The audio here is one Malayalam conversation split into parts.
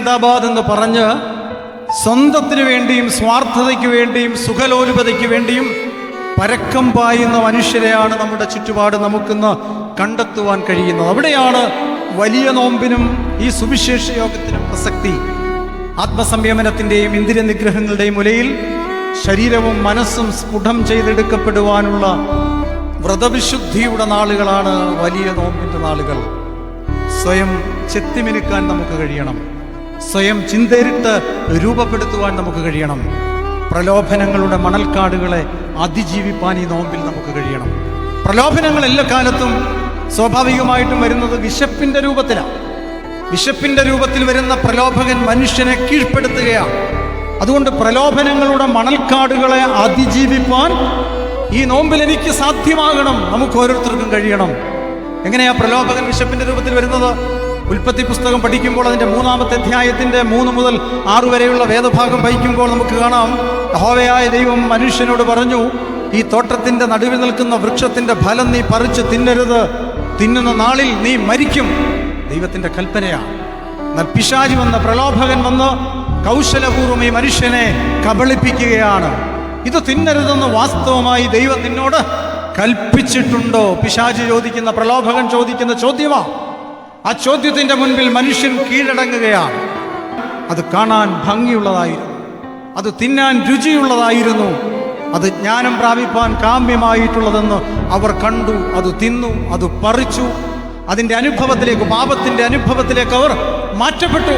സിന്ദാബാദ് എന്ന് പറഞ്ഞ് സ്വന്തത്തിനു വേണ്ടിയും സ്വാർത്ഥതയ്ക്ക് വേണ്ടിയും സുഖലോലുപതയ്ക്ക് വേണ്ടിയും പരക്കം പായുന്ന മനുഷ്യരെയാണ് നമ്മുടെ ചുറ്റുപാട് നമുക്കിന്ന് കണ്ടെത്തുവാൻ കഴിയുന്നത്. അവിടെയാണ് വലിയ നോമ്പിനും ഈ സുവിശേഷ യോഗത്തിനും പ്രസക്തി. ആത്മസംയമനത്തിൻ്റെയും ഇന്ദ്രിയ നിഗ്രഹങ്ങളുടെയും മുലയിൽ ശരീരവും മനസ്സും സ്ഫുടം ചെയ്തെടുക്കപ്പെടുവാനുള്ള വ്രതവിശുദ്ധിയുടെ നാളുകളാണ് വലിയ നോമ്പിൻ്റെ നാളുകൾ. സ്വയം ചെത്തിമിനുക്കാൻ നമുക്ക് കഴിയണം. സ്വയം ചിന്തരിട്ട് രൂപപ്പെടുത്തുവാൻ നമുക്ക് കഴിയണം. പ്രലോഭനങ്ങളുടെ മണൽക്കാടുകളെ അതിജീവിപ്പാൻ ഈ നോമ്പിൽ നമുക്ക് കഴിയണം. പ്രലോഭനങ്ങൾ എല്ലാ കാലത്തും സ്വാഭാവികമായിട്ടും വരുന്നത് വിശപ്പിൻ്റെ രൂപത്തിലാണ്. വിശപ്പിൻ്റെ രൂപത്തിൽ വരുന്ന പ്രലോഭകൻ മനുഷ്യനെ കീഴ്പ്പെടുത്തുകയാണ്. അതുകൊണ്ട് പ്രലോഭനങ്ങളുടെ മണൽക്കാടുകളെ അതിജീവിപ്പാൻ ഈ നോമ്പിൽ എനിക്ക് സാധ്യമാകണം, നമുക്ക് ഓരോരുത്തർക്കും കഴിയണം. എങ്ങനെയാ പ്രലോഭകൻ വിശപ്പിൻ്റെ രൂപത്തിൽ വരുന്നത്? ഉൽപ്പത്തി പുസ്തകം പഠിക്കുമ്പോൾ അതിൻ്റെ 3-ാമത്തെ അധ്യായത്തിൻ്റെ 3 മുതൽ 6 വരെയുള്ള വേദഭാഗം വായിക്കുമ്പോൾ നമുക്ക് കാണാം, യഹോവയായ ദൈവം മനുഷ്യനോട് പറഞ്ഞു, ഈ തോട്ടത്തിൻ്റെ നടുവിൽ നിൽക്കുന്ന വൃക്ഷത്തിൻ്റെ ഫലം നീ പറിച്ച് തിന്നരുത്, തിന്നുന്ന നാളിൽ നീ മരിക്കും. ദൈവത്തിൻ്റെ കൽപ്പനയാണ്. എന്നാൽ പിശാച് വന്ന പ്രലോഭകൻ വന്ന് കൗശലപൂർവ്വം ഈ മനുഷ്യനെ കബളിപ്പിക്കുകയാണ്. ഇത് തിന്നരുതെന്ന് വാസ്തവമായി ദൈവം നിന്നോട് കൽപ്പിച്ചിട്ടുണ്ടോ? പിശാച് ചോദിക്കുന്ന, പ്രലോഭകൻ ചോദിക്കുന്ന ചോദ്യമാണ്. ആ ചോദ്യത്തിൻ്റെ മുൻപിൽ മനുഷ്യൻ കീഴടങ്ങുകയാണ്. അത് കാണാൻ ഭംഗിയുള്ളതായിരുന്നു, അത് തിന്നാൻ രുചിയുള്ളതായിരുന്നു, അത് ജ്ഞാനം പ്രാപിപ്പാൻ കാമ്യമായിട്ടുള്ളതെന്ന് അവർ കണ്ടു. അത് തിന്നു, അത് പറിച്ചു. അതിൻ്റെ അനുഭവത്തിലേക്ക്, പാപത്തിൻ്റെ അനുഭവത്തിലേക്ക് അവർ മാറ്റപ്പെട്ടു.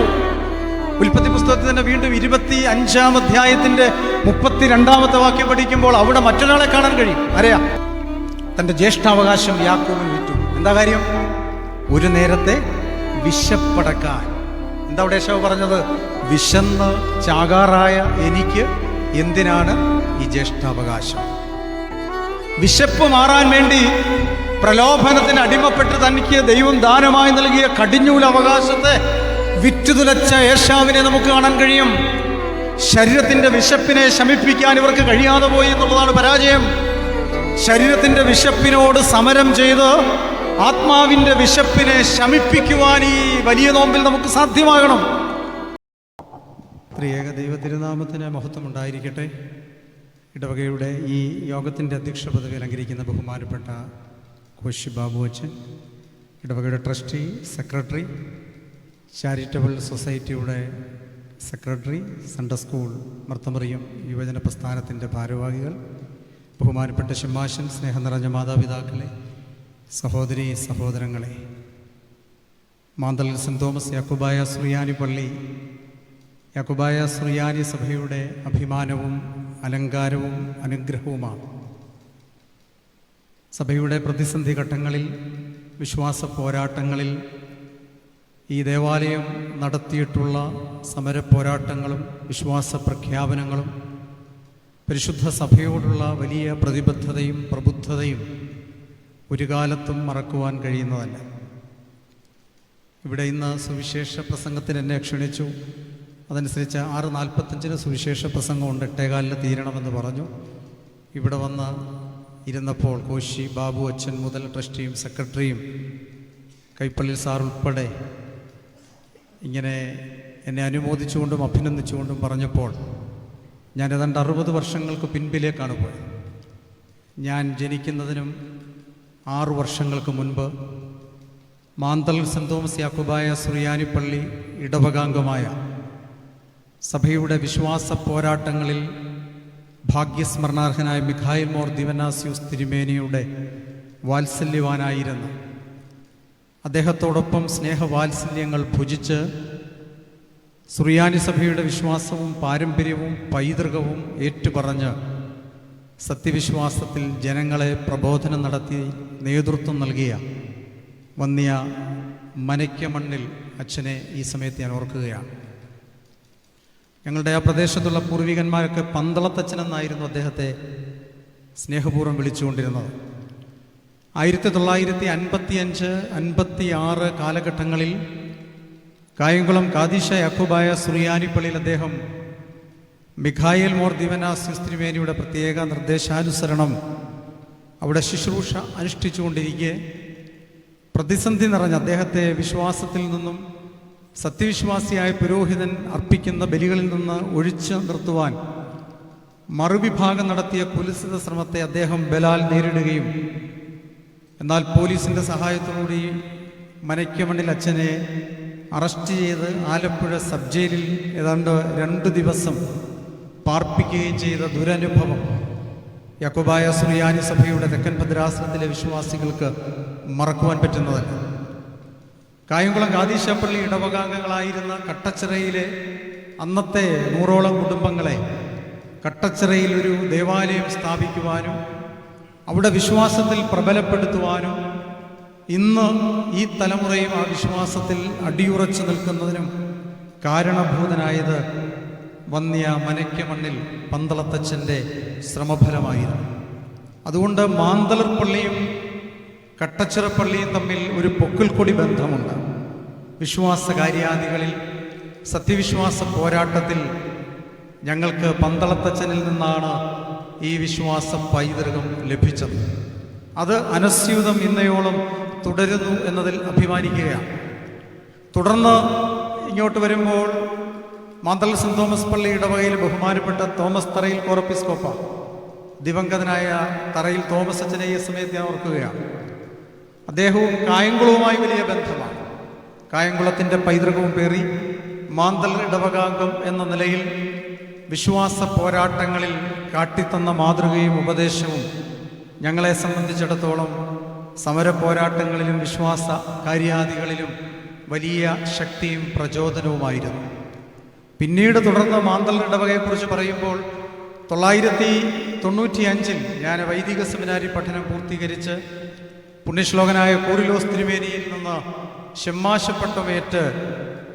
ഉൽപ്പത്തി പുസ്തകത്തിൽ തന്നെ വീണ്ടും 25-ാം അധ്യായത്തിൻ്റെ 32-ാമത്തെ വാക്യം പഠിക്കുമ്പോൾ അവിടെ മറ്റൊരാളെ കാണാൻ കഴിയും. അറിയാം, തൻ്റെ ജ്യേഷ്ഠാവകാശം യാക്കോബിന് വിറ്റു. എന്താ കാര്യം? ഒരു നേരത്തെ വിശപ്പടക്കാൻ. എന്താ അവിടെ യേശു പറഞ്ഞത്? വിശന്ന് ചാകാറായ എനിക്ക് എന്തിനാണ് ഈ ജ്യേഷ്ഠാവകാശം? വിശപ്പ് മാറാൻ വേണ്ടി പ്രലോഭനത്തിന് അടിമപ്പെട്ട് തനിക്ക് ദൈവം ദാനമായി നൽകിയ കടിഞ്ഞൂൽ അവകാശത്തെ വിറ്റുതുലച്ച ഏശാവിനെ നമുക്ക് കാണാൻ കഴിയും. ശരീരത്തിൻ്റെ വിശപ്പിനെ ശമിപ്പിക്കാൻ ഇവർക്ക് കഴിയാതെ പോയി എന്നുള്ളതാണ് പരാജയം. ശരീരത്തിൻ്റെ വിശപ്പിനോട് സമരം ചെയ്ത് ആത്മാവിൻ്റെ വിശപ്പിനെ ശമിപ്പിക്കുവാൻ ഈ വലിയ നോമ്പിൽ നമുക്ക് സാധ്യമാകണം. ത്രിയേക ദൈവ തിരുനാമത്തിന് മഹത്വം ഉണ്ടായിരിക്കട്ടെ. ഇടവകയുടെ ഈ യോഗത്തിൻ്റെ അധ്യക്ഷ പദവി അലങ്കരിക്കുന്ന ബഹുമാനപ്പെട്ട കോശി ബാബു അച്ഛൻ, ഇടവകയുടെ ട്രസ്റ്റി, സെക്രട്ടറി, ചാരിറ്റബിൾ സൊസൈറ്റിയുടെ സെക്രട്ടറി, സൺഡേ സ്കൂൾ മർത്തമറിയം യുവജന പ്രസ്ഥാനത്തിൻ്റെ ഭാരവാഹികൾ, ബഹുമാനപ്പെട്ട ശമ്മാശൻ, സ്നേഹം നിറഞ്ഞ മാതാപിതാക്കളെ, സഹോദരി സഹോദരങ്ങളെ, മാന്തൽ സെൻറ് തോമസ് യാക്കോബായ സുറിയാനി പള്ളി, യാക്കോബായ സുറിയാനി സഭയുടെ അഭിമാനവും അലങ്കാരവും അനുഗ്രഹവുമാണ്. സഭയുടെ പ്രതിസന്ധി ഘട്ടങ്ങളിൽ, വിശ്വാസ പോരാട്ടങ്ങളിൽ ഈ ദേവാലയം നടത്തിയിട്ടുള്ള സമര പോരാട്ടങ്ങളും വിശ്വാസ പ്രഖ്യാപനങ്ങളും പരിശുദ്ധ സഭയോടുള്ള വലിയ പ്രതിബദ്ധതയും പ്രബുദ്ധതയും ഒരു കാലത്തും മറക്കുവാൻ കഴിയുന്നതല്ല. ഇവിടെ ഇന്ന് സുവിശേഷ പ്രസംഗത്തിന് എന്നെ ക്ഷണിച്ചു. അതനുസരിച്ച് 6:45 സുവിശേഷ പ്രസംഗമുണ്ട്, 8:15 തീരണമെന്ന് പറഞ്ഞു. ഇവിടെ വന്ന് ഇരുന്നപ്പോൾ കോശി ബാബു അച്ഛൻ മുതൽ ട്രസ്റ്റിയും സെക്രട്ടറിയും കൈപ്പള്ളി സാർ ഉൾപ്പെടെ ഇങ്ങനെ എന്നെ അനുമോദിച്ചുകൊണ്ടും അഭിനന്ദിച്ചുകൊണ്ടും പറഞ്ഞപ്പോൾ ഞാൻ ഏതാണ്ട് 60 വർഷങ്ങൾക്ക് പിൻപിലേക്കാണ് പോയത്. ഞാൻ ജനിക്കുന്നതിനും 6 വർഷങ്ങൾക്ക് മുൻപ് മാന്തൽ സെൻറ് തോമസ് യാക്കോബായ സുറിയാനി പള്ളി ഇടവകാംഗമായ സഭയുടെ വിശ്വാസ പോരാട്ടങ്ങളിൽ ഭാഗ്യസ്മരണാർഹനായ മിഖായിൽ മോർ ദിവനാസ്യൂസ് തിരുമേനിയുടെ വാത്സല്യവാനായിരുന്ന, അദ്ദേഹത്തോടൊപ്പം സ്നേഹവാത്സല്യങ്ങൾ ഭുജിച്ച് സുറിയാനി സഭയുടെ വിശ്വാസവും പാരമ്പര്യവും പൈതൃകവും ഏറ്റുപറഞ്ഞ് സത്യവിശ്വാസത്തിൽ ജനങ്ങളെ പ്രബോധനം നടത്തി നേതൃത്വം നൽകിയ വന്യ മനയ്ക്കമണ്ണിൽ അച്ഛനെ ഈ സമയത്ത് ഞാൻ ഓർക്കുകയാണ്. ഞങ്ങളുടെ ആ പ്രദേശത്തുള്ള പൂർവികന്മാരൊക്കെ പന്തളത്തച്ഛനെന്നായിരുന്നു അദ്ദേഹത്തെ സ്നേഹപൂർവ്വം വിളിച്ചുകൊണ്ടിരുന്നത്. 1955-56 കാലഘട്ടങ്ങളിൽ കായംകുളം കാദിശ യാക്കോബായ സുറിയാനി പള്ളിയിൽ അദ്ദേഹം മിഖായേൽ മോർ ദിവനാസ്യൂസ് തിരുമേനിയുടെ പ്രത്യേക നിർദ്ദേശാനുസരണം അവിടെ ശുശ്രൂഷ അനുഷ്ഠിച്ചുകൊണ്ടിരിക്കെ പ്രതിസന്ധി നിറഞ്ഞ അദ്ദേഹത്തെ വിശ്വാസത്തിൽ നിന്നും സത്യവിശ്വാസിയായ പുരോഹിതൻ അർപ്പിക്കുന്ന ബലികളിൽ നിന്ന് ഒഴിച്ചു നിർത്തുവാൻ മറുവിഭാഗം നടത്തിയ കുൽസിത ശ്രമത്തെ അദ്ദേഹം ബലാൽ നേരിടുകയും എന്നാൽ പോലീസിൻ്റെ സഹായത്തോടുകൂടി മനയ്ക്കമണ്ണിൽ അച്ഛനെ അറസ്റ്റ് ചെയ്ത് ആലപ്പുഴ സബ് ജയിലിൽ ഏതാണ്ട് 2 ദിവസം പാർപ്പിക്കുകയും ചെയ്ത ദുരനുഭവം യാക്കോബായ സുറിയാനി സഭയുടെ തെക്കൻ ഭദ്രാസനത്തിലെ വിശ്വാസികൾക്ക് മറക്കുവാൻ പറ്റുന്നതല്ല. കായംകുളം ഗാദീശപ്പള്ളി ഇടവകാംഗങ്ങളായിരുന്ന കട്ടച്ചിറയിലെ അന്നത്തെ 100ഓളം കുടുംബങ്ങളെ കട്ടച്ചിറയിൽ ഒരു ദേവാലയം സ്ഥാപിക്കുവാനും അവിടെ വിശ്വാസത്തിൽ പ്രബലപ്പെടുത്തുവാനും ഇന്ന് ഈ തലമുറയും ആ വിശ്വാസത്തിൽ അടിയുറച്ചു നിൽക്കുന്നതിനും കാരണഭൂതനായത് വന്യ മനയ്ക്കമണ്ണിൽ പന്തളത്തച്ഛൻ്റെ ശ്രമഫലമായിരുന്നു. അതുകൊണ്ട് മാന്തളർ പള്ളിയും കട്ടച്ചിറപ്പള്ളിയും തമ്മിൽ ഒരു പൊക്കിൾക്കൊടി ബന്ധമുണ്ട്. വിശ്വാസ കാര്യാദികളിൽ സത്യവിശ്വാസ പോരാട്ടത്തിൽ ഞങ്ങൾക്ക് പന്തളത്തച്ഛനിൽ നിന്നാണ് ഈ വിശ്വാസ പൈതൃകം ലഭിച്ചത്. അത് അനസ്യൂതം ഇന്നയോളം തുടരുന്നു എന്നതിൽ അഭിമാനിക്കുകയാണ്. തുടർന്ന് ഇങ്ങോട്ട് വരുമ്പോൾ മാന്തള സെന്റ് തോമസ് പള്ളി ഇടവകയിൽ ബഹുമാനപ്പെട്ട തോമസ് തറയിൽ കോറപ്പിസ്കോപ്പ, ദിവംഗതനായ തറയിൽ തോമസ് അച്ഛനെ ഈ സമയത്ത് ഞാൻ ഓർക്കുകയാണ്. അദ്ദേഹവും കായംകുളവുമായി വലിയ ബന്ധമാണ്. കായംകുളത്തിൻ്റെ പൈതൃകവും പേറി മാന്തള ഇടവകാംഗം എന്ന നിലയിൽ വിശ്വാസ പോരാട്ടങ്ങളിൽ കാട്ടിത്തന്ന മാതൃകയും ഉപദേശവും ഞങ്ങളെ സംബന്ധിച്ചിടത്തോളം സമര പോരാട്ടങ്ങളിലും വിശ്വാസ കാര്യാദികളിലും വലിയ ശക്തിയും പ്രചോദനവുമായിരുന്നു. പിന്നീട് തുടർന്ന് മാന്തള ഇടവകയെക്കുറിച്ച് പറയുമ്പോൾ 995 ഞാൻ വൈദിക സെമിനാരി പഠനം പൂർത്തീകരിച്ച് പുണ്യശ്ലോകനായ കൂറിലോസ് തിരുമേനിയിൽ നിന്ന് ഷെമ്മാശപ്പട്ടമേറ്റ്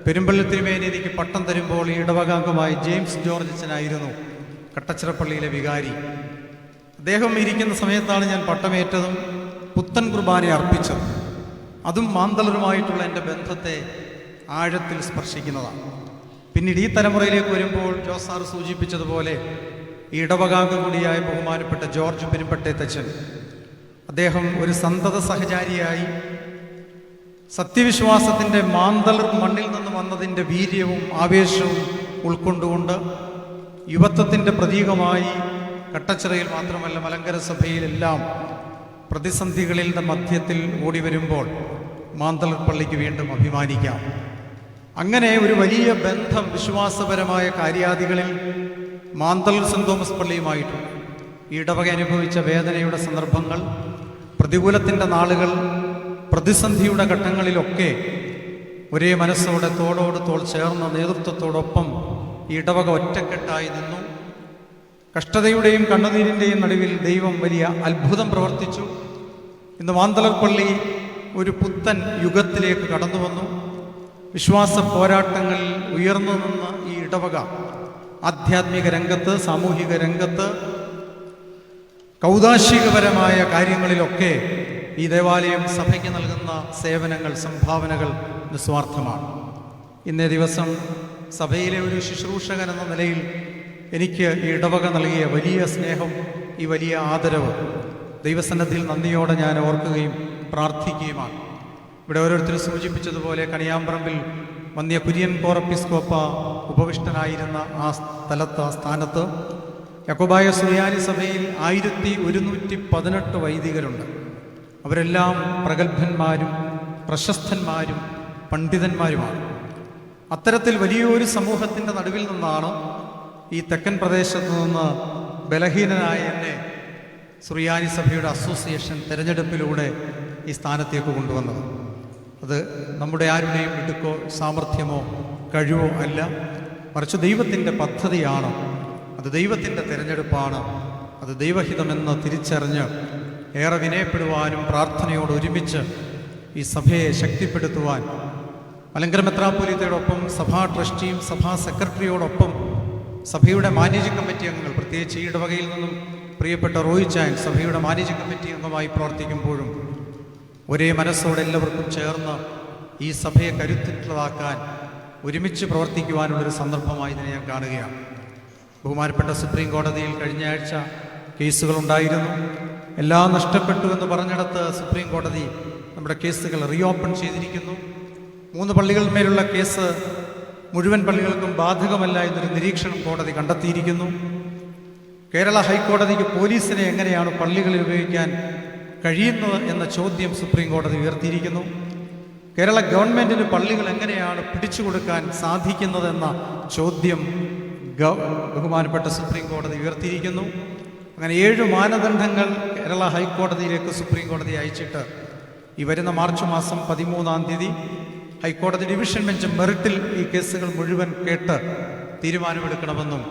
പെരുമ്പള്ളി തിരുമേനി എനിക്ക് പട്ടം തരുമ്പോൾ ഈ ഇടവകാംഗമായി ജെയിംസ് ജോർജ് അച്ഛനായിരുന്നു കട്ടച്ചിറപ്പള്ളിയിലെ വികാരി. അദ്ദേഹം ഇരിക്കുന്ന സമയത്താണ് ഞാൻ പട്ടമേറ്റതും പുത്തൻ കുർബാന അർപ്പിച്ചത്. അതും മാന്തളരുമായിട്ടുള്ള എൻ്റെ ബന്ധത്തെ ആഴത്തിൽ സ്പർശിക്കുന്നതാണ്. പിന്നീട് ഈ തലമുറയിലേക്ക് വരുമ്പോൾ ജോസാർ സൂചിപ്പിച്ചതുപോലെ ഈ ഇടവകാംഗം കൂടിയായ ബഹുമാനപ്പെട്ട ജോർജ് പെരുമ്പട്ടേത്തച്ഛൻ, അദ്ദേഹം ഒരു സന്തത സഹചാരിയായി സത്യവിശ്വാസത്തിൻ്റെ മാന്തളർ മണ്ണിൽ നിന്ന് വന്നതിൻ്റെ വീര്യവും ആവേശവും ഉൾക്കൊണ്ടുകൊണ്ട് യുവത്വത്തിൻ്റെ പ്രതീകമായി കട്ടച്ചിറയിൽ മാത്രമല്ല മലങ്കര സഭയിലെല്ലാം പ്രതിസന്ധികളിൻ്റെ മധ്യത്തിൽ ഓടി വരുമ്പോൾ മാന്തളർ പള്ളിക്ക് വീണ്ടും അഭിമാനിക്കാം. അങ്ങനെ ഒരു വലിയ ബന്ധം വിശ്വാസപരമായ കാര്യാദികളിൽ മാന്തളർ സെന്റ് തോമസ് പള്ളിയുമായിട്ടുണ്ട്. ഈ ഇടവക അനുഭവിച്ച വേദനയുടെ സന്ദർഭങ്ങൾ, പ്രതികൂലത്തിൻ്റെ നാളുകൾ, പ്രതിസന്ധിയുടെ ഘട്ടങ്ങളിലൊക്കെ ഒരേ മനസ്സോടെ തോളോട് തോൾ ചേർന്ന നേതൃത്വത്തോടൊപ്പം ഈ ഇടവക ഒറ്റക്കെട്ടായി നിന്നു. കഷ്ടതയുടെയും കണ്ണുനീരിൻ്റെയും നടുവിൽ ദൈവം വലിയ അത്ഭുതം പ്രവർത്തിച്ചു. ഇന്ന് മാന്തളർ പള്ളി ഒരു പുത്തൻ യുഗത്തിലേക്ക് കടന്നു വന്നു. വിശ്വാസ പോരാട്ടങ്ങളിൽ ഉയർന്നു നിന്ന ഈ ഇടവക ആധ്യാത്മിക രംഗത്ത്, സാമൂഹിക രംഗത്ത്, കൗദാശികപരമായ കാര്യങ്ങളിലൊക്കെ ഈ ദേവാലയം സഭയ്ക്ക് നൽകുന്ന സേവനങ്ങൾ, സംഭാവനകൾ നിസ്വാർത്ഥമാണ്. ഇന്നേ ദിവസം സഭയിലെ ഒരു ശുശ്രൂഷകൻ എന്ന നിലയിൽ എനിക്ക് ഈ ഇടവക നൽകിയ വലിയ സ്നേഹം, ഈ വലിയ ആദരവ് ദൈവസന്നിധിയിൽ നന്ദിയോടെ ഞാൻ ഓർക്കുകയും പ്രാർത്ഥിക്കുകയുമാണ്. ഇവിടെ ഓരോരുത്തരും സൂചിപ്പിച്ചതുപോലെ കണിയാമ്പറമ്പിൽ വന്യ കുര്യൻ കോറപ്പിസ്കോപ്പ ഉപവിഷ്ടനായിരുന്ന ആ സ്ഥലത്ത്, ആ സ്ഥാനത്ത് യാക്കോബായ സുറിയാനി സഭയിൽ 1118 വൈദികരുണ്ട്. അവരെല്ലാം പ്രഗത്ഭന്മാരും പ്രശസ്തന്മാരും പണ്ഡിതന്മാരുമാണ്. അത്തരത്തിൽ വലിയൊരു സമൂഹത്തിൻ്റെ നടുവിൽ നിന്നാണ് ഈ തെക്കൻ പ്രദേശത്ത് നിന്ന് ബലഹീനനായ എന്നെ സുറിയാനി സഭയുടെ അസോസിയേഷൻ തെരഞ്ഞെടുപ്പിലൂടെ ഈ സ്ഥാനത്തേക്ക് കൊണ്ടുവന്നത്. അത് നമ്മുടെ ആരുടെയും ഇടുക്കോ സാമർഥ്യമോ കഴിവോ അല്ല, മറിച്ച് ദൈവത്തിൻ്റെ പദ്ധതിയാണ്. അത് ദൈവത്തിൻ്റെ തിരഞ്ഞെടുപ്പാണ്. അത് ദൈവഹിതമെന്ന് തിരിച്ചറിഞ്ഞ് ഏറെ വിനയപ്പെടുവാനും പ്രാർത്ഥനയോട് ഒരുമിച്ച് ഈ സഭയെ ശക്തിപ്പെടുത്തുവാൻ മലങ്കര മെത്രാപ്പൊലീത്തയോടൊപ്പം സഭാ ട്രസ്റ്റിയും സഭാ സെക്രട്ടറിയോടൊപ്പം സഭയുടെ മാനേജിംഗ് കമ്മിറ്റി അംഗങ്ങൾ, പ്രത്യേകിച്ച് ഈ ഇടവകയിൽ നിന്നും പ്രിയപ്പെട്ട റോയ് ചാങ് സഭയുടെ മാനേജിംഗ് കമ്മിറ്റി അംഗമായി പ്രവർത്തിക്കുമ്പോഴും ഒരേ മനസ്സോടെ എല്ലാവർക്കും ചേർന്ന് ഈ സഭയെ കരുത്തുറ്റതാക്കാൻ ഒരുമിച്ച് പ്രവർത്തിക്കുവാനുള്ളൊരു സന്ദർഭമായി ഇതിനെ ഞാൻ കാണുകയാണ്. ബഹുമാനപ്പെട്ട സുപ്രീം കോടതിയിൽ കഴിഞ്ഞ ആഴ്ച കേസുകളുണ്ടായിരുന്നു. എല്ലാം നഷ്ടപ്പെട്ടു എന്ന് പറഞ്ഞിടത്ത് സുപ്രീം കോടതി നമ്മുടെ കേസുകൾ റീഓപ്പൺ ചെയ്തിരിക്കുന്നു. 3 പള്ളികളിന്മേലുള്ള കേസ് മുഴുവൻ പള്ളികൾക്കും ബാധകമല്ല എന്നൊരു നിരീക്ഷണം കോടതി കണ്ടെത്തിയിരിക്കുന്നു. കേരള ഹൈക്കോടതിക്ക് പോലീസിനെ എങ്ങനെയാണ് പള്ളികളിൽ ഉപയോഗിക്കാൻ കഴിയുന്നത് എന്ന ചോദ്യം സുപ്രീം കോടതി ഉയർത്തിയിരിക്കുന്നു. കേരള ഗവൺമെൻറ്റിന് പള്ളികൾ എങ്ങനെയാണ് പിടിച്ചു കൊടുക്കാൻ സാധിക്കുന്നതെന്ന ചോദ്യം ബഹുമാനപ്പെട്ട സുപ്രീം കോടതി ഉയർത്തിയിരിക്കുന്നു. അങ്ങനെ 7 മാനദണ്ഡങ്ങൾ കേരള ഹൈക്കോടതിയിലേക്ക് സുപ്രീം കോടതി അയച്ചിട്ട് ഈ വരുന്ന മാർച്ച് മാസം 13-ാം തീയതി ഹൈക്കോടതി ഡിവിഷൻ ബെഞ്ച് മെറിറ്റിൽ ഈ കേസുകൾ മുഴുവൻ കേട്ട് തീരുമാനമെടുക്കണമെന്നും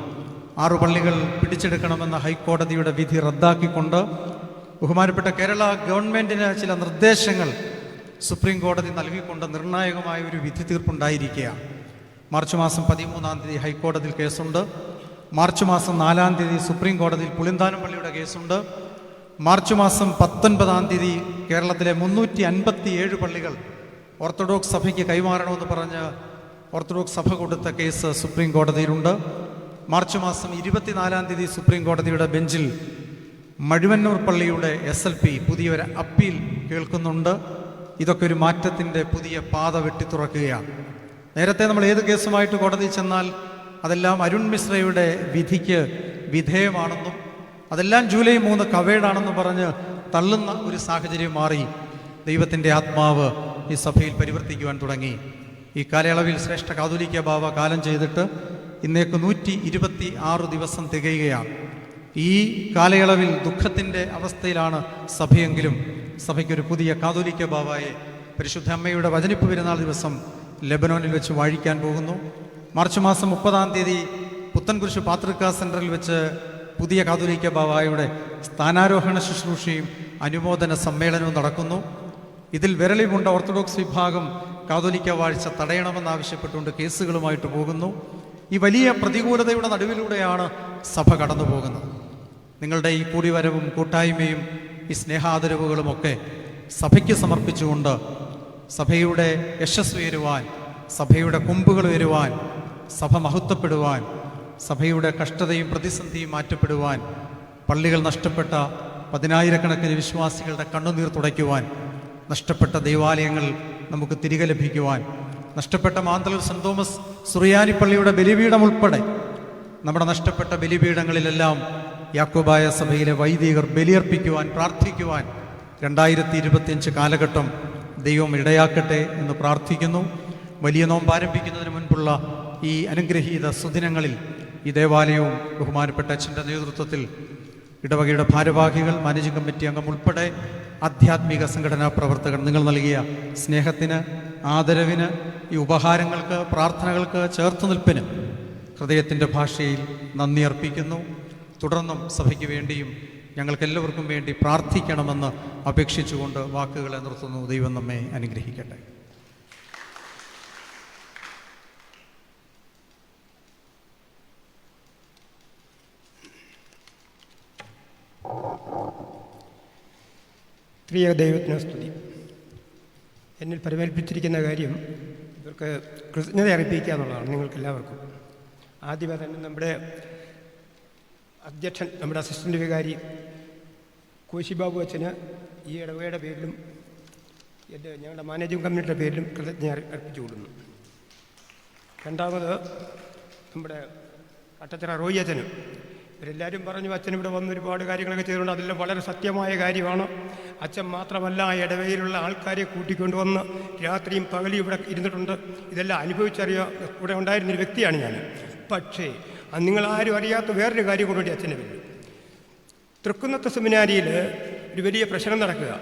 6 പള്ളികൾ പിടിച്ചെടുക്കണമെന്ന ഹൈക്കോടതിയുടെ വിധി റദ്ദാക്കിക്കൊണ്ട് ബഹുമാനപ്പെട്ട കേരള ഗവൺമെൻറ്റിന് ചില നിർദ്ദേശങ്ങൾ സുപ്രീം കോടതി നൽകിക്കൊണ്ട് നിർണായകമായ ഒരു വിധി തീർപ്പുണ്ടായിരിക്കുകയാണ്. മാർച്ച് മാസം 13-ാം തീയതി ഹൈക്കോടതിയിൽ കേസുണ്ട്. മാർച്ച് മാസം 4-ാം തീയതി സുപ്രീം കോടതിയിൽ പുളിന്താനം പള്ളിയുടെ കേസുണ്ട്. മാർച്ച് മാസം 19-ാം തീയതി കേരളത്തിലെ 357 പള്ളികൾ ഓർത്തഡോക്സ് സഭയ്ക്ക് കൈമാറണമെന്ന് പറഞ്ഞ് ഓർത്തഡോക്സ് സഭ കൊടുത്ത കേസ് സുപ്രീം കോടതിയിലുണ്ട്. മാർച്ച് മാസം 24-ാം തീയതി സുപ്രീം കോടതിയുടെ ബെഞ്ചിൽ മഴുവന്നൂർ പള്ളിയുടെ SLP പുതിയൊരു അപ്പീൽ കേൾക്കുന്നുണ്ട്. ഇതൊക്കെ ഒരു മാറ്റത്തിൻ്റെ പുതിയ പാത വെട്ടിത്തുറക്കുകയാണ്. നേരത്തെ നമ്മൾ ഏത് കേസുമായിട്ട് കോടതി ചെന്നാൽ അതെല്ലാം അരുൺ മിശ്രയുടെ വിധിക്ക് വിധേയമാണെന്നും അതെല്ലാം ജൂലൈ 3 കവേഡാണെന്ന് പറഞ്ഞ് തള്ളുന്ന ഒരു സാഹചര്യം മാറി. ദൈവത്തിൻ്റെ ആത്മാവ് ഈ സഭയിൽ പരിവർത്തിക്കുവാൻ തുടങ്ങി. ഈ കാലയളവിൽ ശ്രേഷ്ഠ കാതോലിക്ക ബാവ കാലം ചെയ്തിട്ട് ഇന്നേക്ക് 126 ദിവസം തികയുകയാണ്. ഈ കാലയളവിൽ ദുഃഖത്തിൻ്റെ അവസ്ഥയിലാണ് സഭയെങ്കിലും സഭയ്ക്കൊരു പുതിയ കാതോലിക്ക ബാവയെ പരിശുദ്ധ അമ്മയുടെ വചനിപ്പ് പെരുന്നാൾ ദിവസം ലെബനോനിൽ വെച്ച് വാഴിക്കാൻ പോകുന്നു. മാർച്ച് മാസം 30-ാം തീയതി പുത്തൻകുരിശ് പാത്രിക സെൻറ്ററിൽ വെച്ച് പുതിയ കാതോലിക്ക ബാവായുടെ സ്ഥാനാരോഹണ ശുശ്രൂഷയും അനുമോദന സമ്മേളനവും നടക്കുന്നു. ഇതിൽ വിരളിമുണ്ട ഓർത്തഡോക്സ് വിഭാഗം കാതോലിക്ക വാഴ്ച തടയണമെന്നാവശ്യപ്പെട്ടുകൊണ്ട് കേസുകളുമായിട്ട് പോകുന്നു. ഈ വലിയ പ്രതികൂലതയുടെ നടുവിലൂടെയാണ് സഭ കടന്നു പോകുന്നത്. നിങ്ങളുടെ ഈ കൂടിവരവും കൂട്ടായ്മയും ഈ സ്നേഹാദരവുകളുമൊക്കെ സഭയ്ക്ക് സമർപ്പിച്ചുകൊണ്ട് സഭയുടെ യശസ് ഉയരുവാൻ, സഭയുടെ കൊമ്പുകൾ ഉയരുവാൻ, സഭ മഹത്വപ്പെടുവാൻ, സഭയുടെ കഷ്ടതയും പ്രതിസന്ധിയും മാറ്റപ്പെടുവാൻ, പള്ളികൾ നഷ്ടപ്പെട്ട 10,000-കണക്കിന് വിശ്വാസികളുടെ കണ്ണുനീർ തുടയ്ക്കുവാൻ, നഷ്ടപ്പെട്ട ദൈവാലയങ്ങൾ നമുക്ക് തിരികെ ലഭിക്കുവാൻ, നഷ്ടപ്പെട്ട മാന്തളൂർ സെൻറ് തോമസ് സുറിയാനി പള്ളിയുടെ ബലിപീഠം ഉൾപ്പെടെ നമ്മുടെ നഷ്ടപ്പെട്ട ബലിപീഠങ്ങളിലെല്ലാം യാക്കോബായ സഭയിലെ വൈദികർ ബലിയർപ്പിക്കുവാൻ, പ്രാർത്ഥിക്കുവാൻ 2025 കാലഘട്ടം ദൈവം ഇടയാക്കട്ടെ എന്ന് പ്രാർത്ഥിക്കുന്നു. വലിയ നോമ്പ് ആരംഭിക്കുന്നതിന് മുൻപുള്ള ഈ അനുഗ്രഹീത സുദിനങ്ങളിൽ ഈ ദേവാലയവും ബഹുമാനപ്പെട്ട അച്ഛൻ്റെ നേതൃത്വത്തിൽ ഇടവകയുടെ ഭാരവാഹികൾ, മാനേജിംഗ് കമ്മിറ്റി അംഗം ഉൾപ്പെടെ ആധ്യാത്മിക സംഘടനാ പ്രവർത്തകർ നിങ്ങൾ നൽകിയ സ്നേഹത്തിന്, ആദരവിന്, ഈ ഉപഹാരങ്ങൾക്ക്, പ്രാർത്ഥനകൾക്ക്, ചേർത്തുനിൽപ്പിന് ഹൃദയത്തിൻ്റെ ഭാഷയിൽ നന്ദി അർപ്പിക്കുന്നു. തുടർന്നും സഭയ്ക്ക് വേണ്ടിയും ഞങ്ങൾക്കെല്ലാവർക്കും വേണ്ടി പ്രാർത്ഥിക്കണമെന്ന് അപേക്ഷിച്ചുകൊണ്ട് വാക്കുകളെ നിർത്തുന്നു. ദൈവം നമ്മെ അനുഗ്രഹിക്കട്ടെ. പ്രിയ ദൈവത്തിന് സ്തുതി. എന്നിൽ പരിമേൽപ്പിച്ചിരിക്കുന്ന കാര്യം ഇവർക്ക് കൃതജ്ഞത അറിയിക്കുക എന്നുള്ളതാണ് നിങ്ങൾക്കെല്ലാവർക്കും. ആദ്യമേ തന്നെ നമ്മുടെ അധ്യക്ഷൻ, നമ്മുടെ അസിസ്റ്റൻ്റ് വികാരി കോശിബാബു അച്ഛന് ഈ ഇടവകയുടെ പേരിലും ഞങ്ങളുടെ മാനേജിംഗ് കമ്മിറ്റിയുടെ പേരിലും കൃതജ്ഞത അർപ്പിച്ചു കൊടുക്കുന്നു. രണ്ടാമത് നമ്മുടെ കട്ടച്ചിറ റോയി അച്ഛന്, ഇവരെല്ലാവരും പറഞ്ഞു അച്ഛൻ ഇവിടെ വന്ന് ഒരുപാട് കാര്യങ്ങളൊക്കെ ചെയ്തുകൊണ്ട് അതെല്ലാം വളരെ സത്യമായ കാര്യമാണ്. അച്ഛൻ മാത്രമല്ല ആ ഇടവകയിലുള്ള ആൾക്കാരെ കൂട്ടിക്കൊണ്ടുവന്ന് രാത്രിയും പകലും ഇവിടെ ഇരുന്നിട്ടുണ്ട്. ഇതെല്ലാം അനുഭവിച്ചറിയാൻ ഇവിടെ ഉണ്ടായിരുന്നൊരു വ്യക്തിയാണ് ഞാൻ. പക്ഷേ നിങ്ങളാരും അറിയാത്ത വേറൊരു കാര്യം കൊണ്ടുവേണ്ടി അച്ഛനെ വരും. തൃക്കുന്നത്ത് സെമിനാരിയിൽ ഒരു വലിയ പ്രശ്നം നടക്കുക.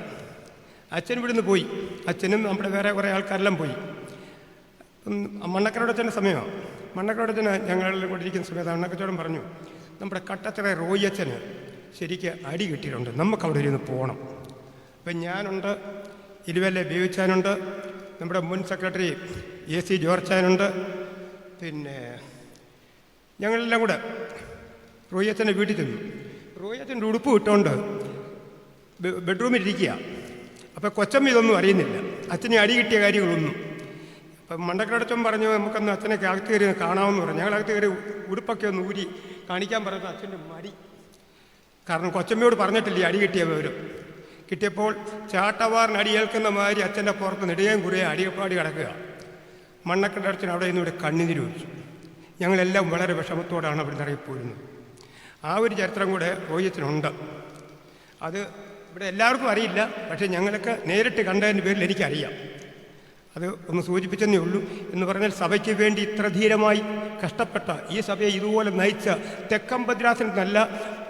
അച്ഛൻ ഇവിടുന്ന് പോയി, അച്ഛനും നമ്മുടെ വേറെ കുറേ ആൾക്കാരെല്ലാം പോയി. മണ്ണക്കരോടച്ഛൻ്റെ സമയമാണ്. മണ്ണക്കരോടച്ഛന് ഞങ്ങളെല്ലാം കൊണ്ടിരിക്കുന്ന സമയത്ത് മണ്ണക്കച്ചോടം പറഞ്ഞു, നമ്മുടെ കട്ടച്ചിറ റോയച്ചന് ശരിക്ക് അടി കിട്ടിയിട്ടുണ്ട്, നമുക്കവിടെ ഇരുന്ന് പോകണം. അപ്പം ഞാനുണ്ട്, ഇരുവല്ലെ ബേവിച്ചാനുണ്ട്, നമ്മുടെ മുൻ സെക്രട്ടറി AC ജോർച്ചാനുണ്ട്, പിന്നെ ഞങ്ങളെല്ലാം കൂടെ റോയച്ചൻ്റെ വീട്ടിൽ ചെന്നു. റോയച്ചൻ്റെ ഉടുപ്പ് ഇട്ടുകൊണ്ട് ബെഡ്റൂമിൽ ഇരിക്കുക. അപ്പോൾ കൊച്ചമ്മ ഇതൊന്നും അറിയുന്നില്ല, അച്ഛനെ അടി കിട്ടിയ കാര്യങ്ങളൊന്നും. അപ്പം മണ്ടക്കടച്ചൻ പറഞ്ഞു നമുക്കൊന്ന് അച്ഛനെ അകത്ത് കയറി കാണാമെന്ന് പറഞ്ഞു. ഞങ്ങളകത്ത് കയറി ഉടുപ്പൊക്കെ ഒന്ന് ഊരി കാണിക്കാൻ പറയുന്നത് അച്ഛൻ്റെ മടി. കാരണം കൊച്ചമ്മയോട് പറഞ്ഞിട്ടില്ലേ അടി കിട്ടിയ വിവരം. കിട്ടിയപ്പോൾ ചാട്ടവാറിന് അടി ഏൽക്കുന്ന മാതിരി അച്ഛൻ്റെ പുറത്ത് നെടുകയും കുറേ അടിയപ്പാടി കിടക്കുക. മണ്ണക്കട അച്ഛൻ അവിടെ നിന്ന് ഇവിടെ കണ്ണുനീര് ഒഴിച്ചു. ഞങ്ങളെല്ലാം വളരെ വിഷമത്തോടാണ് അവിടെ നിന്ന് ഇറങ്ങിപ്പോയിരുന്നത്. ആ ഒരു ചരിത്രം കൂടെ റോയിച്ചനുണ്ട്. അത് ഇവിടെ എല്ലാവർക്കും അറിയില്ല, പക്ഷേ ഞങ്ങൾക്ക് നേരിട്ട് കണ്ടതിൻ്റെ പേരിൽ എനിക്കറിയാം. അത് ഒന്ന് സൂചിപ്പിച്ചെന്നേ ഉള്ളൂ. എന്ന് പറഞ്ഞാൽ സഭയ്ക്ക് വേണ്ടി ഇത്ര ധീരമായി കഷ്ടപ്പെട്ട, ഈ സഭയെ ഇതുപോലെ നയിച്ച തെക്കൻ ഭദ്രാസനത്തിൽ നല്ല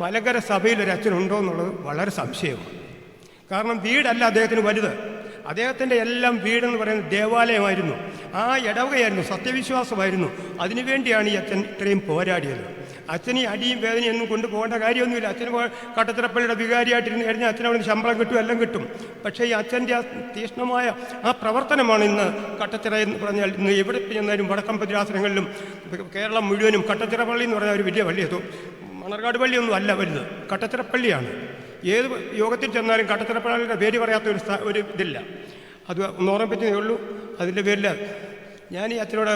മലങ്കര സഭയിലൊരു അച്ഛനുണ്ടോ എന്നുള്ളത് വളരെ സംശയമാണ്. കാരണം വീടല്ല അദ്ദേഹത്തിന് വലുത്. അദ്ദേഹത്തിൻ്റെ എല്ലാം വീടെന്ന് പറയുന്നത് ദേവാലയമായിരുന്നു, ആ ഇടവകയായിരുന്നു, സത്യവിശ്വാസമായിരുന്നു. അതിനുവേണ്ടിയാണ് ഈ അച്ഛൻ ഇത്രയും പോരാടിയത്. അച്ഛന് ഈ അടിയും വേദനയൊന്നും കൊണ്ടുപോകേണ്ട കാര്യമൊന്നുമില്ല. അച്ഛന് കട്ടച്ചിറപ്പള്ളിയുടെ വികാരിയായിട്ടിരുന്ന് കഴിഞ്ഞാൽ അച്ഛന് അവിടെ ശമ്പളം കിട്ടും, എല്ലാം കിട്ടും. പക്ഷേ ഈ അച്ഛൻ്റെ ആ തീക്ഷ്ണമായ ആ പ്രവർത്തനമാണ് ഇന്ന് കട്ടച്ചിറ എന്ന് പറഞ്ഞാൽ ഇന്ന് എവിടെ ചെന്നാലും വടക്കം ഭദ്രാസനങ്ങളിലും കേരളം മുഴുവനും കട്ടച്ചിറ പള്ളി എന്ന് പറഞ്ഞാൽ ഒരു വലിയ പള്ളിയെത്തും. മണർകാട് പള്ളിയൊന്നും അല്ല വലുത്, കട്ടച്ചിറപ്പള്ളിയാണ്. ഏത് യോഗത്തിൽ ചെന്നാലും കട്ടച്ചിറപ്പള്ളിയുടെ പേര് പറയാത്ത ഒരു ഇതില്ല. അത് ഒന്ന് ഓർമ്മിപ്പിച്ചതേ ഉള്ളൂ. അതിൻ്റെ പേരിൽ ഞാൻ ഈ അച്ഛനോട്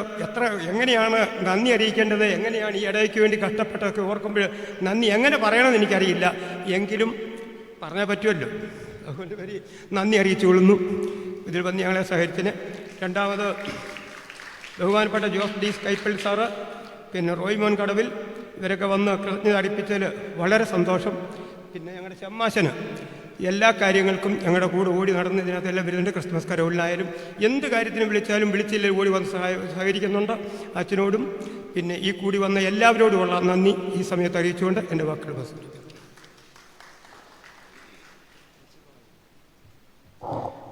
എങ്ങനെയാണ് നന്ദി അറിയിക്കേണ്ടത്, എങ്ങനെയാണ് ഈ ഇടയ്ക്ക് വേണ്ടി കഷ്ടപ്പെട്ടതൊക്കെ ഓർക്കുമ്പോൾ നന്ദി എങ്ങനെ പറയണമെന്ന് എനിക്കറിയില്ല. എങ്കിലും പറഞ്ഞാൽ പറ്റുമല്ലോ, അതുകൊണ്ട് വരി നന്ദി അറിയിച്ചുകൊള്ളുന്നു ഇതിൽ വന്ന് ഞങ്ങളെ സഹകരിച്ചതിന്. രണ്ടാമത് ബഹുമാനപ്പെട്ട ജോസ് ഡി കൈപ്പള്ളി സാറ്, പിന്നെ റോയ് മോൻ കടവിൽ, ഇവരൊക്കെ വന്ന് കൃതജ്ഞത അർപ്പിച്ചതിൽ വളരെ സന്തോഷം. പിന്നെ ഞങ്ങളുടെ ചെമ്മാശന് എല്ലാ കാര്യങ്ങൾക്കും ഞങ്ങളുടെ കൂടെ ഓടി നടന്ന് ഇതിനകത്തെല്ലാം വരുന്നുണ്ട്. ക്രിസ്മസ് കരോളിനായാലും എന്ത് കാര്യത്തിനും വിളിച്ചാലും വിളിച്ചില്ലേ ഓടി വന്ന് സഹകരിക്കുന്നുണ്ട്. അച്ഛനോടും പിന്നെ ഈ കൂടി വന്ന എല്ലാവരോടുമുള്ള നന്ദി ഈ സമയത്ത് അറിയിച്ചുകൊണ്ട് എൻ്റെ വാക്കുകൾ പ്രസംഗിക്കുന്നു.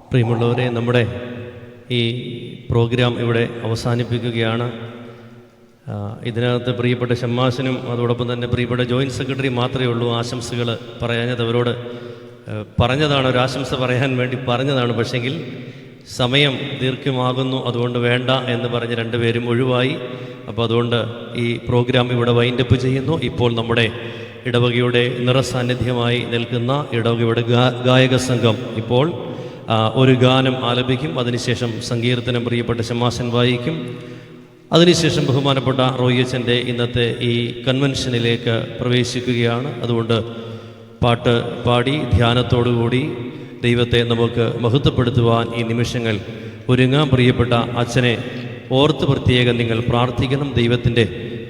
പ്രിയമുള്ളവരെ, നമ്മുടെ ഈ പ്രോഗ്രാം ഇവിടെ അവസാനിപ്പിക്കുകയാണ്. ഇതിനകത്ത് പ്രിയപ്പെട്ട ഷമ്മാസിനും അതോടൊപ്പം തന്നെ പ്രിയപ്പെട്ട ജോയിൻറ്റ് സെക്രട്ടറി മാത്രമേ ഉള്ളൂ ആശംസകൾ പറയാഞ്ഞത്. അവരോട് പറഞ്ഞതാണ്, ഒരു ആശംസ പറയാൻ വേണ്ടി പറഞ്ഞതാണ്. പക്ഷെങ്കിൽ സമയം ദീർഘമാകുന്നു, അതുകൊണ്ട് വേണ്ട എന്ന് പറഞ്ഞ് രണ്ടുപേരും ഒഴിവായി. അപ്പോൾ അതുകൊണ്ട് ഈ പ്രോഗ്രാം ഇവിടെ വൈൻഡപ്പ് ചെയ്യുന്നു. ഇപ്പോൾ നമ്മുടെ ഇടവകയുടെ നിറസാന്നിധ്യമായി നിൽക്കുന്ന ഇടവകയുടെ ഗായക സംഘം ഇപ്പോൾ ഒരു ഗാനം ആലപിക്കും. അതിനുശേഷം സങ്കീർത്തനം പ്രിയപ്പെട്ട ശമാസൻ വായിക്കും. അതിനുശേഷം ബഹുമാനപ്പെട്ട റോയിച്ചൻ്റെ ഇന്നത്തെ ഈ കൺവെൻഷനിലേക്ക് പ്രവേശിക്കുകയാണ്. അതുകൊണ്ട് പാട്ട് പാടി ധ്യാനത്തോടുകൂടി ദൈവത്തെ നമുക്ക് മഹത്വപ്പെടുത്തുവാൻ ഈ നിമിഷങ്ങൾ ഒരുങ്ങാൻ. പ്രിയപ്പെട്ട അച്ഛനെ ഓർത്ത് പ്രത്യേകം നിങ്ങൾ പ്രാർത്ഥിക്കണം. ദൈവത്തിൻ്റെ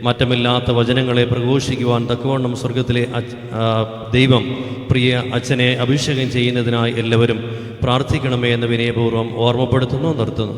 മാറ്റമില്ലാത്ത വചനങ്ങളെ പ്രഘോഷിക്കുവാൻ തക്കവണ്ണം സ്വർഗത്തിലെ ദൈവം പ്രിയ അച്ഛനെ അഭിഷേകം ചെയ്യുന്നതിനായി എല്ലാവരും പ്രാർത്ഥിക്കണമേ എന്ന് വിനയപൂർവ്വം ഓർമ്മപ്പെടുത്തുന്നു. നിർത്തുന്നു.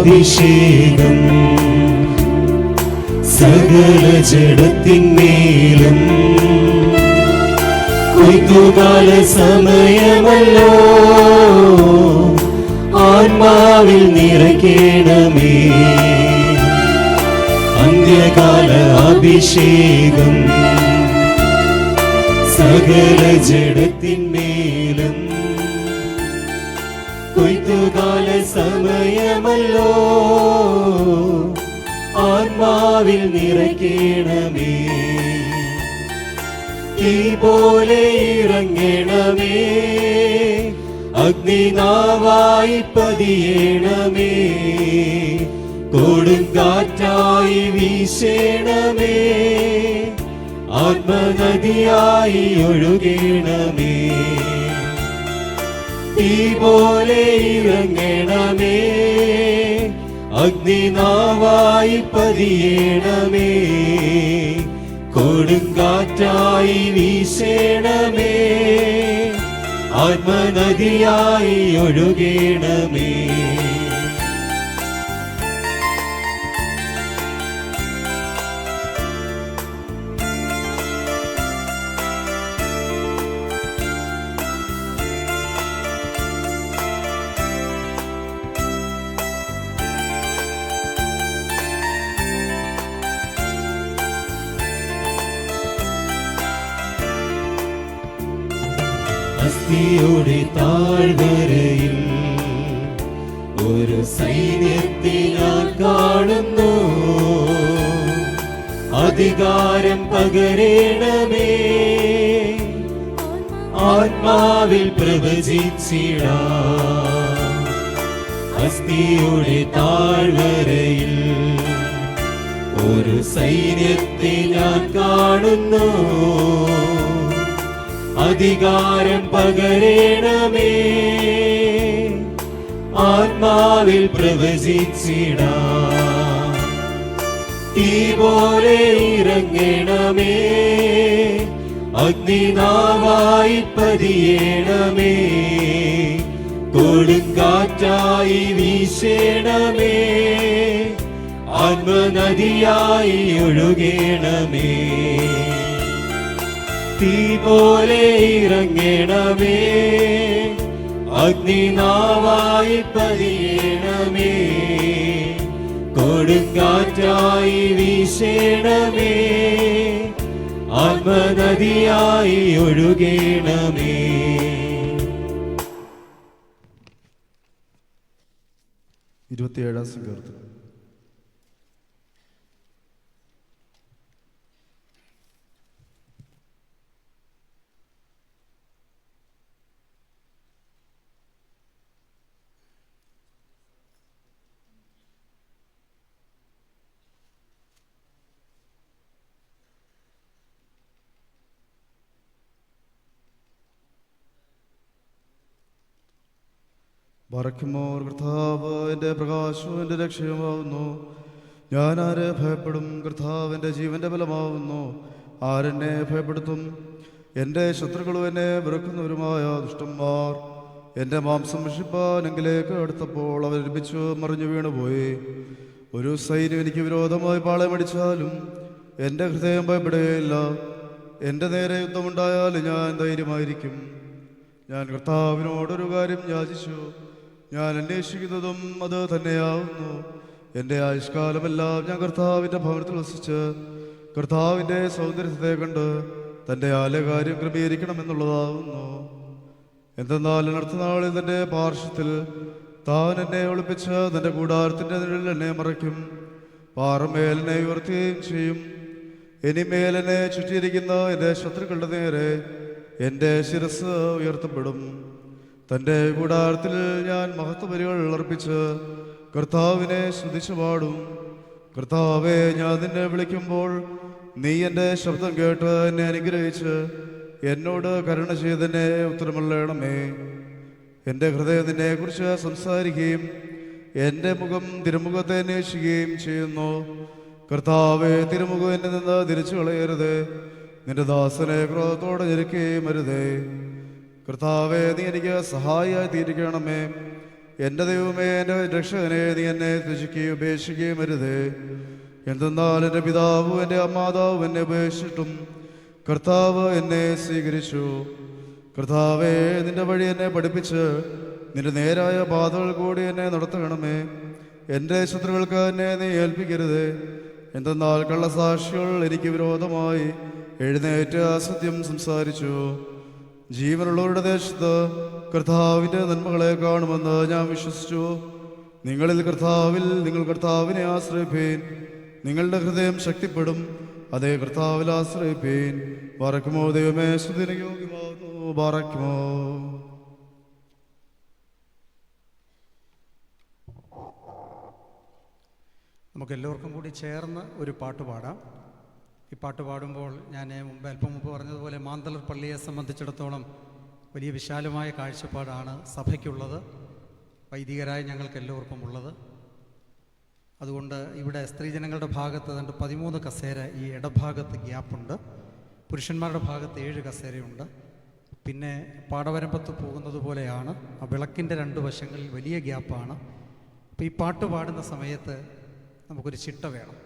അഭിഷേകം സകല ജഡത്തിന്മേലും കൊയ്ത്തുകാല സമയമല്ലോ ആത്മാവിൽ നിറയ്ക്കണമേ. അന്ത്യകാല അഭിഷേകം സകല ജഡത്തിന്മേലും കൊയ്ത്തുകാല സമയമല്ലോ ആത്മാവിൽ നിറയ്ക്കണമേ. തീ പോലെ ഇറങ്ങണമേ, അഗ്നിനാവായി പതിയണമേ, കൊടുങ്കാറ്റായി വീശണമേ, ആത്മനദിയായി ഒഴുകണമേ. തീ പോലെ ഇറങ്ങണമേ, അഗ്നിനാവായി പതിയണമേ, കൊടുങ്കാറ്റായി വീശണമേ, ആത്മനദിയായി ഒഴുകണമേ. അസ്ഥിയുടെ താഴ്വരയിൽ ഒരു സൈന്യത്തെ ഞാൻ കാണുന്നു. അധികാരം പകരണമേ, ആത്മാവിൽ പ്രവചിച്ചിടാം. അസ്ഥിയുടെ താഴ്വരയിൽ ഒരു സൈന്യത്തെ ഞാൻ കാണുന്നു. അധികാരം പകരണമേ, ആത്മാവിൽ പ്രവചിച്ചിടാം. തീ പോലെ ഇറങ്ങണമേ, അഗ്നിനാവായി പതിയണമേ, കൊടുങ്കാറ്റായി വീശണമേ, ആത്മനദിയായി ഒഴുകണമേ. തീ പോലെ ഇറങ്ങണമേ, അഗ്നിനാവായി പതിയണമേ, കൊടുങ്കാറ്റായി വീശണമേ, ആത്മനദിയായി ഒഴുകണമേ. ഇരുപത്തിയേഴാം സങ്കീർത്തനം. ബറക്കുമോർ കർത്താവ് എൻ്റെ പ്രകാശവും എൻ്റെ രക്ഷയുമാവുന്നു. ഞാൻ ആരെ ഭയപ്പെടും? കർത്താവ് എൻ്റെ ജീവൻ്റെ ബലമാവുന്നു. ആരെന്നെ ഭയപ്പെടുത്തും? എൻ്റെ ശത്രുക്കളും എന്നെ വെറുക്കുന്നവരുമായ ദുഷ്ടന്മാർ എൻ്റെ മാംസം ഭക്ഷിപ്പാനെങ്കിലേക്ക് അടുത്തപ്പോൾ അവർ ഒരുമിച്ച് മറിഞ്ഞു വീണുപോയി. ഒരു സൈന്യം എനിക്ക് വിരോധമായി പാളയമടിച്ചാലും എൻ്റെ ഹൃദയം ഭയപ്പെടുകയില്ല. എൻ്റെ നേരെ യുദ്ധമുണ്ടായാലും ഞാൻ ധൈര്യമായിരിക്കും. ഞാൻ കർത്താവിനോടൊരു കാര്യം യാചിച്ചു, ഞാൻ അന്വേഷിക്കുന്നതും അത് തന്നെയാവുന്നു. എൻ്റെ ആയുഷ്കാലമെല്ലാം ഞാൻ കർത്താവിൻ്റെ ഭവനത്തിൽ വസിച്ച് കർത്താവിൻ്റെ സൗന്ദര്യത്തെ കണ്ട് തൻ്റെ ആലകാര്യം ക്രമീകരിക്കണമെന്നുള്ളതാവുന്നു. എന്തെന്നാൽ അനർത്ഥനാളിൽ തൻ്റെ പാർശ്വത്തിൽ താൻ എന്നെ ഒളിപ്പിച്ച് തൻ്റെ കൂടാരത്തിൻ്റെ നിഴലിൽ എന്നെ മറയ്ക്കും. പാറമേലിനെ ഉയർത്തുകയും ചെയ്യും. ഇനിമേലെന്നെ ചുറ്റിയിരിക്കുന്ന എൻ്റെ ശത്രുക്കളുടെ നേരെ എൻ്റെ ശിരസ് ഉയർത്തപ്പെടും. തൻ്റെ കൂടാരത്തിൽ ഞാൻ മഹത്വബലികൾ അർപ്പിച്ച് കർത്താവിനെ സ്തുതിച്ചു പാടും. കർത്താവെ, ഞാൻ നിന്നെ വിളിക്കുമ്പോൾ നീ എൻ്റെ ശബ്ദം കേട്ട് എന്നെ അനുഗ്രഹിച്ച് എന്നോട് കരുണ ചെയ്തെന്നെ ഉത്തരമല്ലണമേ. എൻ്റെ ഹൃദയം നിന്നെക്കുറിച്ച് സംസാരിക്കുകയും എൻ്റെ മുഖം തിരുമുഖത്തെ അന്വേഷിക്കുകയും ചെയ്യുന്നു. കർത്താവെ, തിരുമുഖം എന്നിൽ നിന്ന് തിരിച്ചു കളയരുത്. നിന്റെ ദാസനെ ക്രോധത്തോടെ ഞെരുക്കുകയും അരുതേ. കർത്താവെ, നീ എനിക്ക് സഹായിയായി തീരുകണമേ. എൻ്റെ ദൈവമേ, എൻ്റെ രക്ഷകനെ, നീ എന്നെ ത്യജിക്കുകയും ഉപേക്ഷിക്കുകയും അരുതേ. എന്തെന്നാൽ എൻ്റെ പിതാവും എൻ്റെ മാതാവും എന്നെ ഉപേക്ഷിച്ചിട്ടും കർത്താവ് എന്നെ സ്വീകരിച്ചു. കർത്താവെ, നിന്റെ വഴി എന്നെ പഠിപ്പിച്ച് നിന്റെ നേരായ പാതകൾ കൂടി എന്നെ നടത്തണമേ. എൻ്റെ ശത്രുക്കൾക്ക് എന്നെ നീ ഏൽപ്പിക്കരുത്. എന്തെന്നാൽ കള്ളസാക്ഷികൾ എനിക്ക് വിരോധമായി എഴുന്നേറ്റ് അസത്യം സംസാരിച്ചു. ജീവനുള്ളവരുടെ ദേശത്ത് കർത്താവിൻ്റെ നന്മകളെ കാണുമെന്ന് ഞാൻ വിശ്വസിച്ചു. നിങ്ങൾ കർത്താവിനെ ആശ്രയിപ്പീൻ. നിങ്ങളുടെ ഹൃദയം ശക്തിപ്പെടും. അതേ കർത്താവിൽ ആശ്രയിപ്പീൻ. ബാറക്കുമോ ദൈവമേ, സ്തുതിന് യോഗ്യമാകുന്നു. ബാറക്കുമോ. നമുക്കെല്ലാവർക്കും കൂടി ചേർന്ന് ഒരു പാട്ട് പാടാം. ഈ പാട്ട് പാടുമ്പോൾ ഞാൻ അല്പം മുമ്പ് പറഞ്ഞതുപോലെ മാന്തളർ പള്ളിയെ സംബന്ധിച്ചിടത്തോളം വലിയ വിശാലമായ കാഴ്ചപ്പാടാണ് സഭയ്ക്കുള്ളത്, വൈദികരായ ഞങ്ങൾക്ക് എല്ലാവർക്കും ഉള്ളത്. അതുകൊണ്ട് ഇവിടെ സ്ത്രീജനങ്ങളുടെ ഭാഗത്ത് 13 കസേര ഈ ഇടഭാഗത്ത് ഗ്യാപ്പുണ്ട്. പുരുഷന്മാരുടെ ഭാഗത്ത് 7 കസേരയുണ്ട്. പിന്നെ പാടവരമ്പത്ത് പോകുന്നത് പോലെയാണ്. ആ വിളക്കിൻ്റെ 2 വശങ്ങളിൽ വലിയ ഗ്യാപ്പാണ്. അപ്പോൾ ഈ പാട്ട് പാടുന്ന സമയത്ത് നമുക്കൊരു ചിട്ട വേണം.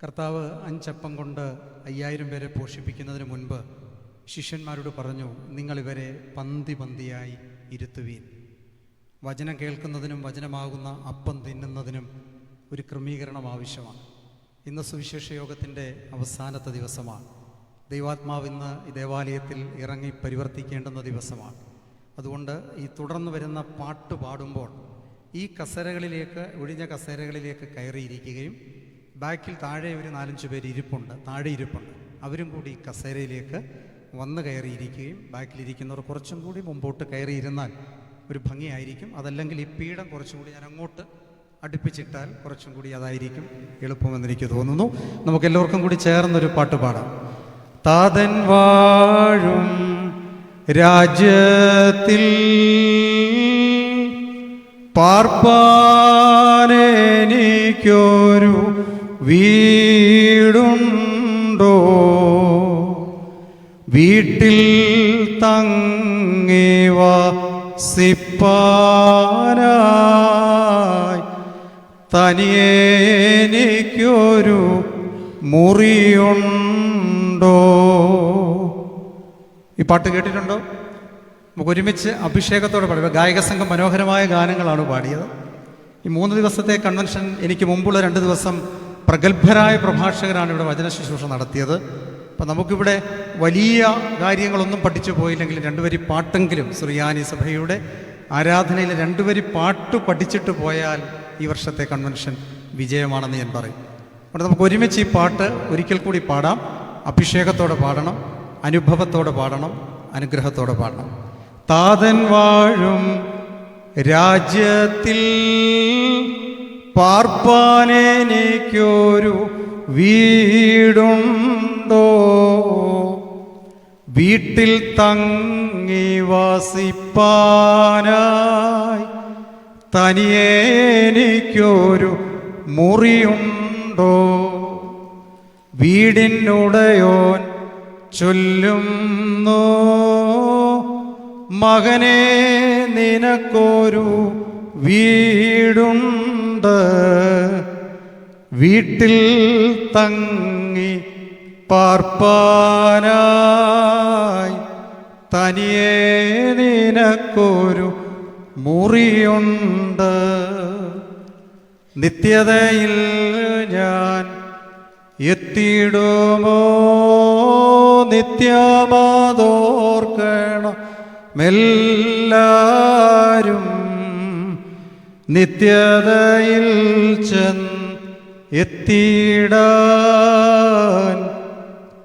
കർത്താവ് 5 അപ്പം കൊണ്ട് 5000 പേരെ പോഷിപ്പിക്കുന്നതിന് മുൻപ് ശിഷ്യന്മാരോട് പറഞ്ഞു, നിങ്ങളിവരെ പന്തി പന്തിയായി ഇരുത്തുവീൻ. വചനം കേൾക്കുന്നതിനും വചനമാകുന്ന അപ്പം തിന്നുന്നതിനും ഒരു ക്രമീകരണം ആവശ്യമാണ്. ഇന്ന് സുവിശേഷ യോഗത്തിൻ്റെ അവസാനത്തെ ദിവസമാണ്. ദൈവാത്മാവ് ഇന്ന് ഈ ദേവാലയത്തിൽ ഇറങ്ങി പരിവർത്തിക്കേണ്ടുന്ന ദിവസമാണ്. അതുകൊണ്ട് ഈ തുടർന്ന് വരുന്ന പാട്ട് പാടുമ്പോൾ ഈ കസേരകളിലേക്ക്, ഒഴിഞ്ഞ കസേരകളിലേക്ക് കയറിയിരിക്കുകയും ബാക്കിൽ താഴെ ഒരു 4-5 പേര് താഴെ ഇരിപ്പുണ്ട്, അവരും കൂടി കസേരയിലേക്ക് വന്ന് കയറിയിരിക്കുകയും ബാക്കിലിരിക്കുന്നവർ കുറച്ചും കൂടി മുമ്പോട്ട് കയറിയിരുന്നാൽ ഒരു ഭംഗിയായിരിക്കും. അതല്ലെങ്കിൽ ഈ പീഠം കുറച്ചും കൂടി ഞാൻ അങ്ങോട്ട് അടുപ്പിച്ചിട്ടാൽ കുറച്ചും കൂടി അതായിരിക്കും എളുപ്പമെന്നെനിക്ക് തോന്നുന്നു. നമുക്കെല്ലാവർക്കും കൂടി ചേർന്നൊരു പാട്ട് പാടാം. താതൻ വാഴും രാജ്യത്തിൽ പാർപ്പാനെനിക്കൊരു വീടുണ്ടോ, വീട്ടിൽ തങ്ങി വസിപ്പാനായി തനിയെനിക്കൊരു മുറിയുണ്ടോ. ഈ പാട്ട് കേട്ടിട്ടുണ്ടോ? നമുക്ക് ഒരുമിച്ച് അഭിഷേകത്തോടെ പാടുക. ഗായക സംഘം മനോഹരമായ ഗാനങ്ങളാണ് പാടിയത്. ഈ 3 ദിവസത്തെ കൺവെൻഷൻ എനിക്ക് മുമ്പുള്ള 2 ദിവസം പ്രഗത്ഭരായ പ്രഭാഷകരാണ് ഇവിടെ വചന ശുശ്രൂഷ നടത്തിയത്. അപ്പം നമുക്കിവിടെ വലിയ കാര്യങ്ങളൊന്നും പഠിച്ചു പോയില്ലെങ്കിലും 2 വരി പാട്ടെങ്കിലും സുറിയാനി സഭയുടെ ആരാധനയിൽ 2 വരി പാട്ട് പഠിച്ചിട്ട് പോയാൽ ഈ വർഷത്തെ കൺവെൻഷൻ വിജയമാണെന്ന് ഞാൻ പറയും. അതുകൊണ്ട് നമുക്ക് ഒരുമിച്ച് ഈ പാട്ട് ഒരിക്കൽ കൂടി പാടാം. അഭിഷേകത്തോടെ പാടണം, അനുഭവത്തോടെ പാടണം, അനുഗ്രഹത്തോടെ പാടണം. താതൻ വാഴും രാജ്യത്തിൽ പാർപ്പാനെനിക്കൊരു വീടുണ്ടോ, വീട്ടിൽ തങ്ങി വസിപ്പാനായി തനിയെനിക്കൊരു മുറിയുണ്ടോ. വീടിനുടയോൻ ചൊല്ലുന്നു, മകനെ നിനക്കൊരു വീടുണ്ട്, വീട്ടിൽ തങ്ങി പാർപ്പാനായി തനിയെ നിനക്കൊരു മുറിയുണ്ട്. നിത്യതയിൽ ഞാൻ എത്തിയിടുമോ, നിത്യമാതോർക്കണം എല്ലാരും, നിത്യതയിൽ എത്തിയിടാൻ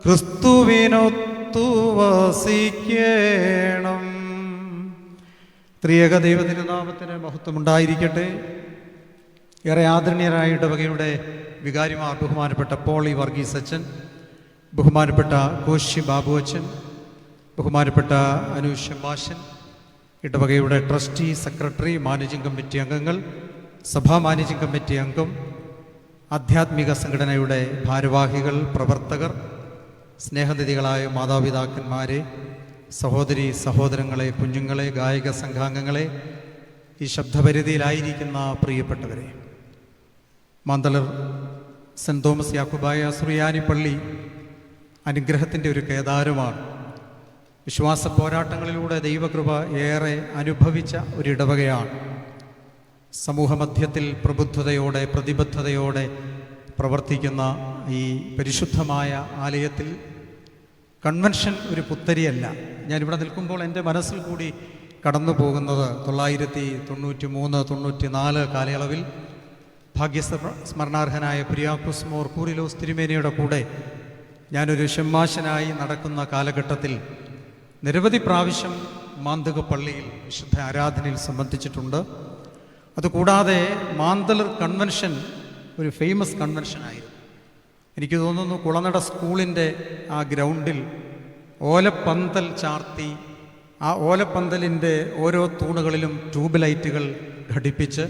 ക്രിസ്തുവിനൊത്തു വസിക്കണം. ത്രിയേക ദൈവത്തിൻ്റെ നാമത്തിന് മഹത്വമുണ്ടായിരിക്കട്ടെ. ഏറെ ആദരണീയരായ ഇടവകയുടെ വികാരിമാർ ബഹുമാനപ്പെട്ട പോളി വർഗീസ് അച്ഛൻ, ബഹുമാനപ്പെട്ട കോശി ബാബു അച്ഛൻ, ബഹുമാനപ്പെട്ട അനൂഷ് ശംഭാഷൻ, ഇടവകയുടെ ട്രസ്റ്റി, സെക്രട്ടറി, മാനേജിംഗ് കമ്മിറ്റി അംഗങ്ങൾ, സഭാ മാനേജിംഗ് കമ്മിറ്റി അംഗം, ആധ്യാത്മിക സംഘടനയുടെ ഭാരവാഹികൾ, പ്രവർത്തകർ, സ്നേഹനിധികളായ മാതാപിതാക്കന്മാരെ, സഹോദരി സഹോദരങ്ങളെ, കുഞ്ഞുങ്ങളെ, ഗായക സംഘാംഗങ്ങളെ, ഈ ശബ്ദപരിധിയിലായിരിക്കുന്ന പ്രിയപ്പെട്ടവരെ, മാന്തളർ സെൻറ് തോമസ് യാക്കോബായ സുറിയാനി പള്ളി അനുഗ്രഹത്തിൻ്റെ ഒരു കേദാരമാണ്. വിശ്വാസ പോരാട്ടങ്ങളിലൂടെ ദൈവകൃപ ഏറെ അനുഭവിച്ച ഒരിടവകയാണ്. സമൂഹമധ്യത്തിൽ പ്രബുദ്ധതയോടെ, പ്രതിബദ്ധതയോടെ പ്രവർത്തിക്കുന്ന ഈ പരിശുദ്ധമായ ആലയത്തിൽ കൺവെൻഷൻ ഒരു പുത്തരിയല്ല. ഞാനിവിടെ നിൽക്കുമ്പോൾ എൻ്റെ മനസ്സിൽ കൂടി കടന്നു പോകുന്നത് 1993-94 കാലയളവിൽ ഭാഗ്യസ്മരണാർഹനായ കുര്യാക്കോസ് മോർ കൂറിലോസ് തിരുമേനിയുടെ കൂടെ ഞാനൊരു ഷമ്മാശനായി നടക്കുന്ന കാലഘട്ടത്തിൽ നിരവധി പ്രാവശ്യം മാന്തക പള്ളിയിൽ വിശുദ്ധ ആരാധനയിൽ സംബന്ധിച്ചിട്ടുണ്ട്. അതുകൂടാതെ മാന്തളർ കൺവെൻഷൻ ഒരു ഫേമസ് കൺവെൻഷനായിരുന്നു. എനിക്ക് തോന്നുന്നു കുളനട സ്കൂളിൻ്റെ ആ ഗ്രൗണ്ടിൽ ഓലപ്പന്തൽ ചാർത്തി, ആ ഓലപ്പന്തലിൻ്റെ ഓരോ തൂണുകളിലും ട്യൂബ് ലൈറ്റുകൾ ഘടിപ്പിച്ച്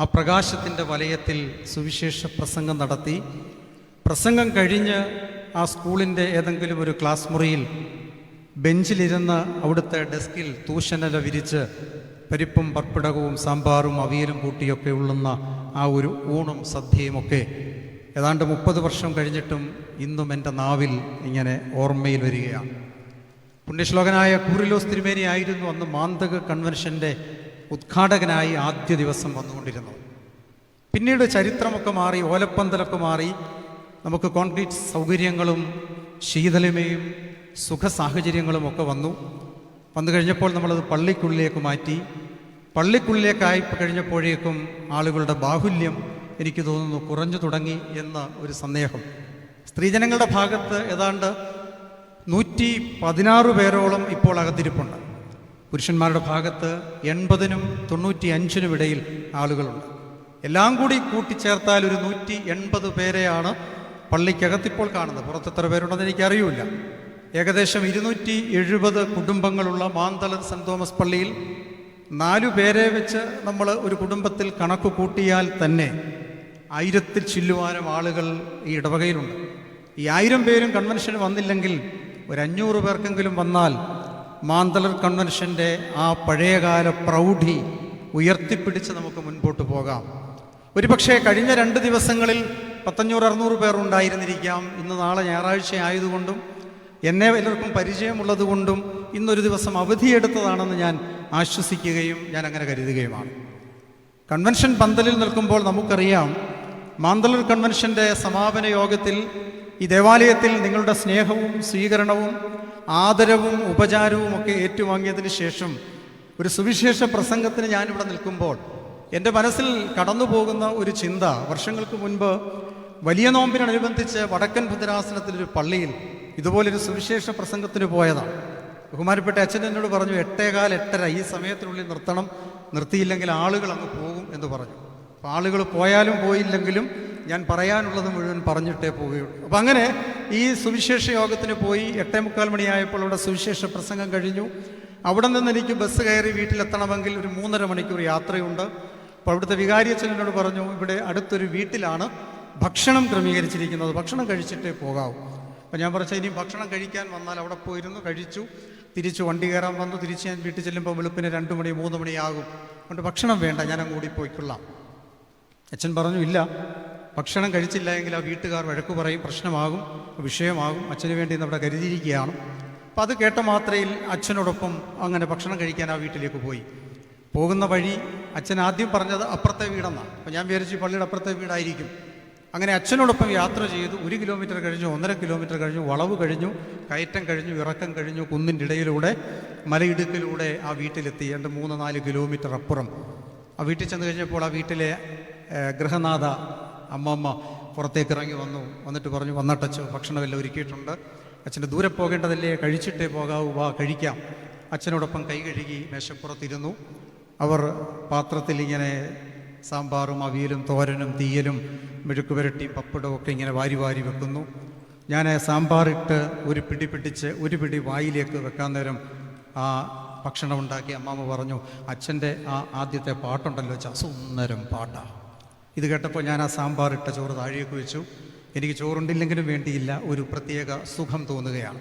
ആ പ്രകാശത്തിൻ്റെ വലയത്തിൽ സുവിശേഷ പ്രസംഗം നടത്തി. പ്രസംഗം കഴിഞ്ഞ് ആ സ്കൂളിൻ്റെ ഏതെങ്കിലും ഒരു ക്ലാസ് മുറിയിൽ ബെഞ്ചിലിരുന്ന് അവിടുത്തെ ഡെസ്കിൽ തൂശനില വിരിച്ച് പരിപ്പും പർപ്പിടകവും സാമ്പാറും അവിയലും കൂട്ടിയൊക്കെ ഉള്ളുന്ന ആ ഒരു ഊണും സദ്യയുമൊക്കെ ഏതാണ്ട് 30 വർഷം കഴിഞ്ഞിട്ടും ഇന്നും എൻ്റെ നാവിൽ ഇങ്ങനെ ഓർമ്മയിൽ വരികയാണ്. പുണ്യശ്ലോകനായ കൂറിലോസ് തിരുമേനി ആയിരുന്നു അന്ന് മാന്തക കൺവെൻഷൻ്റെ ഉദ്ഘാടകനായി ആദ്യ ദിവസം വന്നുകൊണ്ടിരുന്നത്. പിന്നീട് ചരിത്രമൊക്കെ മാറി, ഓലപ്പന്തലൊക്കെ മാറി, നമുക്ക് കോൺക്രീറ്റ് സൗകര്യങ്ങളും ശീതളിമയും സുഖ സാഹചര്യങ്ങളും ഒക്കെ വന്നു. വന്നു കഴിഞ്ഞപ്പോൾ നമ്മളത് പള്ളിക്കുള്ളിലേക്ക് മാറ്റി. പള്ളിക്കുള്ളിലേക്കായി കഴിഞ്ഞപ്പോഴേക്കും ആളുകളുടെ ബാഹുല്യം എനിക്ക് തോന്നുന്നു കുറഞ്ഞു തുടങ്ങി എന്ന ഒരു സന്ദേഹം. സ്ത്രീജനങ്ങളുടെ ഭാഗത്ത് ഏതാണ്ട് 116 പേരോളം ഇപ്പോൾ അകത്തിരിപ്പുണ്ട്. പുരുഷന്മാരുടെ ഭാഗത്ത് 80-നും 95-നും ഇടയിൽ ആളുകളുണ്ട്. എല്ലാം കൂടി കൂട്ടിച്ചേർത്താൽ ഒരു 180 പേരെയാണ് പള്ളിക്കകത്തിപ്പോൾ കാണുന്നത്. പുറത്ത് എത്ര പേരുണ്ടെന്ന് എനിക്കറിയില്ല. ഏകദേശം 270 കുടുംബങ്ങളുള്ള മാന്തള സെൻറ് തോമസ് പള്ളിയിൽ 4 പേരെ വെച്ച് നമ്മൾ ഒരു കുടുംബത്തിൽ കണക്ക് കൂട്ടിയാൽ തന്നെ 1000-ൽ ചില്ലുവാനും ആളുകൾ ഈ ഇടവകയിലുണ്ട്. ഈ 1000 പേരും കൺവെൻഷന് വന്നില്ലെങ്കിൽ ഒരു 500 പേർക്കെങ്കിലും വന്നാൽ മാന്തളർ കൺവെൻഷൻ്റെ ആ പഴയകാല പ്രൗഢി ഉയർത്തിപ്പിടിച്ച് നമുക്ക് മുൻപോട്ട് പോകാം. ഒരുപക്ഷെ കഴിഞ്ഞ 2 ദിവസങ്ങളിൽ 500-600 പേർ ഉണ്ടായിരുന്നിരിക്കാം. ഇന്ന് നാളെ ഞായറാഴ്ച ആയതുകൊണ്ടും എന്നെ എല്ലാവർക്കും പരിചയമുള്ളത് കൊണ്ടും ഇന്നൊരു ദിവസം അവധിയെടുത്തതാണെന്ന് ഞാൻ ആശ്വസിക്കുകയും ഞാൻ അങ്ങനെ കരുതുകയുമാണ്. കൺവെൻഷൻ പന്തലിൽ നിൽക്കുമ്പോൾ നമുക്കറിയാം, മാന്തളർ കൺവെൻഷൻ്റെ സമാപന യോഗത്തിൽ ഈ ദേവാലയത്തിൽ നിങ്ങളുടെ സ്നേഹവും സ്വീകരണവും ആദരവും ഉപചാരവും ഒക്കെ ഏറ്റുവാങ്ങിയതിന് ശേഷം ഒരു സുവിശേഷ പ്രസംഗത്തിന് ഞാനിവിടെ നിൽക്കുമ്പോൾ എൻ്റെ മനസ്സിൽ കടന്നു പോകുന്ന ഒരു ചിന്ത, വർഷങ്ങൾക്ക് മുൻപ് വലിയ നോമ്പിനനുബന്ധിച്ച് വടക്കൻ ഭദ്രാസനത്തിലൊരു പള്ളിയിൽ ഇതുപോലൊരു സുവിശേഷ പ്രസംഗത്തിന് പോയതാണ്. ബഹുമാനപ്പെട്ട അച്ഛൻ എന്നോട് പറഞ്ഞു, 8:15, 8:30 ഈ സമയത്തിനുള്ളിൽ നിർത്തണം, നിർത്തിയില്ലെങ്കിൽ ആളുകൾ അങ്ങ് പോകും എന്ന് പറഞ്ഞു. അപ്പോൾ ആളുകൾ പോയാലും പോയില്ലെങ്കിലും ഞാൻ പറയാനുള്ളത് മുഴുവൻ പറഞ്ഞിട്ടേ പോവുകയുള്ളൂ. അപ്പം അങ്ങനെ ഈ സുവിശേഷ യോഗത്തിന് പോയി 8:45 മണിയായപ്പോൾ അവിടെ സുവിശേഷ പ്രസംഗം കഴിഞ്ഞു. അവിടെ നിന്ന് എനിക്ക് ബസ് കയറി വീട്ടിലെത്തണമെങ്കിൽ ഒരു 3.5 മണിക്കൂർ യാത്രയുണ്ട്. അപ്പോൾ അവിടുത്തെ വികാരി അച്ഛൻ എന്നോട് പറഞ്ഞു, ഇവിടെ അടുത്തൊരു വീട്ടിലാണ് ഭക്ഷണം ക്രമീകരിച്ചിരിക്കുന്നത്, ഭക്ഷണം കഴിച്ചിട്ടേ പോകാവൂ. അപ്പോൾ ഞാൻ പറഞ്ഞു, ഇനി ഭക്ഷണം കഴിക്കാൻ വന്നാൽ അവിടെ പോയിരുന്നു, കഴിച്ചു, തിരിച്ച് വണ്ടി കയറാൻ വന്നു. തിരിച്ച് ഞാൻ വീട്ടിൽ ചെല്ലുമ്പോൾ വെളുപ്പിന് 2 മണി 3 മണിയാകും. അതുകൊണ്ട് ഭക്ഷണം വേണ്ട, ഞാൻ അങ്ങ് കൂടി പോയിക്കൊള്ളാം. അച്ഛൻ പറഞ്ഞു, ഇല്ല, ഭക്ഷണം കഴിച്ചില്ല എങ്കിൽ ആ വീട്ടുകാർ വഴക്ക് പറയും, പ്രശ്നമാകും, വിഷയമാകും. അച്ഛന് വേണ്ടി ഇന്ന് അവിടെ കരുതിയിരിക്കുകയാണ്. അപ്പോൾ അത് കേട്ട മാത്രയിൽ അച്ഛനോടൊപ്പം അങ്ങനെ ഭക്ഷണം കഴിക്കാൻ ആ വീട്ടിലേക്ക് പോയി. പോകുന്ന വഴി അച്ഛൻ ആദ്യം പറഞ്ഞത് അപ്പുറത്തെ വീടെന്നാണ്. അപ്പോൾ ഞാൻ വിചാരിച്ചു പള്ളിയുടെ അപ്പുറത്തെ വീടായിരിക്കും. അങ്ങനെ അച്ഛനോടൊപ്പം യാത്ര ചെയ്തു. 1 കിലോമീറ്റർ കഴിഞ്ഞു, 1.5 കിലോമീറ്റർ കഴിഞ്ഞു, വളവ് കഴിഞ്ഞു, കയറ്റം കഴിഞ്ഞു, ഇറക്കം കഴിഞ്ഞു, കുന്നിൻ്റെ ഇടയിലൂടെ മലയിടുക്കിലൂടെ ആ വീട്ടിലെത്തി. 3-4 കിലോമീറ്റർ അപ്പുറം ആ വീട്ടിൽ ചെന്ന് കഴിഞ്ഞപ്പോൾ ആ വീട്ടിലെ ഗൃഹനാഥ അമ്മമ്മ പുറത്തേക്ക് ഇറങ്ങി വന്നിട്ട് പറഞ്ഞു, വന്നട്ടച്ചോ, ഭക്ഷണമെല്ലാം ഒരുക്കിയിട്ടുണ്ട്, അച്ഛൻ്റെ ദൂരെ പോകേണ്ടതല്ലേ, കഴിച്ചിട്ടേ പോകാവൂ, വാ കഴിക്കാം. അച്ഛനോടൊപ്പം കൈ കഴുകി മേശപ്പുറത്തിരുന്നു. അവർ പാത്രത്തിൽ ഇങ്ങനെ സാമ്പാറും അവിയലും തോരനും തീയലും മെഴുക്ക് പുരട്ടിയും പപ്പടവും ഒക്കെ ഇങ്ങനെ വാരി വാരി വെക്കുന്നു. ഞാൻ സാമ്പാറിട്ട് ഒരു പിടി പിടിച്ച് ഒരു പിടി വായിലേക്ക് വെക്കാൻ നേരം ആ ഭക്ഷണം ഉണ്ടാക്കി അമ്മാമ്മ പറഞ്ഞു, അച്ഛൻ്റെ ആ ആദ്യത്തെ പാട്ടുണ്ടല്ലോ, സുന്ദരം പാട്ടാണ്. ഇത് കേട്ടപ്പോൾ ഞാൻ ആ സാമ്പാറിട്ട ചോറ് താഴേക്ക് വെച്ചു. എനിക്ക് ചോറുണ്ടില്ലെങ്കിലും വേണ്ടിയില്ല, ഒരു പ്രത്യേക സുഖം തോന്നുകയാണ്.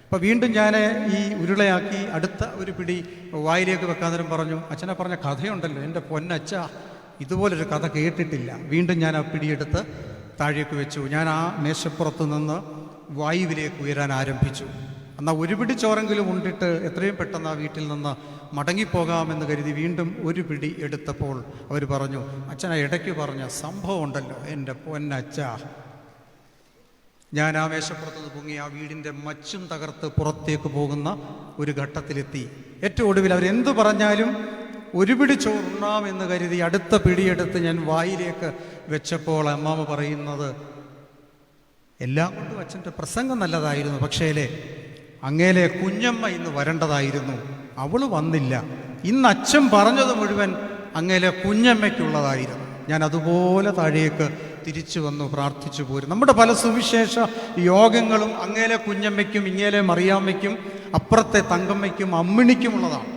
അപ്പോൾ വീണ്ടും ഞാൻ ഈ ഉരുളയാക്കി അടുത്ത ഒരു പിടി വായിലേക്ക് വെക്കാൻ നേരം പറഞ്ഞു, അച്ഛനെ പറഞ്ഞ കഥയുണ്ടല്ലോ, എൻ്റെ പൊന്നച്ഛ, ഇതുപോലൊരു കഥ കേട്ടിട്ടില്ല. വീണ്ടും ഞാൻ ആ പിടിയെടുത്ത് താഴേക്ക് വെച്ചു. ഞാൻ ആ മേശപ്പുറത്ത് നിന്ന് വായുവിലേക്ക് ഉയരാൻ ആരംഭിച്ചു. എന്നാൽ ഒരു പിടി ചോറെങ്കിലും ഉണ്ടിട്ട് എത്രയും പെട്ടെന്ന് ആ വീട്ടിൽ നിന്ന് മടങ്ങിപ്പോകാമെന്ന് കരുതി വീണ്ടും ഒരു പിടി എടുത്തപ്പോൾ അവർ പറഞ്ഞു, അച്ഛനെ ഇടയ്ക്ക് പറഞ്ഞ സംഭവം ഉണ്ടല്ലോ, എൻ്റെ പൊന്നച്ഛ. ഞാൻ ആ മേശപ്പുറത്ത് നിന്ന് പൊങ്ങി ആ വീടിൻ്റെ മച്ചും തകർത്ത് പുറത്തേക്ക് പോകുന്ന ഒരു ഘട്ടത്തിലെത്തി. ഏറ്റവും ഒടുവിൽ അവരെന്തു പറഞ്ഞാലും ഒരു പിടി ചോറുണ്ണാമെന്ന് കരുതി അടുത്ത പിടിയെടുത്ത് ഞാൻ വായിലേക്ക് വെച്ചപ്പോൾ അമ്മാമ്മ പറയുന്നത്, എല്ലാം കൊണ്ടും അച്ഛൻ്റെ പ്രസംഗം നല്ലതായിരുന്നു, പക്ഷേലേ അങ്ങേലെ കുഞ്ഞമ്മ ഇന്ന് വരേണ്ടതായിരുന്നു, അവൾ വന്നില്ല. ഇന്ന് അച്ഛൻ പറഞ്ഞത് മുഴുവൻ അങ്ങേലെ കുഞ്ഞമ്മയ്ക്കുള്ളതായിരുന്നു. ഞാൻ അതുപോലെ താഴേക്ക് തിരിച്ചു വന്നു പ്രാർത്ഥിച്ചു പോരും. നമ്മുടെ പല സുവിശേഷ യോഗങ്ങളും അങ്ങേലെ കുഞ്ഞമ്മയ്ക്കും ഇങ്ങേലെ മറിയാമ്മയ്ക്കും അപ്പുറത്തെ തങ്കമ്മയ്ക്കും അമ്മിണിക്കുമുള്ളതാണ്.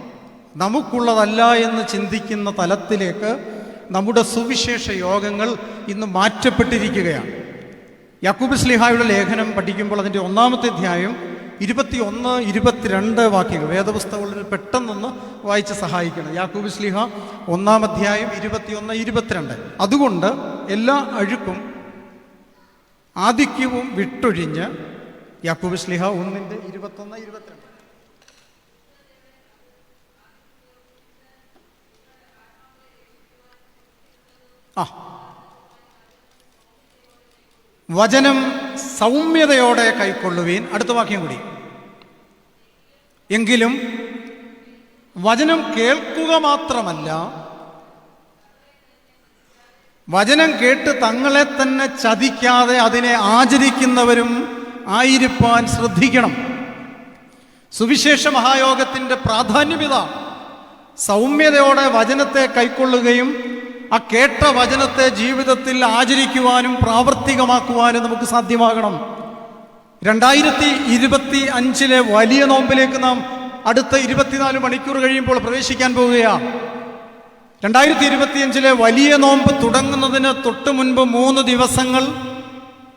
നമുക്കുള്ളതല്ല എന്ന് ചിന്തിക്കുന്ന തലത്തിലേക്ക് നമ്മുടെ സുവിശേഷ യോഗങ്ങൾ ഇന്ന് മാറ്റപ്പെട്ടിരിക്കുകയാണ്. യാക്കോബ് ശ്ലീഹായുടെ ലേഖനം പഠിക്കുമ്പോൾ അതിൻ്റെ 1-ാമത്തെ അധ്യായം 21-22 വാക്യങ്ങൾ വേദപുസ്തകങ്ങളിൽ പെട്ടെന്നൊന്ന് വായിച്ച് സഹായിക്കണം. യാക്കോബ് ശ്ലീഹ 1-ാം അധ്യായം 21-22. അതുകൊണ്ട് എല്ലാ അഴുക്കും ആധിക്യവും വിട്ടൊഴിഞ്ഞ്, യാക്കോബ് ശ്ലീഹ 1:21-22. വചനം സൗമ്യതയോടെ കൈക്കൊള്ളുവീൻ. അടുത്ത വാക്യം കൂടി. എങ്കിലും വചനം കേൾക്കുക മാത്രമല്ല, വചനം കേട്ട് തങ്ങളെ തന്നെ ചതിക്കാതെ അതിനെ ആചരിക്കുന്നവരും ആയിരിക്കാൻ ശ്രദ്ധിക്കണം. സുവിശേഷ മഹായോഗത്തിൻ്റെ പ്രാധാന്യമിത സൗമ്യതയോടെ വചനത്തെ കൈക്കൊള്ളുകയും ആ കേട്ട വചനത്തെ ജീവിതത്തിൽ ആചരിക്കുവാനും പ്രാവർത്തികമാക്കുവാനും നമുക്ക് സാധ്യമാകണം. 2025 വലിയ നോമ്പിലേക്ക് നാം അടുത്ത 24 മണിക്കൂർ കഴിയുമ്പോൾ പ്രവേശിക്കാൻ പോവുകയാണ്. 2025 വലിയ നോമ്പ് തുടങ്ങുന്നതിന് തൊട്ട് മുൻപ് 3 ദിവസങ്ങൾ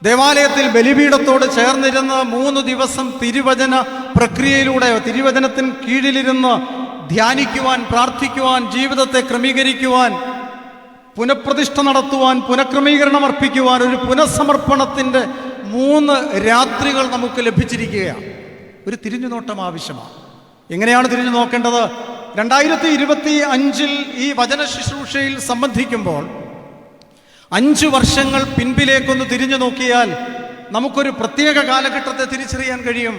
ദേവാലയത്തിൽ ബലിപീഠത്തോട് ചേർന്നിരുന്ന് 3 ദിവസം തിരുവചന പ്രക്രിയയിലൂടെ തിരുവചനത്തിന് കീഴിലിരുന്ന് ധ്യാനിക്കുവാൻ, പ്രാർത്ഥിക്കുവാൻ, ജീവിതത്തെ ക്രമീകരിക്കുവാൻ, പുനഃപ്രതിഷ്ഠ നടത്തുവാൻ, പുനഃക്രമീകരണം അർപ്പിക്കുവാൻ ഒരു പുനഃസമർപ്പണത്തിൻ്റെ 3 രാത്രികൾ നമുക്ക് ലഭിച്ചിരിക്കുകയാണ്. ഒരു തിരിഞ്ഞുനോട്ടം ആവശ്യമാണ്. എങ്ങനെയാണ് തിരിഞ്ഞു നോക്കേണ്ടത്? 2025 ഈ വചന ശുശ്രൂഷയിൽ സംബന്ധിക്കുമ്പോൾ 5 വർഷങ്ങൾ പിൻപിലേക്കൊന്ന് തിരിഞ്ഞു നോക്കിയാൽ നമുക്കൊരു പ്രത്യേക കാലഘട്ടത്തെ തിരിച്ചറിയാൻ കഴിയും.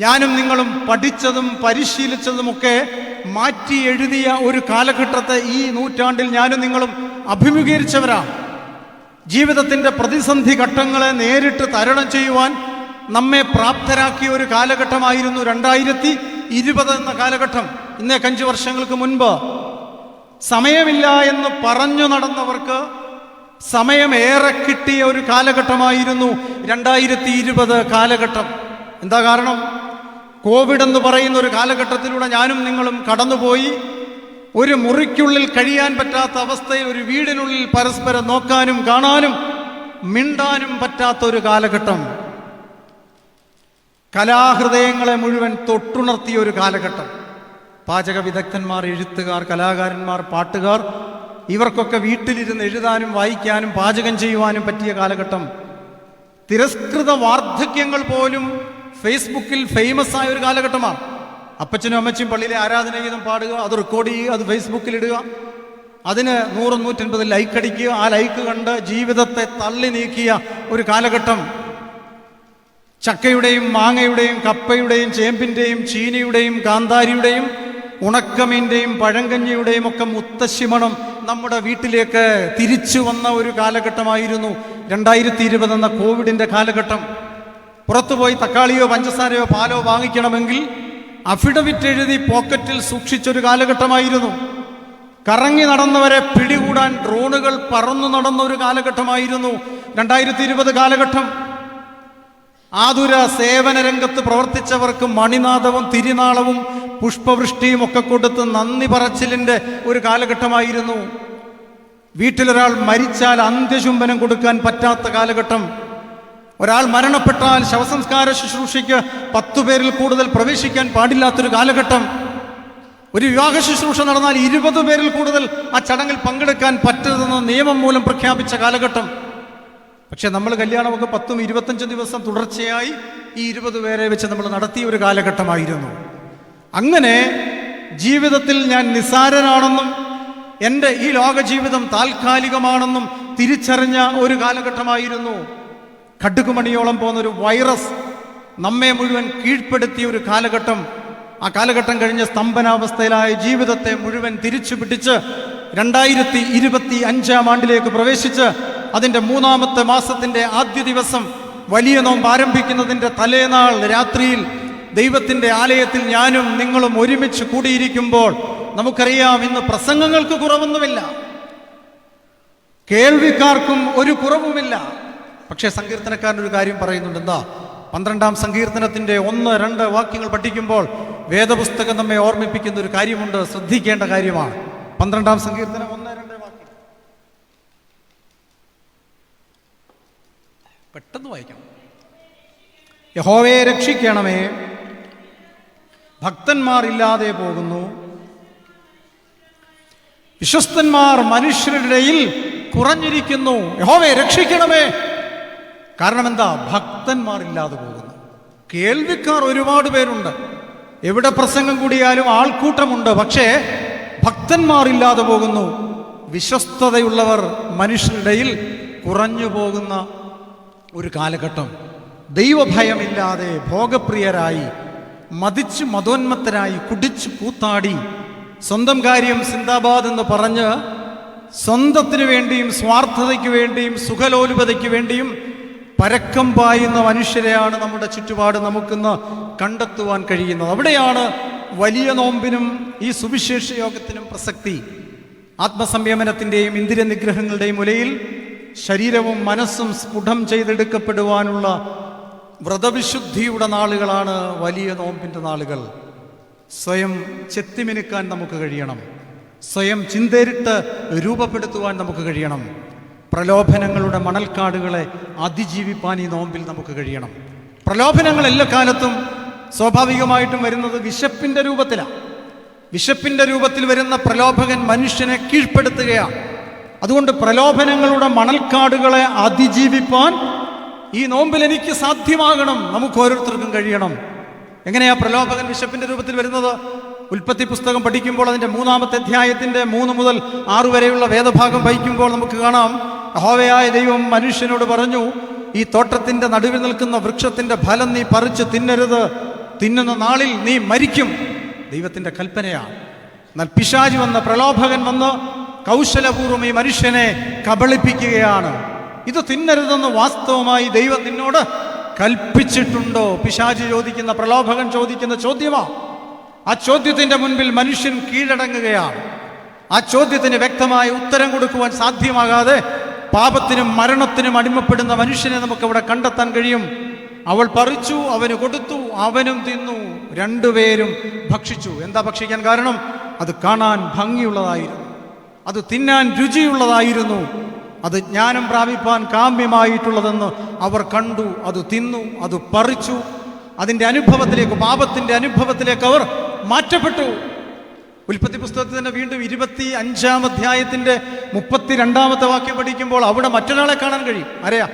ഞാനും നിങ്ങളും പഠിച്ചതും പരിശീലിച്ചതുമൊക്കെ മാറ്റി എഴുതിയ ഒരു കാലഘട്ടത്തെ ഈ നൂറ്റാണ്ടിൽ ഞാനും നിങ്ങളും അഭിമുഖീകരിച്ചവരാണ്. ജീവിതത്തിൻ്റെ പ്രതിസന്ധി ഘട്ടങ്ങളെ നേരിട്ട് തരണം ചെയ്യുവാൻ നമ്മെ പ്രാപ്തരാക്കിയ ഒരു കാലഘട്ടമായിരുന്നു 2020 എന്ന കാലഘട്ടം. ഇന്നേക്ക് 5 വർഷങ്ങൾക്ക് മുൻപ് സമയമില്ല എന്ന് പറഞ്ഞു നടന്നവർക്ക് സമയമേറെ കിട്ടിയ ഒരു കാലഘട്ടമായിരുന്നു 2020 കാലഘട്ടം. എന്താ കാരണം? കോവിഡ് എന്ന് പറയുന്ന ഒരു കാലഘട്ടത്തിലൂടെ ഞാനും നിങ്ങളും കടന്നുപോയി. ഒരു മുറിക്കുള്ളിൽ കഴിയാൻ പറ്റാത്ത അവസ്ഥയിൽ, ഒരു വീടിനുള്ളിൽ പരസ്പരം നോക്കാനും കാണാനും മിണ്ടാനും പറ്റാത്ത ഒരു കാലഘട്ടം, കലാഹൃദയങ്ങളെ മുഴുവൻ തൊട്ടുണർത്തിയ ഒരു കാലഘട്ടം. പാചക വിദഗ്ധന്മാർ, എഴുത്തുകാർ, കലാകാരന്മാർ, പാട്ടുകാർ, ഇവർക്കൊക്കെ വീട്ടിലിരുന്ന് എഴുതാനും വായിക്കാനും പാചകം ചെയ്യുവാനും പറ്റിയ കാലഘട്ടം. തിരസ്കൃത വാർദ്ധക്യങ്ങൾ പോലും ഫേസ്ബുക്കിൽ ഫേമസ് ആയ ഒരു കാലഘട്ടമാണ്. അപ്പച്ചനും അമ്മച്ചും പള്ളിയിലെ ആരാധനാഗീതം പാടുക, അത് റെക്കോർഡ് ചെയ്യുക, അത് ഫേസ്ബുക്കിൽ ഇടുക, അതിന് 100-150 ലൈക്ക് അടിക്കുക, ആ ലൈക്ക് കണ്ട് ജീവിതത്തെ തള്ളി നീക്കിയ ഒരു കാലഘട്ടം. ചക്കയുടെയും മാങ്ങയുടെയും കപ്പയുടെയും ചേമ്പിൻ്റെയും ചീനിയുടെയും കാന്താരിയുടെയും ഉണക്കമീൻ്റെയും പഴങ്കഞ്ഞിയുടെയും ഒക്കെ മുത്തശ്ശിമണം നമ്മുടെ വീട്ടിലേക്ക് തിരിച്ചു വന്ന ഒരു കാലഘട്ടമായിരുന്നു 2020 എന്ന കോവിഡിൻ്റെ കാലഘട്ടം. പുറത്തുപോയി തക്കാളിയോ പഞ്ചസാരയോ പാലോ വാങ്ങിക്കണമെങ്കിൽ അഫിഡവിറ്റ് എഴുതി പോക്കറ്റിൽ സൂക്ഷിച്ചൊരു കാലഘട്ടമായിരുന്നു. കറങ്ങി നടന്നവരെ പിടികൂടാൻ ഡ്രോണുകൾ പറന്നു നടന്ന ഒരു കാലഘട്ടമായിരുന്നു 2020 കാലഘട്ടം. ആതുര സേവന രംഗത്ത് പ്രവർത്തിച്ചവർക്ക് മണിനാഥവും തിരുനാളവും പുഷ്പവൃഷ്ടിയും ഒക്കെ കൊടുത്ത് നന്ദി പറച്ചിലിൻ്റെ ഒരു കാലഘട്ടമായിരുന്നു. വീട്ടിലൊരാൾ മരിച്ചാൽ അന്ത്യചുംബനം കൊടുക്കാൻ പറ്റാത്ത കാലഘട്ടം. ഒരാൾ മരണപ്പെട്ടാൽ ശവസംസ്കാര ശുശ്രൂഷയ്ക്ക് 10 പേരിൽ കൂടുതൽ പ്രവേശിക്കാൻ പാടില്ലാത്തൊരു കാലഘട്ടം. ഒരു വിവാഹ ശുശ്രൂഷ നടന്നാൽ 20 പേരിൽ കൂടുതൽ ആ ചടങ്ങിൽ പങ്കെടുക്കാൻ പറ്റരുതെന്ന് നിയമം മൂലം പ്രഖ്യാപിച്ച കാലഘട്ടം. പക്ഷെ നമ്മൾ കല്യാണമൊക്കെ 10-25 ദിവസം തുടർച്ചയായി ഈ 20 പേരെ വെച്ച് നമ്മൾ നടത്തിയ ഒരു കാലഘട്ടമായിരുന്നു. അങ്ങനെ ജീവിതത്തിൽ ഞാൻ നിസ്സാരനാണെന്നും എൻ്റെ ഈ ലോക ജീവിതം താൽക്കാലികമാണെന്നും തിരിച്ചറിഞ്ഞ ഒരു കാലഘട്ടമായിരുന്നു. കടുകുമണിയോളം പോകുന്നൊരു വൈറസ് നമ്മെ മുഴുവൻ കീഴ്പ്പെടുത്തിയ ഒരു കാലഘട്ടം. ആ കാലഘട്ടം കഴിഞ്ഞ് സ്തംഭനാവസ്ഥയിലായ ജീവിതത്തെ മുഴുവൻ തിരിച്ചു പിടിച്ച് 2025 ആണ്ടിലേക്ക് പ്രവേശിച്ച് അതിൻ്റെ 3-ാമത്തെ മാസത്തിൻ്റെ ആദ്യ ദിവസം വലിയ നോമ്പ് ആരംഭിക്കുന്നതിൻ്റെ തലേനാൾ രാത്രിയിൽ ദൈവത്തിൻ്റെ ആലയത്തിൽ ഞാനും നിങ്ങളും ഒരുമിച്ച് കൂടിയിരിക്കുമ്പോൾ നമുക്കറിയാം, ഇന്ന് പ്രസംഗങ്ങൾക്ക് കുറവൊന്നുമില്ല, കേൾവിക്കാർക്കും ഒരു കുറവുമില്ല. പക്ഷേ സങ്കീർത്തനക്കാരനൊരു കാര്യം പറയുന്നുണ്ട്. എന്താ? 12-ാം സങ്കീർത്തനത്തിൻ്റെ 1-2 വാക്യങ്ങൾ പഠിക്കുമ്പോൾ വേദപുസ്തകം നമ്മെ ഓർമ്മിപ്പിക്കുന്ന ഒരു കാര്യമുണ്ട്, ശ്രദ്ധിക്കേണ്ട കാര്യമാണ്. 12-ാം സങ്കീർത്തനം 1-2 വാക്യം പെട്ടെന്ന് വായിക്കണം. യഹോവയെ രക്ഷിക്കണമേ, ഭക്തന്മാർ ഇല്ലാതെ പോകുന്നു, വിശ്വസ്തന്മാർ മനുഷ്യരുടെ ഇടയിൽ കുറഞ്ഞിരിക്കുന്നു. യഹോവയെ രക്ഷിക്കണമേ. കാരണം എന്താ? ഭക്തന്മാരില്ലാതെ പോകുന്നു. കേൾവിക്കാർ ഒരുപാട് പേരുണ്ട്, എവിടെ പ്രസംഗം കൂടിയാലും ആൾക്കൂട്ടമുണ്ട്, പക്ഷേ ഭക്തന്മാരില്ലാതെ പോകുന്നു. വിശ്വസ്തതയുള്ളവർ മനുഷ്യരിടയിൽ കുറഞ്ഞു പോകുന്ന ഒരു കാലഘട്ടം. ദൈവഭയമില്ലാതെ ഭോഗപ്രിയരായി മതിച്ച് മതോന്മത്തരായി കുടിച്ചു കൂത്താടി സ്വന്തം കാര്യം സിന്ദാബാദ് എന്ന് പറഞ്ഞ് സ്വന്തത്തിനു വേണ്ടിയും സ്വാർത്ഥതയ്ക്ക് വേണ്ടിയും സുഖലോലുപതയ്ക്ക് വേണ്ടിയും പരക്കം പായുന്ന മനുഷ്യരെയാണ് നമ്മുടെ ചുറ്റുപാട് നമുക്കിന്ന് കണ്ടെത്തുവാൻ കഴിയുന്നത്. അവിടെയാണ് വലിയ നോമ്പിനും ഈ സുവിശേഷ യോഗത്തിനും പ്രസക്തി. ആത്മസംയമനത്തിൻ്റെയും ഇന്ദ്രിയ നിഗ്രഹങ്ങളുടെയും മുലയിൽ ശരീരവും മനസ്സും സ്ഫുടം ചെയ്തെടുക്കപ്പെടുവാനുള്ള വ്രതവിശുദ്ധിയുടെ നാളുകളാണ് വലിയ നോമ്പിൻ്റെ നാളുകൾ. സ്വയം ചെത്തിമിനുക്കാൻ നമുക്ക് കഴിയണം. സ്വയം ചിന്തേരിട്ട് രൂപപ്പെടുത്തുവാൻ നമുക്ക് കഴിയണം. പ്രലോഭനങ്ങളുടെ മണൽക്കാടുകളെ അതിജീവിപ്പാൻ ഈ നോമ്പിൽ നമുക്ക് കഴിയണം. പ്രലോഭനങ്ങൾ എല്ലാ കാലത്തും സ്വാഭാവികമായിട്ടും വരുന്നത് വിശപ്പിൻ്റെ രൂപത്തിലാണ്. വിശപ്പിൻ്റെ രൂപത്തിൽ വരുന്ന പ്രലോഭകൻ മനുഷ്യനെ കീഴ്പ്പെടുത്തുകയാണ്. അതുകൊണ്ട് പ്രലോഭനങ്ങളുടെ മണൽക്കാടുകളെ അതിജീവിപ്പാൻ ഈ നോമ്പിൽ എനിക്ക് സാധ്യമാകണം, നമുക്ക് ഓരോരുത്തർക്കും കഴിയണം. എങ്ങനെയാ പ്രലോഭകൻ വിശപ്പിൻ്റെ രൂപത്തിൽ വരുന്നത്? ഉൽപ്പത്തി പുസ്തകം പഠിക്കുമ്പോൾ അതിൻ്റെ 3-ാമത്തെ അധ്യായത്തിൻ്റെ 3 മുതൽ 6 വരെയുള്ള വേദഭാഗം വായിക്കുമ്പോൾ നമുക്ക് കാണാം, യഹോവയായ ദൈവം മനുഷ്യനോട് പറഞ്ഞു, ഈ തോട്ടത്തിൻ്റെ നടുവിൽ നിൽക്കുന്ന വൃക്ഷത്തിൻ്റെ ഫലം നീ പറിച്ച് തിന്നരുത്, തിന്നുന്ന നാളിൽ നീ മരിക്കും. ദൈവത്തിൻ്റെ കൽപ്പനയാണ്. എന്നാൽ പിശാച് വന്ന്, പ്രലോഭകൻ വന്ന് കൗശലപൂർവ്വം ഈ മനുഷ്യനെ കബളിപ്പിക്കുകയാണ്. ഇത് തിന്നരുതെന്ന് വാസ്തവമായി ദൈവം നിന്നോട് കൽപ്പിച്ചിട്ടുണ്ടോ? പിശാച് ചോദിക്കുന്ന, പ്രലോഭകൻ ചോദിക്കുന്ന ചോദ്യമാണ്. ആ ചോദ്യത്തിൻ്റെ മുൻപിൽ മനുഷ്യൻ കീഴടങ്ങുകയാണ്. ആ ചോദ്യത്തിന് വ്യക്തമായ ഉത്തരം കൊടുക്കുവാൻ സാധ്യമാകാതെ പാപത്തിനും മരണത്തിനും അടിമപ്പെടുന്ന മനുഷ്യനെ നമുക്കവിടെ കണ്ടെത്താൻ കഴിയും. അവൾ പറിച്ചു, അവന് കൊടുത്തു, അവനും തിന്നു, രണ്ടുപേരും ഭക്ഷിച്ചു. എന്താ ഭക്ഷിക്കാൻ കാരണം? അത് കാണാൻ ഭംഗിയുള്ളതായിരുന്നു, അത് തിന്നാൻ രുചിയുള്ളതായിരുന്നു, അത് ജ്ഞാനം പ്രാപിപ്പാൻ കാമ്യമായിട്ടുള്ളതെന്ന് അവർ കണ്ടു. അത് തിന്നു, അത് പറിച്ചു. അതിൻ്റെ അനുഭവത്തിലേക്ക്, പാപത്തിൻ്റെ അനുഭവത്തിലേക്ക് അവർ മാറ്റപ്പെട്ടു. ഉൽപ്പത്തി പുസ്തകത്തിൽ തന്നെ വീണ്ടും 25-ാം അധ്യായത്തിൻ്റെ 32-ാമത്തെ വാക്യം പഠിക്കുമ്പോൾ അവിടെ മറ്റൊരാളെ കാണാൻ കഴിയും. ആരെയാ?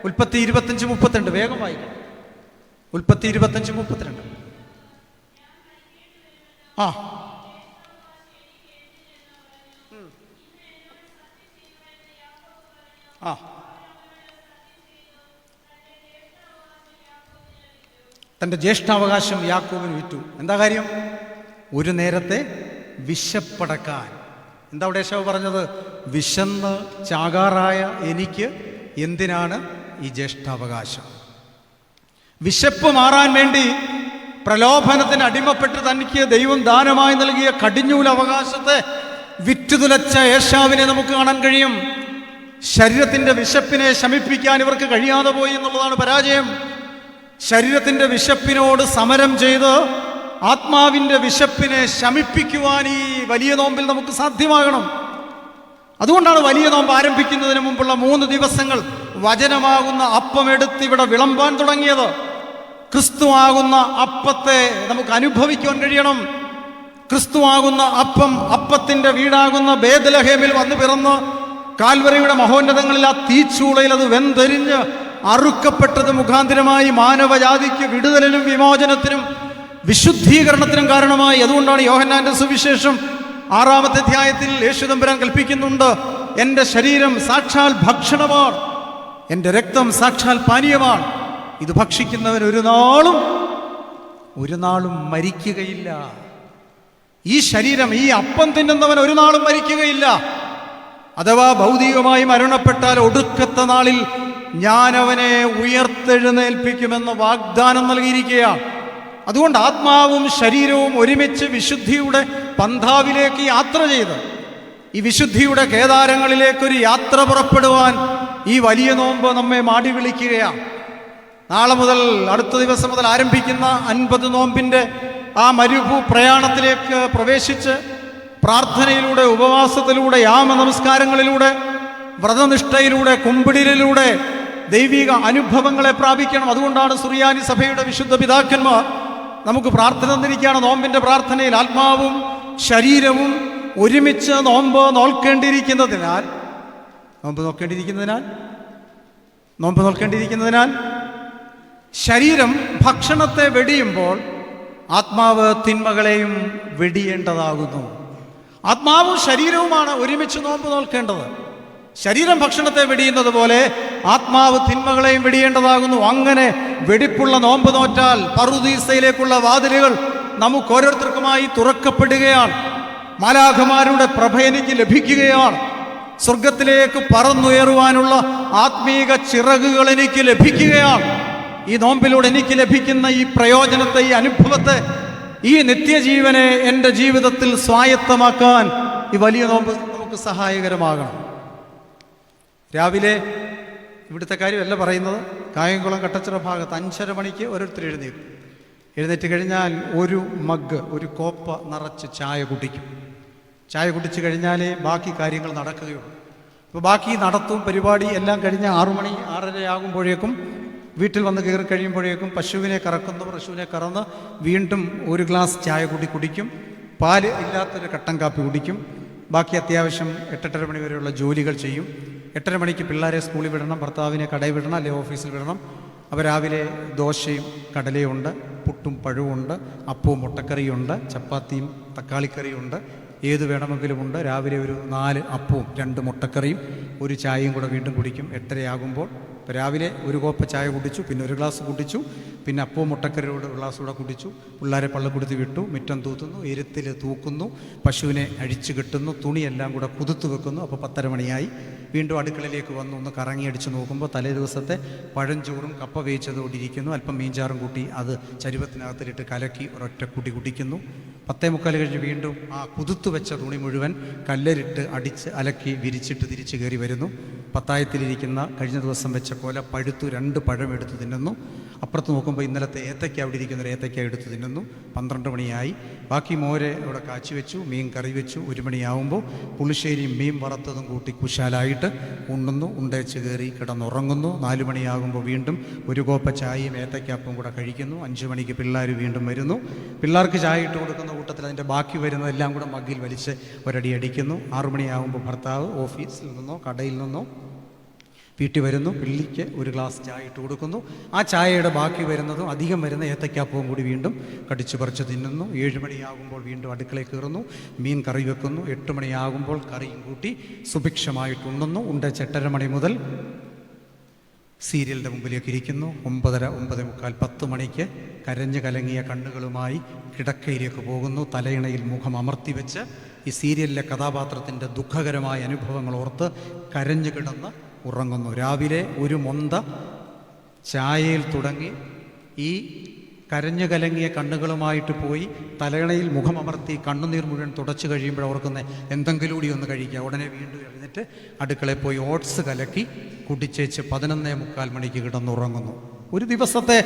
ഉൽപ്പത്തി 25:32. വേഗം വായിക്കാം. ഉൽപ്പത്തി 25:32. ആ ആ തൻ്റെ ജ്യേഷ്ഠാവകാശം യാക്കോബിന് വിറ്റു. എന്താ കാര്യം? ഒരു നേരത്തെ വിശപ്പടക്കാൻ. എന്താ അവിടെ യേശാവ് പറഞ്ഞത്? വിശന്ന് ചാകാറായ എനിക്ക് എന്തിനാണ് ഈ ജ്യേഷ്ഠാവകാശം? വിശപ്പ് മാറാൻ വേണ്ടി പ്രലോഭനത്തിന് അടിമപ്പെട്ട് തനിക്ക് ദൈവം ദാനമായി നൽകിയ കടിഞ്ഞൂൽ അവകാശത്തെ വിറ്റുതുലച്ച യേശാവിനെ നമുക്ക് കാണാൻ കഴിയും. ശരീരത്തിൻ്റെ വിശപ്പിനെ ശമിപ്പിക്കാൻ ഇവർക്ക് കഴിയാതെ പോയി എന്നുള്ളതാണ് പരാജയം. ശരീരത്തിൻ്റെ വിശപ്പിനോട് സമരം ചെയ്ത് ആത്മാവിൻ്റെ വിശപ്പിനെ ശമിപ്പിക്കുവാൻ ഈ വലിയ നോമ്പിൽ നമുക്ക് സാധ്യമാകണം. അതുകൊണ്ടാണ് വലിയ നോമ്പ് ആരംഭിക്കുന്നതിന് മുമ്പുള്ള 3 ദിവസങ്ങൾ വചനമാകുന്ന അപ്പമെടുത്ത് ഇവിടെ വിളമ്പാൻ തുടങ്ങിയത്. ക്രിസ്തുവാകുന്ന അപ്പത്തെ നമുക്ക് അനുഭവിക്കുവാൻ കഴിയണം. ക്രിസ്തുവാകുന്ന അപ്പം, അപ്പത്തിൻ്റെ വീടാകുന്ന ബേത്ലഹേമിൽ വന്നു പിറന്ന് കാൽവരിയുടെ മഹോന്നതങ്ങളിൽ ആ തീച്ചൂളയിൽ അത് വെന്തെരിഞ്ഞ് അറുക്കപ്പെട്ടത് മുഖാന്തരമായി മാനവജാതിക്ക് വിടുതലിനും വിമോചനത്തിനും വിശുദ്ധീകരണത്തിനും കാരണമായി. അതുകൊണ്ടാണ് യോഹന്നാന്റെ സുവിശേഷം 6-ാമത്തെ അധ്യായത്തിൽ യേശു തമ്പുരാൻ കൽപ്പിക്കുന്നുണ്ട്, എൻ്റെ ശരീരം സാക്ഷാൽ ഭക്ഷണമാണ്, എൻ്റെ രക്തം സാക്ഷാൽ പാനീയമാണ്. ഇത് ഭക്ഷിക്കുന്നവൻ ഒരു നാളും മരിക്കുകയില്ല. ഈ ശരീരം, ഈ അപ്പം തിന്നുന്നവൻ ഒരു നാളും മരിക്കുകയില്ല. അഥവാ ഭൗതികമായി മരണപ്പെട്ടാൽ ഒടുക്കത്തെ നാളിൽ ഞാൻ അവനെ ഉയർത്തെഴുന്നേൽപ്പിക്കുമെന്ന് വാഗ്ദാനം നൽകിയിരിക്കുകയാണ്. അതുകൊണ്ട് ആത്മാവും ശരീരവും ഒരുമിച്ച് വിശുദ്ധിയുടെ പന്ഥാവിലേക്ക് യാത്ര ചെയ്ത് ഈ വിശുദ്ധിയുടെ കേദാരങ്ങളിലേക്കൊരു യാത്ര പുറപ്പെടുവാൻ ഈ വലിയ നോമ്പ് നമ്മെ മാടി വിളിക്കുകയാണ്. നാളെ മുതൽ, അടുത്ത ദിവസം മുതൽ ആരംഭിക്കുന്ന 50 നോമ്പിൻ്റെ ആ മരുഭൂ പ്രയാണത്തിലേക്ക് പ്രവേശിച്ച് പ്രാർത്ഥനയിലൂടെ, ഉപവാസത്തിലൂടെ, യാമ നമസ്കാരങ്ങളിലൂടെ, വ്രതനിഷ്ഠയിലൂടെ, കുമ്പിടിയിലൂടെ ദൈവിക അനുഭവങ്ങളെ പ്രാപിക്കണം. അതുകൊണ്ടാണ് സുറിയാനി സഭയുടെ വിശുദ്ധ പിതാക്കന്മാർ നമുക്ക് പ്രാർത്ഥന തന്നിരിക്കുകയാണ്. നോമ്പിൻ്റെ പ്രാർത്ഥനയിൽ ആത്മാവും ശരീരവും ഒരുമിച്ച് നോമ്പ് നോക്കേണ്ടിയിരിക്കുന്നതിനാൽ ശരീരം ഭക്ഷണത്തെ വെടിയുമ്പോൾ ആത്മാവ് തിന്മകളെയും വെടിയേണ്ടതാകുന്നു. ആത്മാവും ശരീരവുമാണ് ഒരുമിച്ച് നോമ്പ് നോൽക്കേണ്ടത്. ശരീരം ഭക്ഷണത്തെ വെടിയുന്നത് പോലെ ആത്മാവ് തിന്മകളെയും വെടിയേണ്ടതാകുന്നു. അങ്ങനെ വെടിപ്പുള്ള നോമ്പ് നോറ്റാൽ പറുദീസയിലേക്കുള്ള വാതിലുകൾ നമുക്ക് ഓരോരുത്തർക്കുമായി തുറക്കപ്പെടുകയാണ്. മാലാഖമാരുടെ പ്രഭ എനിക്ക് ലഭിക്കുകയാണ്. സ്വർഗത്തിലേക്ക് പറന്നുയറുവാനുള്ള ആത്മീക ചിറകുകൾ എനിക്ക് ലഭിക്കുകയാണ്. ഈ നോമ്പിലൂടെ എനിക്ക് ലഭിക്കുന്ന ഈ പ്രയോജനത്തെ, ഈ അനുഭവത്തെ, ഈ നിത്യജീവനെ എൻ്റെ ജീവിതത്തിൽ സ്വായത്തമാക്കാൻ ഈ വലിയ നോമ്പ് നമുക്ക് സഹായകരമാകണം. രാവിലെ ഇവിടുത്തെ കാര്യമല്ല പറയുന്നത്, കായംകുളം കട്ടച്ചിറ ഭാഗത്ത് 5:30 മണിക്ക് ഓരോരുത്തർ എഴുന്നേറ്റ് കഴിഞ്ഞാൽ ഒരു മഗ്, ഒരു കോപ്പ നിറച്ച് ചായ കുടിക്കും. ചായ കുടിച്ച് കഴിഞ്ഞാലേ ബാക്കി കാര്യങ്ങൾ നടക്കുകയുള്ളൂ. അപ്പോൾ ബാക്കി നടത്തും പരിപാടി എല്ലാം കഴിഞ്ഞ് 6 മണി 6:30 ആകുമ്പോഴേക്കും വീട്ടിൽ വന്ന് കയറി കഴിയുമ്പോഴേക്കും പശുവിനെ കറന്ന് വീണ്ടും ഒരു ഗ്ലാസ് ചായ കുടിക്കും. പാല് ഇല്ലാത്തൊരു കട്ടൻ കാപ്പി കുടിക്കും. ബാക്കി അത്യാവശ്യം 8:30 മണി വരെയുള്ള ജോലികൾ ചെയ്യും. 8:30 മണിക്ക് പിള്ളേരെ സ്കൂളിൽ വിടണം, ഭർത്താവിനെ കടയിൽ വിടണം, അല്ലെങ്കിൽ ഓഫീസിൽ വിടണം. അപ്പോൾ രാവിലെ ദോശയും കടലയുണ്ട്, പുട്ടും പഴവുമുണ്ട്, അപ്പവും മുട്ടക്കറിയുണ്ട്, ചപ്പാത്തിയും തക്കാളിക്കറിയുണ്ട്, ഏത് വേണമെങ്കിലുമുണ്ട്. രാവിലെ ഒരു 4 അപ്പവും 2 മുട്ടക്കറിയും ഒരു ചായയും കൂടെ വീണ്ടും കുടിക്കും 8:30 ആകുമ്പോൾ. ഇപ്പോൾ രാവിലെ ഒരു കോപ്പ ചായ കുടിച്ചു, പിന്നെ ഒരു ഗ്ലാസ് കുടിച്ചു, പിന്നെ അപ്പവും മുട്ടക്കറിയോട് ഒരു ഗ്ലാസ് കൂടെ കുടിച്ചു. പിള്ളേരെ പള്ളിക്കൊടുത്ത് വിട്ടു, മുറ്റം തൂത്തുന്നു, എരുത്തിൽ തൂക്കുന്നു, പശുവിനെ അഴിച്ചു കെട്ടുന്നു, തുണിയെല്ലാം കൂടെ കുതിർത്ത് വെക്കുന്നു. അപ്പോൾ 10:30 മണിയായി. വീണ്ടും അടുക്കളയിലേക്ക് വന്ന് ഒന്ന് കറങ്ങി അടിച്ച് നോക്കുമ്പോൾ തലേ ദിവസത്തെ പഴഞ്ചോറും കപ്പ വേവിച്ചതോടെ ഇരിക്കുന്നു. അല്പം മീൻചാറും കൂട്ടി അത് ചരുവത്തിനകത്തിലിട്ട് കലക്കി ഒരൊറ്റ കുടി കുടിക്കുന്നു. 10:45 കഴിഞ്ഞ് വീണ്ടും ആ കുതിർത്തു വെച്ച തുണി മുഴുവൻ കല്ലരിട്ട് അടിച്ച് അലക്കി വിരിച്ചിട്ട് തിരിച്ചു കയറി വരുന്നു. പത്തായത്തിലിരിക്കുന്ന കഴിഞ്ഞ ദിവസം വെച്ച കൊല പഴുത്തു 2 പഴം എടുത്ത് തിന്നുന്നു. അപ്പുറത്ത് നോക്കുമ്പോൾ ഇന്നലത്തെ ഏത്തയ്ക്ക അവിടെ ഇരിക്കുന്നൊരു ഏത്തയ്ക്ക എടുത്ത് തിന്നുന്നു. 12 മണിയായി. ബാക്കി മോര് അവിടെ കാച്ചി വെച്ചു, മീൻ കറി വെച്ചു. 1 മണിയാവുമ്പോൾ പുളിശ്ശേരിയും മീൻ വറുത്തതും കൂട്ടി കുശാലായിട്ട് ഉണ്ണുന്നു. ഉണ്ടേച്ച് കയറി കിടന്നുറങ്ങുന്നു. 4 മണിയാകുമ്പോൾ വീണ്ടും ഒരു കോപ്പ ചായയും ഏത്തയ്ക്കാപ്പും കൂടെ കഴിക്കുന്നു. 5 മണിക്ക് പിള്ളേർ വീണ്ടും വരുന്നു. പിള്ളേർക്ക് ചായ ഇട്ട് കൊടുക്കുന്ന കൂട്ടത്തിൽ അതിൻ്റെ ബാക്കി വരുന്നതെല്ലാം കൂടെ മഗ്ഗിൽ വലിച്ച് ഒരടി അടിക്കുന്നു. 6 മണിയാകുമ്പോൾ ഭർത്താവ് ഓഫീസിൽ നിന്നോ കടയിൽ നിന്നോ വീട്ടിൽ വരുന്നു. പിള്ളിക്ക് ഒരു ഗ്ലാസ് ചായ ഇട്ട് കൊടുക്കുന്നു. ആ ചായയുടെ ബാക്കി വരുന്നതും അധികം വരുന്ന ഏത്തയ്ക്കാപ്പവും കൂടി വീണ്ടും കടിച്ചു പറിച്ച് തിന്നുന്നു. 7 മണിയാകുമ്പോൾ വീണ്ടും അടുക്കളയിൽ കയറുന്നു, മീൻ കറി വെക്കുന്നു. 8 മണിയാകുമ്പോൾ കറിയും കൂട്ടി സുഭിക്ഷമായിട്ട് ഉണ്ണുന്നു. 8:30 മണി മുതൽ സീരിയലിൻ്റെ മുമ്പിലേക്ക് ഇരിക്കുന്നു. 9:30, 9:45, 10 മണിക്ക് കരഞ്ഞു കലങ്ങിയ കണ്ണുകളുമായി കിടക്കയിലേക്ക് പോകുന്നു. തലയിണയിൽ മുഖം അമർത്തി വെച്ച് ഈ സീരിയലിലെ കഥാപാത്രത്തിൻ്റെ ദുഃഖകരമായ അനുഭവങ്ങൾ ഓർത്ത് കരഞ്ഞു കിടന്ന് ഉറങ്ങുന്നു. രാവിലെ ഒരു മൊന്ത ചായയിൽ തുടങ്ങി ഈ കരഞ്ഞു കലങ്ങിയ കണ്ണുകളുമായിട്ട് പോയി തലയിണയിൽ മുഖമമർത്തി കണ്ണുനീർ മുഴുവൻ തുടച്ചു കഴിയുമ്പോൾ ഓർക്കുന്ന എന്തെങ്കിലും കൂടി ഒന്ന് കഴിക്കുക. ഉടനെ വീണ്ടും എഴുന്നേറ്റ് അടുക്കളയിൽ പോയി ഓട്സ് കലക്കി കുടിച്ചേച്ച് 11:45 മണിക്ക് കിടന്നുറങ്ങുന്നു. ഒരു ദിവസത്തെ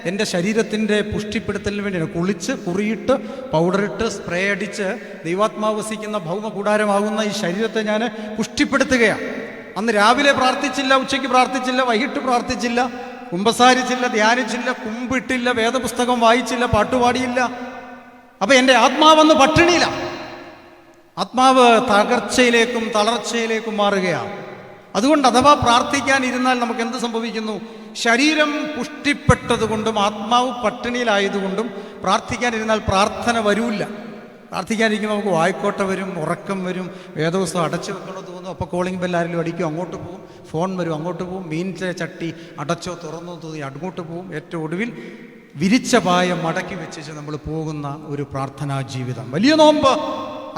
എൻ്റെ ശരീരത്തിൻ്റെ പുഷ്ടിപ്പെടുത്തലിന് വേണ്ടിയാണ്. കുളിച്ച് കുറിയിട്ട് പൗഡറിട്ട് സ്പ്രേ അടിച്ച് ദൈവാത്മാവ് വസിക്കുന്ന ഭൗമ കൂടാരമാകുന്ന ഈ ശരീരത്തെ ഞാൻ പുഷ്ടിപ്പെടുത്തുകയാണ്. അന്ന് രാവിലെ പ്രാർത്ഥിച്ചില്ല, ഉച്ചയ്ക്ക് പ്രാർത്ഥിച്ചില്ല, വൈകിട്ട് പ്രാർത്ഥിച്ചില്ല, കുമ്പസാരിച്ചില്ല, ധ്യാനിച്ചില്ല, കുമ്പിട്ടില്ല, വേദപുസ്തകം വായിച്ചില്ല, പാട്ടുപാടിയില്ല. അപ്പം എൻ്റെ ആത്മാവന്ന് പട്ടിണിയില്ല. ആത്മാവ് തകർച്ചയിലേക്കും തളർച്ചയിലേക്കും മാറുകയാണ്. അതുകൊണ്ട് അഥവാ പ്രാർത്ഥിക്കാനിരുന്നാൽ നമുക്ക് എന്ത് സംഭവിക്കുന്നു? ശരീരം പുഷ്ടിപ്പെട്ടതുകൊണ്ടും ആത്മാവ് പട്ടിണിയിലായതുകൊണ്ടും പ്രാർത്ഥിക്കാനിരുന്നാൽ പ്രാർത്ഥന വരൂല്ല. പ്രാർത്ഥിക്കാനിരിക്കുമ്പോൾ നമുക്ക് വായ്ക്കോട്ട വരും, ഉറക്കം വരും, വേദപുസ്തകം അടച്ചു വെക്കണമെന്ന് തോന്നും. അപ്പോൾ കോളിംഗ് ബെല്ലാരെങ്കിലും അടിക്കും, അങ്ങോട്ട് പോകും. ഫോൺ വരും, അങ്ങോട്ട് പോകും. മീനിൻ്റെ ചട്ടി അടച്ചോ തുറന്നോ തോന്നി അങ്ങോട്ട് പോകും. ഏറ്റവും ഒടുവിൽ വിരിച്ച പായ മടക്കി വെച്ച് നമ്മൾ പോകുന്ന ഒരു പ്രാർത്ഥനാ ജീവിതം. വലിയ നോമ്പ്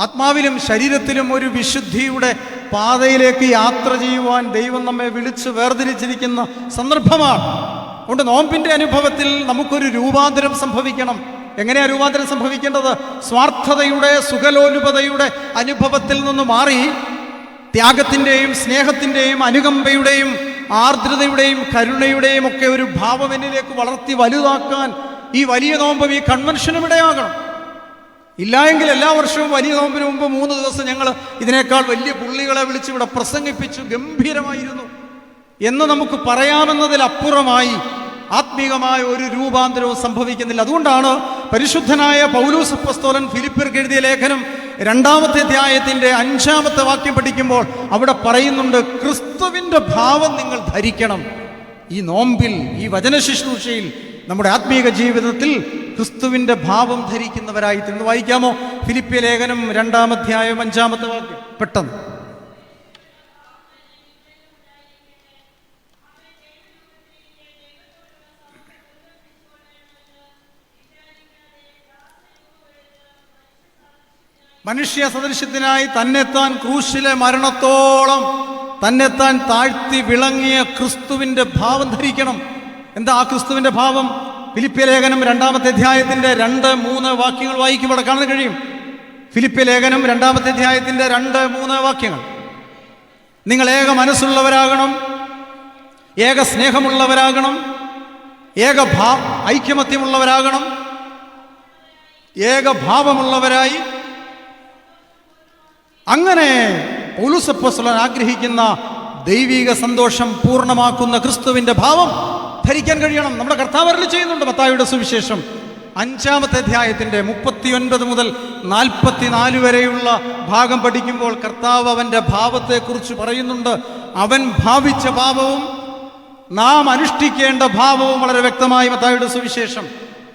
ആത്മാവിലും ശരീരത്തിലും ഒരു വിശുദ്ധിയുടെ പാതയിലേക്ക് യാത്ര ചെയ്യുവാൻ ദൈവം നമ്മെ വിളിച്ച് വേർതിരിച്ചിരിക്കുന്ന സന്ദർഭമാണ്. അതുകൊണ്ട് നോമ്പിൻ്റെ അനുഭവത്തിൽ നമുക്കൊരു രൂപാന്തരം സംഭവിക്കണം. എങ്ങനെയാണ് രൂപാന്തരം സംഭവിക്കേണ്ടത്? സ്വാർത്ഥതയുടെ സുഖലോലുപതയുടെ അനുഭവത്തിൽ നിന്ന് മാറി ത്യാഗത്തിൻ്റെയും സ്നേഹത്തിൻ്റെയും അനുകമ്പയുടെയും ആർദ്രതയുടെയും കരുണയുടെയും ഒക്കെ ഒരു ഭാവം എന്നിലേക്ക് വളർത്തി വലുതാക്കാൻ ഈ വലിയ നോമ്പും ഈ കൺവെൻഷനും ഇടയാകണം. ഇല്ലായെങ്കിൽ എല്ലാ വർഷവും വലിയ നോമ്പിന് മുമ്പ് 3 ദിവസം ഞങ്ങൾ ഇതിനേക്കാൾ വലിയ പുള്ളികളെ വിളിച്ച് ഇവിടെ പ്രസംഗിപ്പിച്ചു, ഗംഭീരമായിരുന്നു എന്ന് നമുക്ക് പറയാമെന്നതിലപ്പുറമായി ആത്മീകമായ ഒരു രൂപാന്തരവും സംഭവിക്കുന്നില്ല. അതുകൊണ്ടാണ് പരിശുദ്ധനായ പൗലോസ് അപ്പോസ്തലൻ ഫിലിപ്പിയർക്ക് എഴുതിയ ലേഖനം 2-ാമത്തെ അധ്യായത്തിൻ്റെ 5-ാമത്തെ വാക്യം പഠിക്കുമ്പോൾ അവിടെ പറയുന്നുണ്ട്, ക്രിസ്തുവിൻ്റെ ഭാവം നിങ്ങൾ ധരിക്കണം. ഈ നോമ്പിൽ, ഈ വചനശുശ്രൂഷയിൽ, നമ്മുടെ ആത്മീക ജീവിതത്തിൽ ക്രിസ്തുവിൻ്റെ ഭാവം ധരിക്കുന്നവരായി തീർന്നു. വായിക്കാമോ? ഫിലിപ്പിയ ലേഖനം 2-ാം അധ്യായം 5-ാമത്തെ വാക്യം പെട്ടെന്ന്. മനുഷ്യ സദൃശ്യത്തിനായി തന്നെത്താൻ ക്രൂശിലെ മരണത്തോളം തന്നെത്താൻ താഴ്ത്തി വിളങ്ങിയ ക്രിസ്തുവിൻ്റെ ഭാവം ധരിക്കണം. എന്താ ആ ക്രിസ്തുവിൻ്റെ ഭാവം? ഫിലിപ്പിയ ലേഖനം 2-ാമത്തെ അധ്യായത്തിൻ്റെ 2-3 വാക്യങ്ങൾ വായിക്കുമ്പോൾ കാണാൻ കഴിയും. ഫിലിപ്പിയ ലേഖനം 2-ാമത്തെ അധ്യായത്തിൻ്റെ 2-3 വാക്യങ്ങൾ. നിങ്ങൾ ഏക മനസ്സുള്ളവരാകണം, ഏക സ്നേഹമുള്ളവരാകണം, ഏക ഐക്യമത്യമുള്ളവരാകണം, ഏകഭാവമുള്ളവരായി. അങ്ങനെ പൗലോസ് അപ്പോസ്തലൻ ആഗ്രഹിക്കുന്ന ദൈവിക സന്തോഷം പൂർണ്ണമാക്കുന്ന ക്രിസ്തുവിൻ്റെ ഭാവം ധരിക്കാൻ കഴിയണം. നമ്മുടെ കർത്താവ് അരുളി ചെയ്യുന്നുണ്ട്. മത്തായിയുടെ സുവിശേഷം 5-ാമത്തെ അധ്യായത്തിൻ്റെ 39 മുതൽ 44 വരെയുള്ള ഭാഗം പഠിക്കുമ്പോൾ കർത്താവ് അവൻ്റെ ഭാവത്തെക്കുറിച്ച് പറയുന്നുണ്ട്. അവൻ ഭാവിച്ച ഭാവവും നാം അനുഷ്ഠിക്കേണ്ട ഭാവവും വളരെ വ്യക്തമായി മത്തായിയുടെ സുവിശേഷം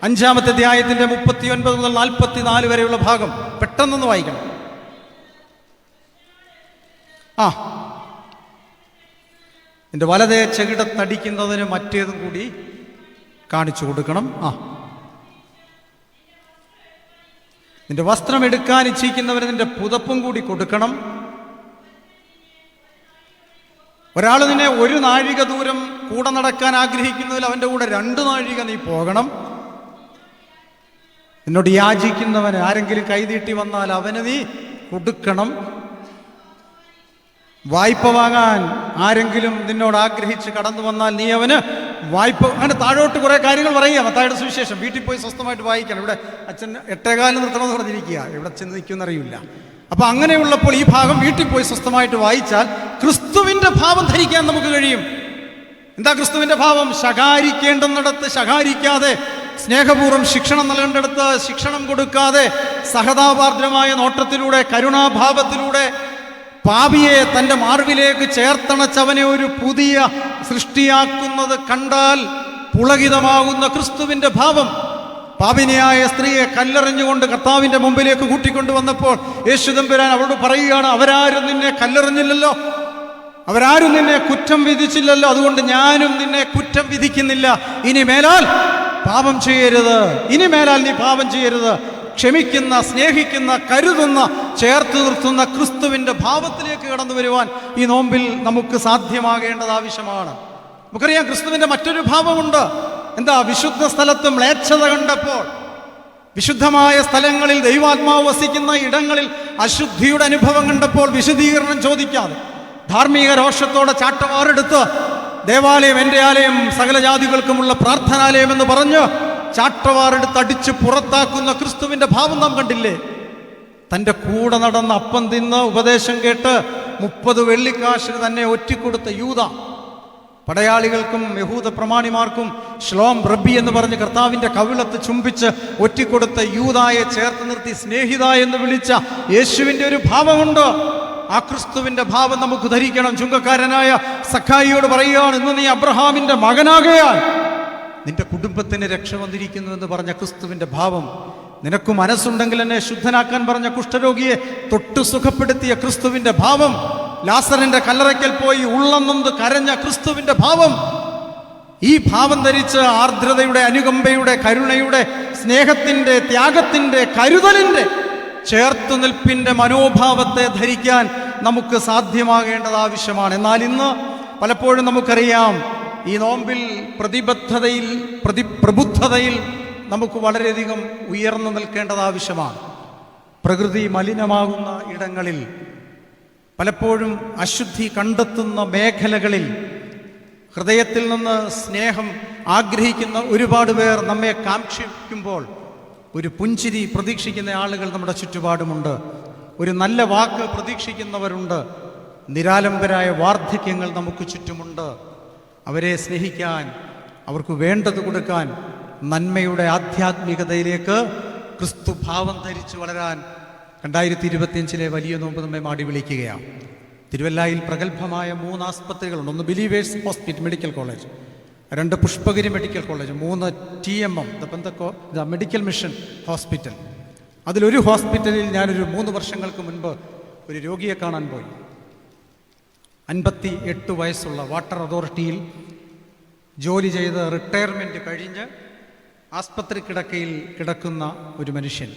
5-ാമത്തെ അധ്യായത്തിൻ്റെ 39 മുതൽ 44 വരെയുള്ള ഭാഗം പെട്ടെന്നൊന്ന് വായിക്കണം. എൻ്റെ വലതേ ചെകിടത്തടിക്കുന്നതിന് മറ്റേതും കൂടി കാണിച്ചു കൊടുക്കണം. നിന്റെ വസ്ത്രം എടുക്കാൻ ഇച്ഛിക്കുന്നവന് നിന്റെ പുതപ്പും കൂടി കൊടുക്കണം. ഒരാൾ നിന്നെ 1 നാഴിക ദൂരം കൂടെ നടക്കാൻ ആഗ്രഹിക്കുന്നതിൽ അവൻ്റെ കൂടെ 2 നാഴിക നീ പോകണം. നിന്നോട് യാചിക്കുന്നവന് ആരെങ്കിലും കൈനീട്ടി വന്നാൽ അവന് നീ കൊടുക്കണം. വായ്പ വാങ്ങാൻ ആരെങ്കിലും നിന്നോട് ആഗ്രഹിച്ച് കടന്നു വന്നാൽ നീ അവന് വായ്പ. അങ്ങനെ താഴോട്ട് കുറേ കാര്യങ്ങൾ പറയുക. മത്തായിയുടെ സുവിശേഷം വീട്ടിൽ പോയി സ്വസ്ഥമായിട്ട് വായിക്കണം. ഇവിടെ അച്ഛൻ 8:15 നിർത്തണമെന്ന് പറഞ്ഞിരിക്കുക. ഇവിടെ ചെന്ന് നിൽക്കുമെന്നറിയില്ല. അപ്പൊ അങ്ങനെയുള്ളപ്പോൾ ഈ ഭാഗം വീട്ടിൽ പോയി സ്വസ്ഥമായിട്ട് വായിച്ചാൽ ക്രിസ്തുവിന്റെ ഭാവം ധരിക്കാൻ നമുക്ക് കഴിയും. എന്താ ക്രിസ്തുവിന്റെ ഭാവം? ശകാരിക്കേണ്ടുന്നിടത്ത് ശകാരിക്കാതെ, സ്നേഹപൂർവ്വം ശിക്ഷണം നൽകേണ്ടിടത്ത് ശിക്ഷണം കൊടുക്കാതെ, സഹതാപാർദ്രമായ നോട്ടത്തിലൂടെ, കരുണാഭാവത്തിലൂടെ പാപിയെ തൻ്റെ മാർവിലേക്ക് ചേർത്തണച്ചവനെ ഒരു പുതിയ സൃഷ്ടിയാക്കുന്നത് കണ്ടാൽ പുളകിതമാകുന്ന ക്രിസ്തുവിന്റെ ഭാവം. പാപിനിയായ സ്ത്രീയെ കല്ലെറിഞ്ഞുകൊണ്ട് കർത്താവിന്റെ മുമ്പിലേക്ക് കൂട്ടിക്കൊണ്ടുവന്നപ്പോൾ യേശു തമ്പുരാൻ അവളോട് പറയുകയാണ്, അവരാരും നിന്നെ കല്ലെറിഞ്ഞില്ലല്ലോ, അവരാരും നിന്നെ കുറ്റം വിധിച്ചില്ലല്ലോ, അതുകൊണ്ട് ഞാനും നിന്നെ കുറ്റം വിധിക്കുന്നില്ല. ഇനി മേലാൽ പാപം ചെയ്യരുത്, ഇനി മേലാൽ നീ പാപം ചെയ്യരുത്. ക്ഷമിക്കുന്ന, സ്നേഹിക്കുന്ന, കരുതുന്ന, ചേർത്ത് നിർത്തുന്ന ക്രിസ്തുവിന്റെ ഭാവത്തിലേക്ക് കടന്നു വരുവാൻ ഈ നോമ്പിൽ നമുക്ക് സാധ്യമാകേണ്ടത് ആവശ്യമാണ്. നമുക്കറിയാം ക്രിസ്തുവിന്റെ മറ്റൊരു ഭാവമുണ്ട്. എന്താ? വിശുദ്ധ സ്ഥലത്ത് മ്ലേച്ഛത കണ്ടപ്പോൾ, വിശുദ്ധമായ സ്ഥലങ്ങളിൽ ദൈവാത്മാവ് വസിക്കുന്ന ഇടങ്ങളിൽ അശുദ്ധിയുടെ അനുഭവം കണ്ടപ്പോൾ വിശദീകരണം ചോദിക്കാതെ ധാർമ്മിക രോഷത്തോടെ ചാട്ടവാറെടുത്ത് ദേവാലയം എൻ്റെ ആലയം സകല ജാതികൾക്കുമുള്ള പ്രാർത്ഥനാലയം എന്ന് പറഞ്ഞ് ചാട്ടവാറെടുത്ത് അടിച്ച് പുറത്താക്കുന്ന ക്രിസ്തുവിന്റെ ഭാവം നാം കണ്ടില്ലേ? തൻ്റെ കൂടെ നടന്ന അപ്പം തിന്ന് ഉപദേശം കേട്ട് 30 വെള്ളിക്കാശിന് തന്നെ ഒറ്റിക്കൊടുത്ത യൂദ, പടയാളികൾക്കും യഹൂദ പ്രമാണിമാർക്കും ശ്ലോം റബ്ബി എന്ന് പറഞ്ഞ് കർത്താവിന്റെ കവിളത്ത് ചുംബിച്ച് ഒറ്റിക്കൊടുത്ത യൂദായെ ചേർത്ത് നിർത്തി സ്നേഹിത എന്ന് വിളിച്ച യേശുവിന്റെ ഒരു ഭാവമുണ്ട്. ആ ക്രിസ്തുവിന്റെ ഭാവം നമുക്ക് ധരിക്കണം. ചുങ്കക്കാരനായ സഖായിയോട് പറയുകയാണ്, ഇന്ന് നീ അബ്രഹാമിന്റെ മകനാകയാൽ നിന്റെ കുടുംബത്തിന് രക്ഷ വന്നിരിക്കുന്നു എന്ന് പറഞ്ഞ ക്രിസ്തുവിന്റെ ഭാവം. നിനക്ക് മനസ്സുണ്ടെങ്കിൽ എന്നെ ശുദ്ധനാക്കാൻ പറഞ്ഞ കുഷ്ഠരോഗിയെ തൊട്ടു സുഖപ്പെടുത്തിയ ക്രിസ്തുവിന്റെ ഭാവം. ലാസറിന്റെ കല്ലറയ്ക്കൽ പോയി ഉള്ളം നൊന്ത് കരഞ്ഞ ക്രിസ്തുവിന്റെ ഭാവം. ഈ ഭാവം ധരിച്ച് ആർദ്രതയുടെ, അനുകമ്പയുടെ, കരുണയുടെ, സ്നേഹത്തിന്റെ, ത്യാഗത്തിന്റെ, കരുതലിന്റെ, ചേർത്തുനിൽപ്പിന്റെ മനോഭാവത്തെ ധരിക്കാൻ നമുക്ക് സാധ്യമാകേണ്ടത് ആവശ്യമാണ്. എന്നാൽ ഇന്ന് പലപ്പോഴും നമുക്കറിയാം ഈ നോമ്പിൽ പ്രതിബദ്ധതയിൽ, പ്രബുദ്ധതയിൽ നമുക്ക് വളരെയധികം ഉയർന്നു നിൽക്കേണ്ടത് ആവശ്യമാണ്. പ്രകൃതി മലിനമാകുന്ന ഇടങ്ങളിൽ, പലപ്പോഴും അശുദ്ധി കണ്ടെത്തുന്ന മേഖലകളിൽ ഹൃദയത്തിൽ നിന്ന് സ്നേഹം ആഗ്രഹിക്കുന്ന ഒരുപാട് പേർ നമ്മെ കാക്ഷിക്കുമ്പോൾ ഒരു പുഞ്ചിരി പ്രതീക്ഷിക്കുന്ന ആളുകൾ നമ്മുടെ ചുറ്റുപാടുമുണ്ട്. ഒരു നല്ല വാക്ക് പ്രതീക്ഷിക്കുന്നവരുണ്ട്. നിരാലംബരായ വാർദ്ധക്യങ്ങൾ നമുക്ക് ചുറ്റുമുണ്ട്. അവരെ സ്നേഹിക്കാൻ, അവർക്ക് വേണ്ടത് കൊടുക്കാൻ, നന്മയുടെ ആധ്യാത്മികതയിലേക്ക് ക്രിസ്തു ഭാവം ധരിച്ചു വളരാൻ 2025 വലിയ നോമ്പ് നമ്മെ മാടി വിളിക്കുകയാണ്. തിരുവല്ലായിൽ പ്രഗത്ഭമായ 3 ആസ്പത്രികളുണ്ട്. ഒന്ന് believers hospital medical college, 2 Pushpagiri medical college, 3 TMM medical mission hospital. അതിലൊരു ഹോസ്പിറ്റലിൽ ഞാനൊരു 3 വർഷങ്ങൾക്ക് മുൻപ് ഒരു രോഗിയെ കാണാൻ പോയി. 58 വയസ്സുള്ള വാട്ടർ അതോറിറ്റിയിൽ ജോലി ചെയ്ത് റിട്ടയർമെൻറ്റ് കഴിഞ്ഞ് ആസ്പത്രി കിടക്കയിൽ കിടക്കുന്ന ഒരു മനുഷ്യൻ.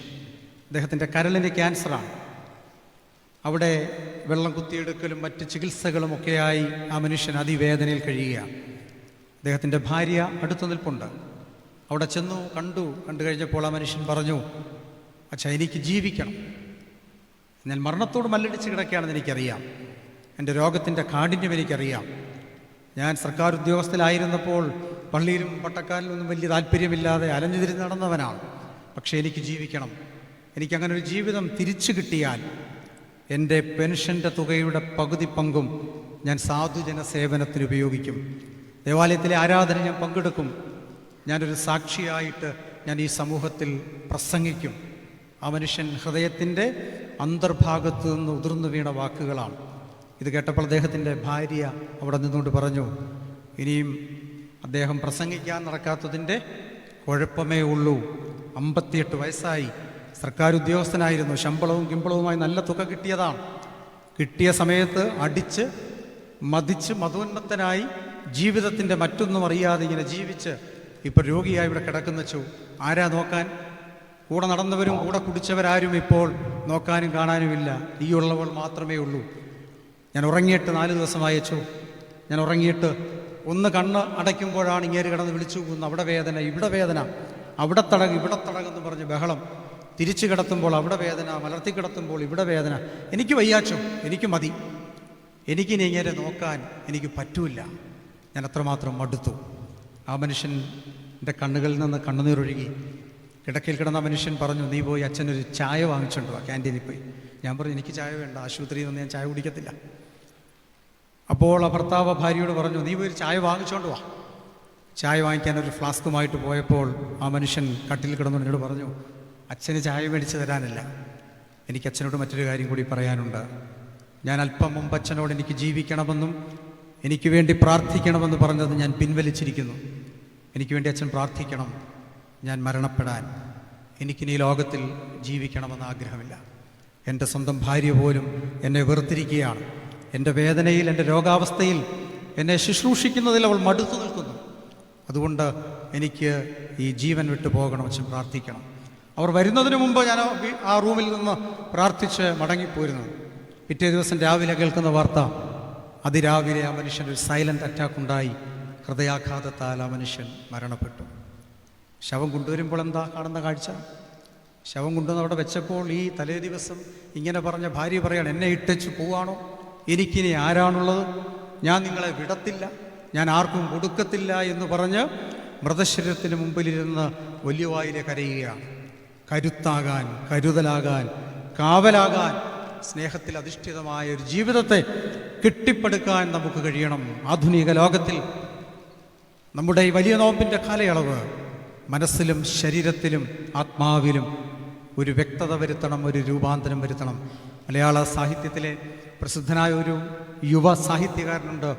അദ്ദേഹത്തിൻ്റെ കരളിന് ക്യാൻസറാണ്. അവിടെ വെള്ളം കുത്തിയെടുക്കലും മറ്റ് ചികിത്സകളും ഒക്കെയായി ആ മനുഷ്യൻ അതിവേദനയിൽ കഴിയുകയാണ്. അദ്ദേഹത്തിൻ്റെ ഭാര്യ അടുത്തു നിൽപ്പുണ്ട്. അവിടെ ചെന്നു കണ്ടു കഴിഞ്ഞപ്പോൾ ആ മനുഷ്യൻ പറഞ്ഞു, അച്ഛാ, എനിക്ക് ജീവിക്കണം, ഞാൻ മരണത്തോട് മല്ലടിച്ച് കിടക്കുകയാണെന്ന് എനിക്കറിയാം, എൻ്റെ രോഗത്തിൻ്റെ കാഠിന്യം എനിക്കറിയാം. ഞാൻ സർക്കാർ ഉദ്യോഗസ്ഥനായിരുന്നപ്പോൾ പള്ളിയിലും പട്ടക്കാരിലൊന്നും വലിയ താല്പര്യമില്ലാതെ അലഞ്ഞു തിരിഞ്ഞ് നടന്നവനാണ്. പക്ഷേ എനിക്ക് ജീവിക്കണം. എനിക്കങ്ങനെ ഒരു ജീവിതം തിരിച്ചു കിട്ടിയാൽ എൻ്റെ പെൻഷൻ്റെ തുകയുടെ പകുതി പങ്കും ഞാൻ സാധുജന സേവനത്തിന് ഉപയോഗിക്കും. ദേവാലയത്തിലെ ആരാധന ഞാൻ പങ്കെടുക്കും. ഞാനൊരു സാക്ഷിയായിട്ട് ഞാൻ ഈ സമൂഹത്തിൽ പ്രസംഗിക്കും. ആ മനുഷ്യൻ ഹൃദയത്തിൻ്റെ അന്തർഭാഗത്തു നിന്ന് ഉതിർന്നു വീണ വാക്കുകളാണ്. ഇത് കേട്ടപ്പോൾ അദ്ദേഹത്തിൻ്റെ ഭാര്യ അവിടെ നിന്നുകൊണ്ട് പറഞ്ഞു, ഇനിയും അദ്ദേഹം പ്രസംഗിക്കാൻ നടക്കാത്തതിൻ്റെ കുഴപ്പമേ ഉള്ളൂ. 58 വയസ്സായി, സർക്കാർ ഉദ്യോഗസ്ഥനായിരുന്നു, ശമ്പളവും കിമ്പളവുമായി നല്ല തുക കിട്ടിയതാണ്. കിട്ടിയ സമയത്ത് അടിച്ച് മതിച്ച് മതോന്മത്തനായി ജീവിതത്തിൻ്റെ മറ്റൊന്നും അറിയാതെ ഇങ്ങനെ ജീവിച്ച് ഇപ്പോൾ രോഗിയായി ഇവിടെ കിടക്കുന്ന വെച്ചു. ആരാ നോക്കാൻ? കൂടെ നടന്നവരും കൂടെ കുടിച്ചവരാരും ഇപ്പോൾ നോക്കാനും കാണാനുമില്ല. ഈ ഉള്ളവൾ മാത്രമേ ഉള്ളൂ. ഞാൻ ഉറങ്ങിയിട്ട് 4 ദിവസമായി അച്ചു. ഞാൻ ഉറങ്ങിയിട്ട് ഒന്ന് കണ്ണ് അടയ്ക്കുമ്പോഴാണ് ഇങ്ങേര് കിടന്ന് വിളിച്ചു പോകുന്നത്. അവിടെ വേദന, ഇവിടെ വേദന, അവിടെ തടക്, ഇവിടെ തടകെന്ന് പറഞ്ഞ് ബഹളം. തിരിച്ചു കിടത്തുമ്പോൾ അവിടെ വേദന, മലർത്തി കിടത്തുമ്പോൾ ഇവിടെ വേദന. എനിക്ക് വയ്യാച്ചോ, എനിക്ക് മതി, എനിക്കിനി ഇങ്ങേരെ നോക്കാൻ എനിക്ക് പറ്റൂല. ഞാൻ അത്രമാത്രം മടുത്തു. ആ മനുഷ്യൻ്റെ കണ്ണുകളിൽ നിന്ന് കണ്ണുനീരൊഴുകി. കിടക്കയിൽ കിടന്ന മനുഷ്യൻ പറഞ്ഞു, നീ പോയി അച്ഛനൊരു ചായ വാങ്ങിച്ചുകൊണ്ട് വാ, ക്യാൻറ്റീനിൽ പോയി. ഞാൻ പറഞ്ഞു, എനിക്ക് ചായ വേണ്ട, ആശുപത്രിയിൽ നിന്ന് ഞാൻ ചായ കുടിക്കത്തില്ല. അപ്പോൾ ആ ഭർത്താവ് ഭാര്യയോട് പറഞ്ഞു, നീ പോയി ഒരു ചായ വാങ്ങിച്ചുകൊണ്ട് വാ. ചായ വാങ്ങിക്കാൻ ഒരു ഫ്ലാസ്കുമായിട്ട് പോയപ്പോൾ ആ മനുഷ്യൻ കട്ടിൽ കിടന്നുകൊണ്ട് എന്നോട് പറഞ്ഞു, അച്ഛന് ചായ മേടിച്ച് തരാനില്ല, എനിക്ക് അച്ഛനോട് മറ്റൊരു കാര്യം കൂടി പറയാനുണ്ട്. ഞാൻ അല്പം മുമ്പ് അച്ഛനോട് എനിക്ക് ജീവിക്കണമെന്നും എനിക്ക് വേണ്ടി പ്രാർത്ഥിക്കണമെന്ന് പറഞ്ഞത് ഞാൻ പിൻവലിച്ചിരിക്കുന്നു. എനിക്ക് വേണ്ടി അച്ഛൻ പ്രാർത്ഥിക്കണം, ഞാൻ മരണപ്പെടാൻ. എനിക്കിനി ഈ ലോകത്തിൽ ജീവിക്കണമെന്ന് ആഗ്രഹമില്ല. എൻ്റെ സ്വന്തം ഭാര്യ പോലും എന്നെ വെറുത്തിരിക്കുകയാണ്. എൻ്റെ വേദനയിൽ, എൻ്റെ രോഗാവസ്ഥയിൽ എന്നെ ശുശ്രൂഷിക്കുന്നതിൽ അവൾ മടുത്തു നിൽക്കുന്നു. അതുകൊണ്ട് എനിക്ക് ഈ ജീവൻ വിട്ടു പോകണം, അച്ഛൻ പ്രാർത്ഥിക്കണം. അവർ വരുന്നതിന് മുമ്പ് ഞാൻ ആ റൂമിൽ നിന്ന് പ്രാർത്ഥിച്ച് മടങ്ങിപ്പോയിരുന്നു. പിറ്റേ ദിവസം രാവിലെ കേൾക്കുന്ന വാർത്ത, അതിരാവിലെ ആ മനുഷ്യനൊരു സൈലൻ്റ് അറ്റാക്ക് ഉണ്ടായി. ഹൃദയാഘാതത്താൽ ആ മനുഷ്യൻ മരണപ്പെട്ടു. ശവം കൊണ്ടുവരുമ്പോൾ എന്താ കാണുന്ന കാഴ്ച? ശവം കൊണ്ടുവന്ന് അവിടെ വെച്ചപ്പോൾ ഈ തലേ ദിവസം ഇങ്ങനെ പറഞ്ഞ ഭാര്യ പറയാണ്, എന്നെ ഇട്ടച്ച് പോവാണോ? എനിക്കിനി ആരാണുള്ളത്? ഞാൻ നിങ്ങളെ വിടത്തില്ല, ഞാൻ ആർക്കും കൊടുക്കത്തില്ല എന്ന് പറഞ്ഞ് മൃതശരീരത്തിന് മുമ്പിലിരുന്ന് വലിയ വായിലെ കരയുകയാണ്. കരുത്താകാൻ, കരുതലാകാൻ, കാവലാകാൻ, സ്നേഹത്തിൽ അധിഷ്ഠിതമായ ഒരു ജീവിതത്തെ കെട്ടിപ്പടുക്കാൻ നമുക്ക് കഴിയണം. ആധുനിക ലോകത്തിൽ നമ്മുടെ ഈ വലിയ നോമ്പിൻ്റെ കാലയളവ് മനസ്സിലും ശരീരത്തിലും ആത്മാവിലും ഒരു വ്യക്തത വരുത്തണം, ഒരു രൂപാന്തരം വരുത്തണം. മലയാള സാഹിത്യത്തിലെ പ്രസിദ്ധനായ ഒരു യുവ സാഹിത്യകാരനുണ്ട്,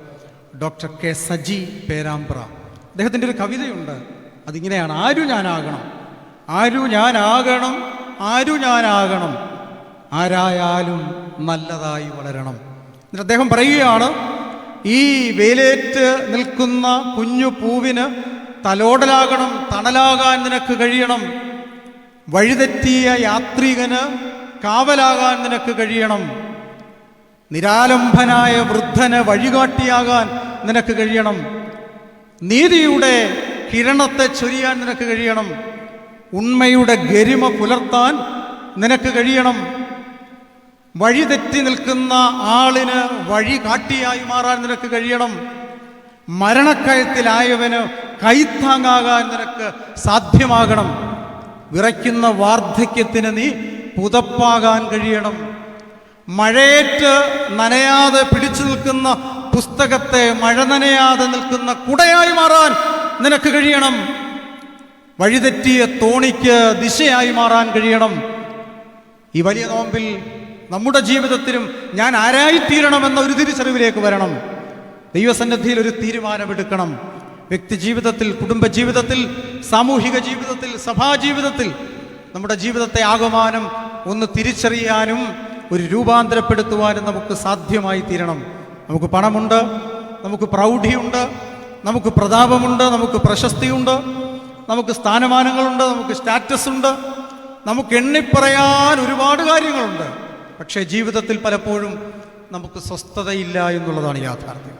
ഡോക്ടർ കെ സജി പേരാമ്പ്ര. അദ്ദേഹത്തിൻ്റെ ഒരു കവിതയുണ്ട്, അതിങ്ങനെയാണ്: ആരു ഞാനാകണം, ആരു ഞാനാകണം, ആരു ഞാനാകണം, ആരായാലും നല്ലതായി വളരണം. എന്നിട്ട് അദ്ദേഹം പറയുകയാണ്, ഈ വേലേറ്റ് നിൽക്കുന്ന കുഞ്ഞു പൂവിന് തലോടലാകണം, തണലാകാൻ നിനക്ക് കഴിയണം. വഴിതെറ്റിയ യാത്രികന് കാവലാകാൻ നിനക്ക് കഴിയണം. നിരാലംബനായ വൃദ്ധന് വഴികാട്ടിയാകാൻ നിനക്ക് കഴിയണം. നീതിയുടെ കിരണത്തെ ചൊരിയാൻ നിനക്ക് കഴിയണം. ഉണ്മയുടെ ഗരിമ പുലർത്താൻ നിനക്ക് കഴിയണം. വഴിതെറ്റി നിൽക്കുന്ന ആളിന് വഴി കാട്ടിയായി മാറാൻ നിനക്ക് കഴിയണം. മരണക്കയത്തിലായവന് കൈത്താങ്ങാകാൻ നിനക്ക് സാധ്യമാകണം. വിറയ്ക്കുന്ന വാർദ്ധക്യത്തിന് നീ പുതപ്പാകാൻ കഴിയണം. മഴയേറ്റ് നനയാതെ പിടിച്ചു നിൽക്കുന്ന പുസ്തകത്തെ മഴ നനയാതെ നിൽക്കുന്ന കുടയായി മാറാൻ നിനക്ക് കഴിയണം. വഴിതെറ്റിയ തോണിക്ക് ദിശയായി മാറാൻ കഴിയണം. ഈ വലിയ നോമ്പിൽ നമ്മുടെ ജീവിതത്തിലും ഞാൻ ആരായിത്തീരണമെന്ന ഒരു തിരിച്ചറിവിലേക്ക് വരണം. ദൈവസന്നിധിയിൽ ഒരു തീരുമാനമെടുക്കണം. വ്യക്തി ജീവിതത്തിൽ, കുടുംബജീവിതത്തിൽ, സാമൂഹിക ജീവിതത്തിൽ, സഭാജീവിതത്തിൽ നമ്മുടെ ജീവിതത്തെ ആകമാനം ഒന്ന് തിരിച്ചറിയാനും ഒരു രൂപാന്തരപ്പെടുത്തുവാനും നമുക്ക് സാധ്യമായി തീരണം. നമുക്ക് പണമുണ്ട്, നമുക്ക് പ്രൗഢിയുണ്ട്, നമുക്ക് പ്രതാപമുണ്ട്, നമുക്ക് പ്രശസ്തിയുണ്ട്, നമുക്ക് സ്ഥാനമാനങ്ങളുണ്ട്, നമുക്ക് സ്റ്റാറ്റസ് ഉണ്ട്, നമുക്ക് എണ്ണിപ്പറയാൻ ഒരുപാട് കാര്യങ്ങളുണ്ട്. പക്ഷേ ജീവിതത്തിൽ പലപ്പോഴും നമുക്ക് സ്വസ്ഥതയില്ല എന്നുള്ളതാണ് യാഥാർത്ഥ്യം.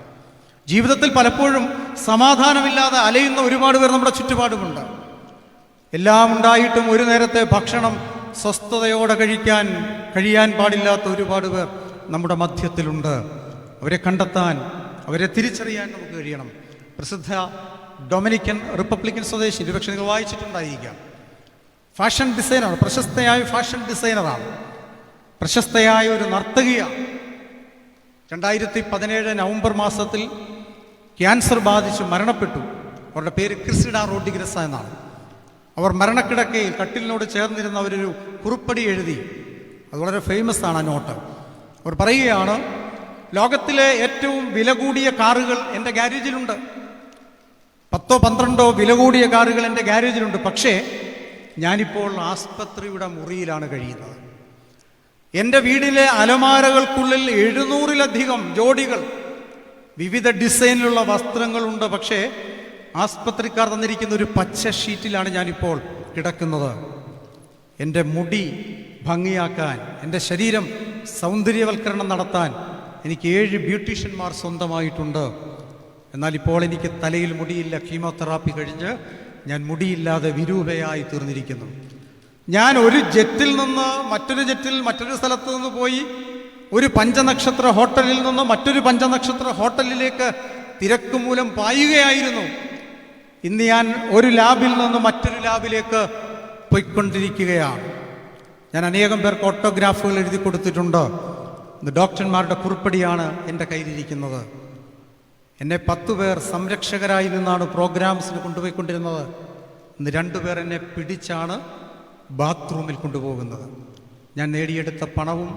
ജീവിതത്തിൽ പലപ്പോഴും സമാധാനമില്ലാതെ അലയുന്ന ഒരുപാട് പേർ നമ്മുടെ ചുറ്റുപാടുമുണ്ട്. എല്ലാം ഉണ്ടായിട്ടും ഒരു നേരത്തെ ഭക്ഷണം സ്വസ്ഥതയോടെ കഴിയാൻ പാടില്ലാത്ത ഒരുപാട് പേർ നമ്മുടെ മധ്യത്തിലുണ്ട്. അവരെ കണ്ടെത്താൻ, അവരെ തിരിച്ചറിയാൻ നമുക്ക് കഴിയണം. പ്രസിദ്ധ ഡൊമിനിക്കൻ റിപ്പബ്ലിക്കൻ സ്വദേശി, ഒരുപക്ഷെ നിങ്ങൾ വായിച്ചിട്ടുണ്ടായിരിക്കാം, ഫാഷൻ ഡിസൈനറാണ്, പ്രശസ്തയായ ഫാഷൻ ഡിസൈനറാണ്, പ്രശസ്തയായ ഒരു നർത്തകിയാണ്. 2017 നവംബർ മാസത്തിൽ ക്യാൻസർ ബാധിച്ച് മരണപ്പെട്ടു. അവരുടെ പേര് ക്രിസിഡ റോഡ്രിഗസ് എന്നാണ്. അവർ മരണക്കിടക്കയിൽ കട്ടിലിനോട് ചേർന്നിരുന്ന അവരൊരു കുറിപ്പടി എഴുതി. അത് വളരെ ഫേമസ് ആണ് ആ നോട്ട്. അവർ പറയുകയാണ്, ലോകത്തിലെ ഏറ്റവും വില കൂടിയ കാറുകൾ എൻ്റെ ഗാരേജിലുണ്ട്, 10-12 വില കൂടിയ കാറുകൾ എൻ്റെ ഗാരേജിലുണ്ട്. പക്ഷേ ഞാനിപ്പോൾ ആസ്പത്രിയുടെ മുറിയിലാണ് കഴിയുന്നത്. എൻ്റെ വീടിലെ അലമാരകൾക്കുള്ളിൽ 700-ലധികം ജോഡികൾ വിവിധ ഡിസൈനിലുള്ള വസ്ത്രങ്ങളുണ്ട്. പക്ഷേ ആസ്പത്രിക്കാർ തന്നിരിക്കുന്ന ഒരു പച്ച ഷീറ്റിലാണ് ഞാനിപ്പോൾ കിടക്കുന്നത്. എൻ്റെ മുടി ഭംഗിയാക്കാൻ, എൻ്റെ ശരീരം സൗന്ദര്യവൽക്കരണം നടത്താൻ എനിക്ക് 7 ബ്യൂട്ടീഷ്യന്മാർ സ്വന്തമായിട്ടുണ്ട്. എന്നാൽ ഇപ്പോൾ എനിക്ക് തലയിൽ മുടിയില്ല. കീമോതെറാപ്പി കഴിഞ്ഞ് ഞാൻ മുടിയില്ലാതെ വിരൂപയായി തീർന്നിരിക്കുന്നു. ഞാൻ ഒരു ജെറ്റിൽ നിന്ന് മറ്റൊരു സ്ഥലത്ത് നിന്ന് പോയി ഒരു 5-നക്ഷത്ര ഹോട്ടലിൽ നിന്ന് മറ്റൊരു 5-നക്ഷത്ര ഹോട്ടലിലേക്ക് തിരക്ക് മൂലം പായുകയായിരുന്നു. ഇന്ന് ഞാൻ ഒരു ലാബിൽ നിന്ന് മറ്റൊരു ലാബിലേക്ക് പോയിക്കൊണ്ടിരിക്കുകയാണ്. ഞാൻ അനേകം പേർക്ക് ഓട്ടോഗ്രാഫുകൾ എഴുതി കൊടുത്തിട്ടുണ്ട്. ഇന്ന് ഡോക്ടർമാരുടെ കുറിപ്പടിയാണ് എൻ്റെ കയ്യിലിരിക്കുന്നത്. എന്നെ 10 പേർ സംരക്ഷകരായി നിന്നാണ് പ്രോഗ്രാംസിന് കൊണ്ടുപോയിക്കൊണ്ടിരുന്നത്. ഇന്ന് 2 പേർ എന്നെ പിടിച്ചാണ് ബാത്റൂമിൽ കൊണ്ടുപോകുന്നത്. ഞാൻ നേടിയെടുത്ത പണവും,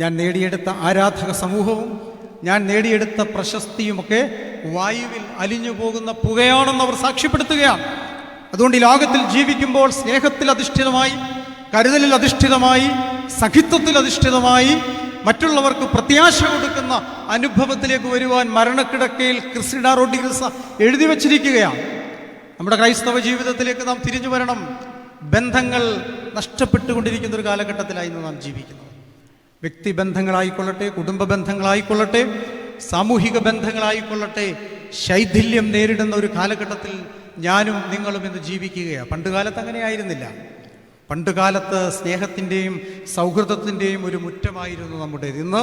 ഞാൻ നേടിയെടുത്ത ആരാധക സമൂഹവും, ഞാൻ നേടിയെടുത്ത പ്രശസ്തിയുമൊക്കെ വായുവിൽ അലിഞ്ഞു പോകുന്ന പുകയാണെന്ന് അവർ സാക്ഷ്യപ്പെടുത്തുകയാണ്. അതുകൊണ്ട് ഈ ലോകത്തിൽ ജീവിക്കുമ്പോൾ സ്നേഹത്തിൽ അധിഷ്ഠിതമായി, കരുതലിൽ അധിഷ്ഠിതമായി, സഖിത്വത്തിൽ അധിഷ്ഠിതമായി, മറ്റുള്ളവർക്ക് പ്രത്യാശ കൊടുക്കുന്ന അനുഭവത്തിലേക്ക് വരുവാൻ മരണക്കിടക്കയിൽ ക്രിസിഡ റോഡ്രിഗസ് എഴുതി വച്ചിരിക്കുകയാണ്. നമ്മുടെ ക്രൈസ്തവ ജീവിതത്തിലേക്ക് നാം തിരിഞ്ഞു വരണം. ബന്ധങ്ങൾ നഷ്ടപ്പെട്ടുകൊണ്ടിരിക്കുന്ന ഒരു കാലഘട്ടത്തിലായിരുന്നു നാം ജീവിക്കുന്നത്. വ്യക്തിബന്ധങ്ങളായിക്കൊള്ളട്ടെ, കുടുംബ ബന്ധങ്ങളായിക്കൊള്ളട്ടെ, സാമൂഹിക ബന്ധങ്ങളായിക്കൊള്ളട്ടെ, ശൈഥില്യം നേരിടുന്ന ഒരു കാലഘട്ടത്തിൽ ഞാനും നിങ്ങളും ഇന്ന് ജീവിക്കുകയാണ്. പണ്ടുകാലത്ത് അങ്ങനെ ആയിരുന്നില്ല. പണ്ടുകാലത്ത് സ്നേഹത്തിൻ്റെയും സൗഹൃദത്തിൻ്റെയും ഒരു മുറ്റമായിരുന്നു നമ്മുടേത്. ഇന്ന്